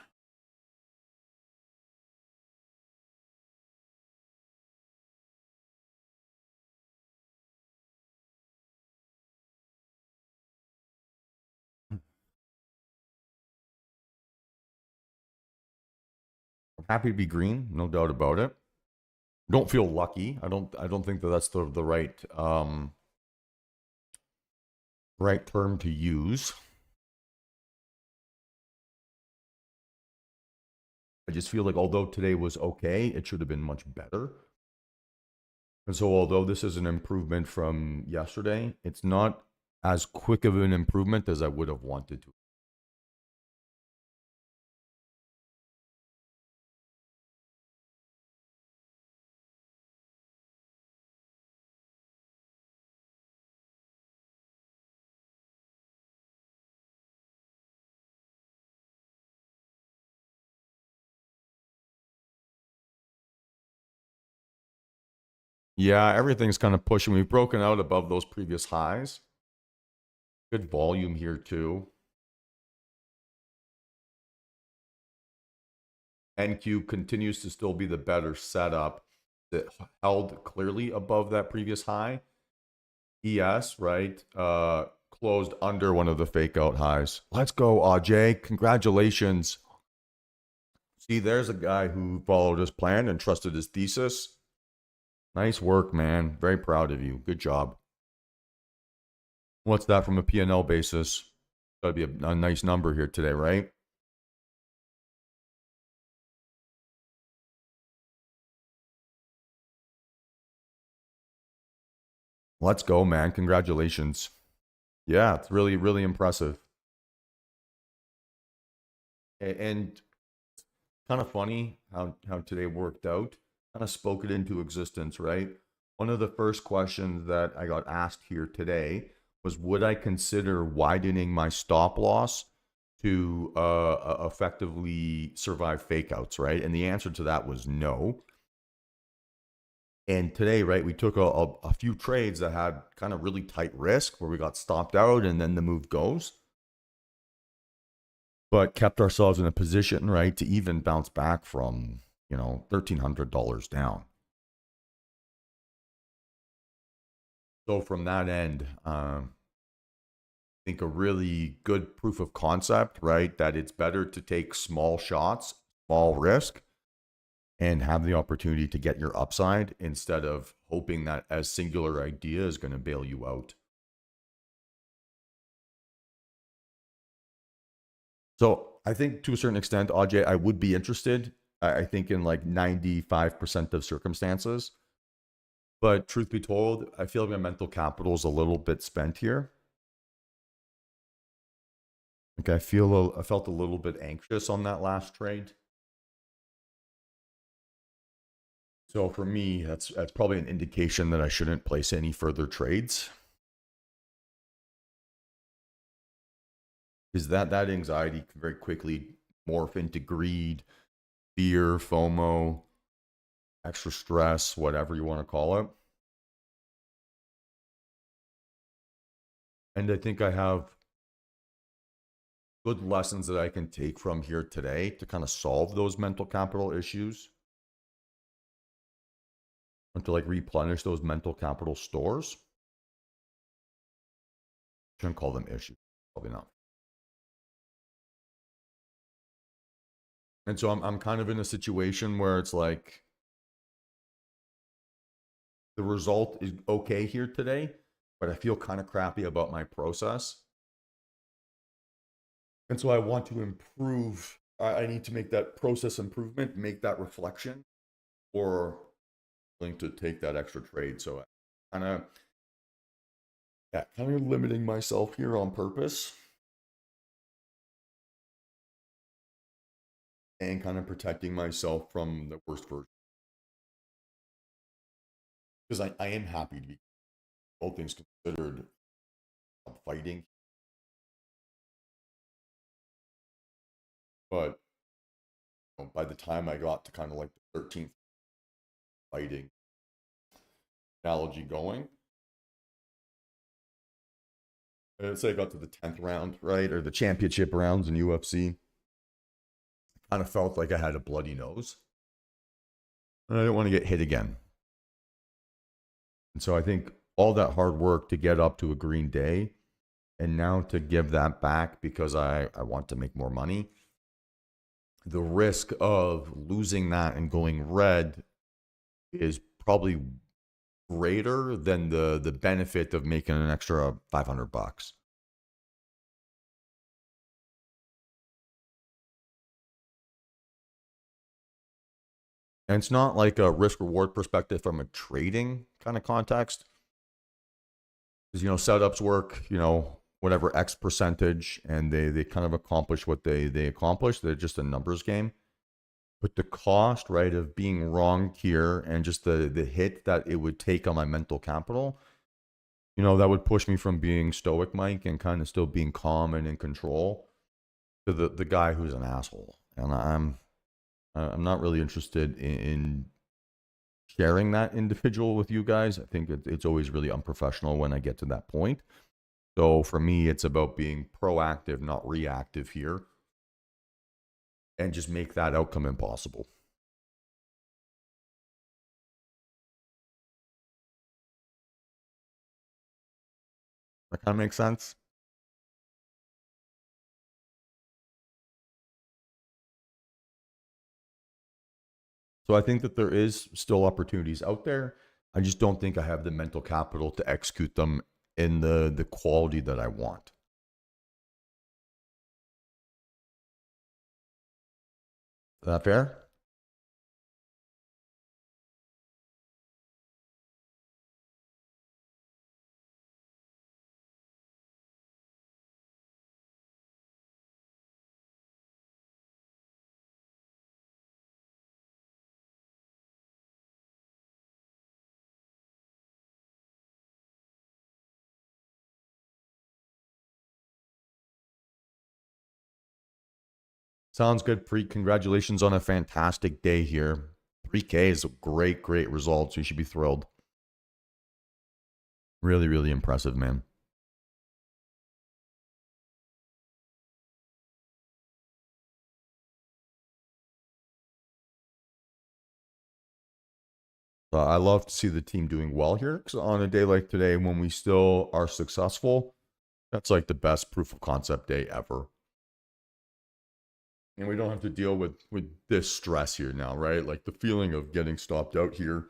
I'm happy to be green, no doubt about it. Don't feel lucky. I don't think that's the right right term to use. I just feel like although today was okay, it should have been much better. And so although this is an improvement from yesterday, it's not as quick of an improvement as I would have wanted to. Yeah, everything's kind of pushing. We've broken out above those previous highs. Good volume here too. NQ continues to still be the better setup. That held clearly above that previous high. ES, right? Closed under one of the fake out highs. Let's go, Ajay. Congratulations. See, there's a guy who followed his plan and trusted his thesis. Nice work, man. Very proud of you. Good job. What's that from a P&L basis? Gotta be a nice number here today, right? Let's go, man. Congratulations. Yeah, it's really, really impressive. And kind of funny how today worked out. Kind of spoke it into existence, right? One of the first questions that I got asked here today was, would I consider widening my stop loss to effectively survive fake outs, right? And the answer to that was no. And today, right, we took a few trades that had kind of really tight risk where we got stopped out and then the move goes. But kept ourselves in a position, right, to even bounce back from, $1,300 down. So from that end, I think a really good proof of concept, right, that it's better to take small shots, small risk, and have the opportunity to get your upside instead of hoping that a singular idea is going to bail you out. So I think to a certain extent, Ajay, I would be interested. I think in like 95% of circumstances. But truth be told, I feel like my mental capital is a little bit spent here. Like I felt a little bit anxious on that last trade. So for me, that's probably an indication that I shouldn't place any further trades. Because that anxiety can very quickly morph into greed, fear, FOMO, extra stress, whatever you want to call it. And I think I have good lessons that I can take from here today to kind of solve those mental capital issues and to like replenish those mental capital stores. Shouldn't call them issues, probably not. And so I'm kind of in a situation where it's like the result is okay here today, but I feel kind of crappy about my process. And so I want to improve. I need to make that process improvement, make that reflection, or willing to take that extra trade. So kind of, yeah, kind of limiting myself here on purpose and kind of protecting myself from the worst version. Because I am happy to be, all things considered, I'm fighting. But by the time I got to kind of like the 13th fighting analogy going, I'd say I got to the 10th round, right? Or the championship rounds in UFC. I kind of felt like I had a bloody nose. And I didn't want to get hit again. And so I think all that hard work to get up to a green day and now to give that back because I want to make more money, the risk of losing that and going red is probably greater than the benefit of making an extra $500. And it's not like a risk reward perspective from a trading kind of context. Because, setups work, whatever X percentage, and they kind of accomplish what they accomplish. They're just a numbers game. But the cost, right, of being wrong here and just the hit that it would take on my mental capital, that would push me from being stoic, Mike, and kind of still being calm and in control to the guy who's an asshole. And I'm not really interested in sharing that individual with you guys. I think it's always really unprofessional when I get to that point. So for me, it's about being proactive, not reactive here, and just make that outcome impossible. That kind of makes sense. So I think that there is still opportunities out there. I just don't think I have the mental capital to execute them in the quality that I want. Is that fair? Sounds good, Preet. Congratulations on a fantastic day here. 3K is a great, great result. So you should be thrilled. Really, really impressive, man. I love to see the team doing well here because on a day like today, when we still are successful, that's like the best proof of concept day ever. And we don't have to deal with this stress here now, right? Like the feeling of getting stopped out here.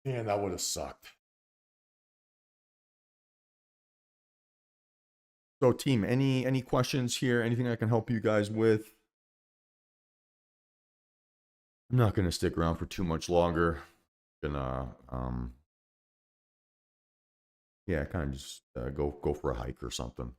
Man, that would have sucked. So team, any questions here? Anything I can help you guys with? I'm not going to stick around for too much longer. Gonna yeah, kind of just go for a hike or something.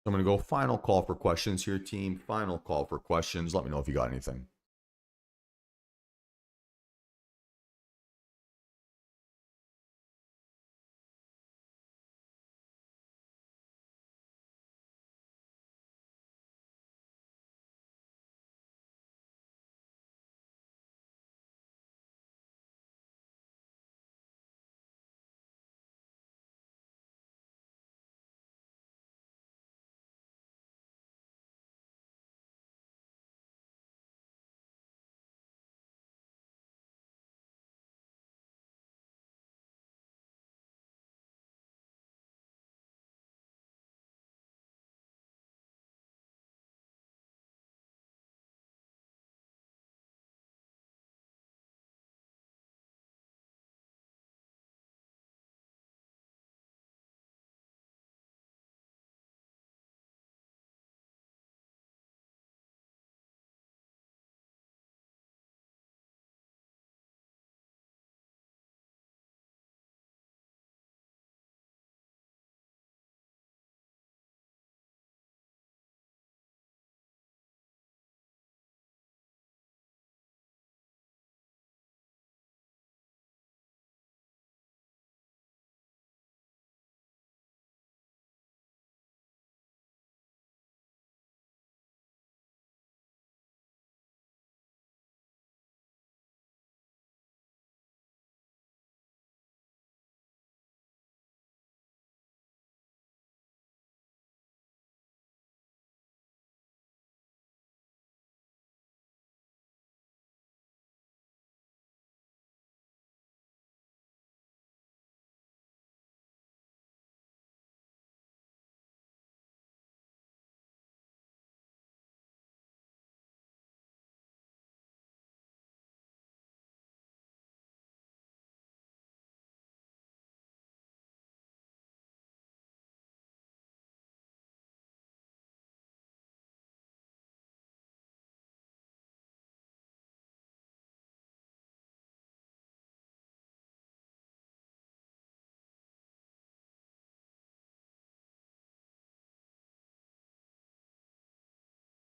So I'm going to go final call for questions here, team. Final call for questions. Let me know if you got anything.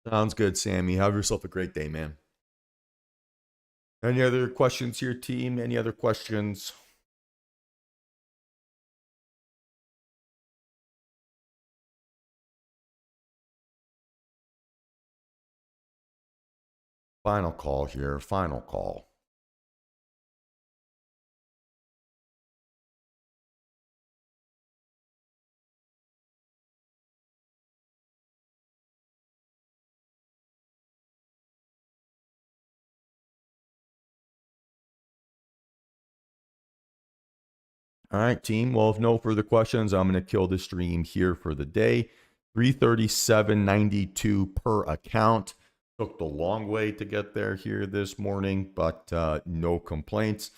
Sounds good, Sammy. Have yourself a great day, man. Any other questions here, team? Any other questions? Final call here. Final call. All right, team. Well, if no further questions, I'm going to kill the stream here for the day. 337.92 per account. Took the long way to get there here this morning, but no complaints.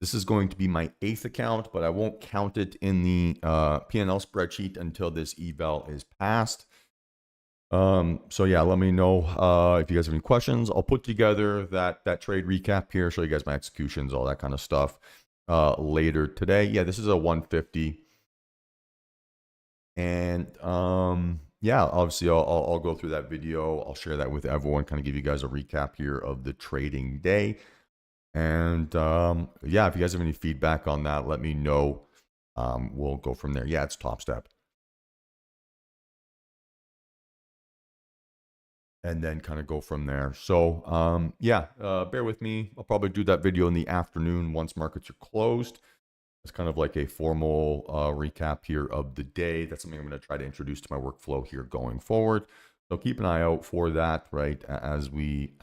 This is going to be my 8th account, but I won't count it in the P&L spreadsheet until this eval is passed. So yeah, let me know if you guys have any questions. I'll put together that trade recap here, show you guys my executions, all that kind of stuff later today. Yeah, this is a 150. And yeah, obviously I'll go through that video. I'll share that with everyone, kind of give you guys a recap here of the trading day. And yeah, if you guys have any feedback on that, let me know. We'll go from there. Yeah, it's top step. And then kind of go from there. So yeah, bear with me. I'll probably do that video in the afternoon once markets are closed. It's kind of like a formal recap here of the day. That's something I'm going to try to introduce to my workflow here going forward. So keep an eye out for that, right, as we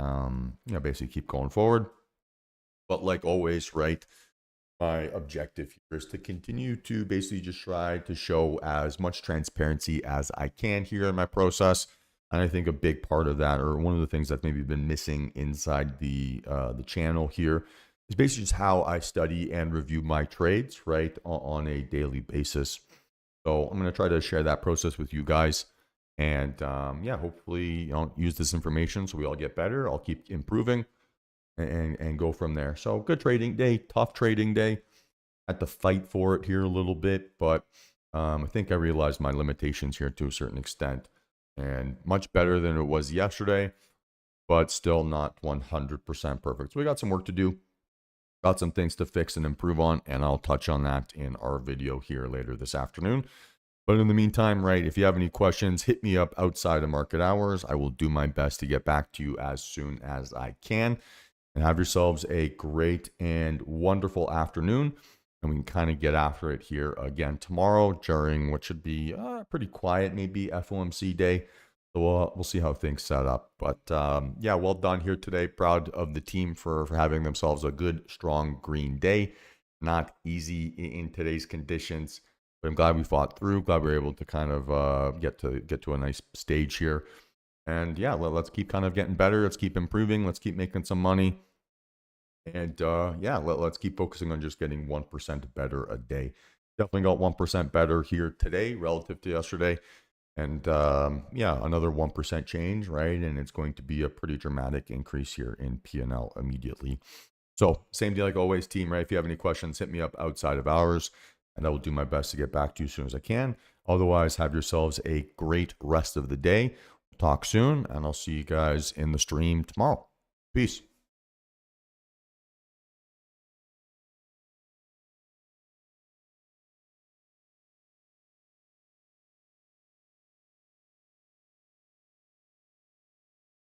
basically keep going forward. But like always, right, my objective here is to continue to basically just try to show as much transparency as I can here in my process. And I think a big part of that, or one of the things that's maybe been missing inside the channel here, is basically just how I study and review my trades, right, on a daily basis. So I'm going to try to share that process with you guys. And yeah, hopefully, use this information so we all get better. I'll keep improving and go from there. So good trading day, tough trading day. Had to fight for it here a little bit, but I think I realized my limitations here to a certain extent, and much better than it was yesterday, but still not 100% perfect. So we got some work to do, got some things to fix and improve on, and I'll touch on that in our video here later this afternoon. But in the meantime, right, if you have any questions, hit me up outside of market hours. I will do my best to get back to you as soon as I can. And have yourselves a great and wonderful afternoon. And we can kind of get after it here again tomorrow during what should be pretty quiet, maybe FOMC day. So we'll see how things set up. But yeah, well done here today. Proud of the team for having themselves a good, strong green day. Not easy in today's conditions, but I'm glad we fought through. Glad we were able to kind of get to a nice stage here. And yeah, let's keep kind of getting better. Let's keep improving. Let's keep making some money. And yeah, let's keep focusing on just getting 1% better a day. Definitely got 1% better here today relative to yesterday. And yeah, another 1% change, right? And it's going to be a pretty dramatic increase here in P&L immediately. So same deal like always, team, right? If you have any questions, hit me up outside of hours, and I will do my best to get back to you as soon as I can. Otherwise, have yourselves a great rest of the day. Talk soon, and I'll see you guys in the stream tomorrow. Peace.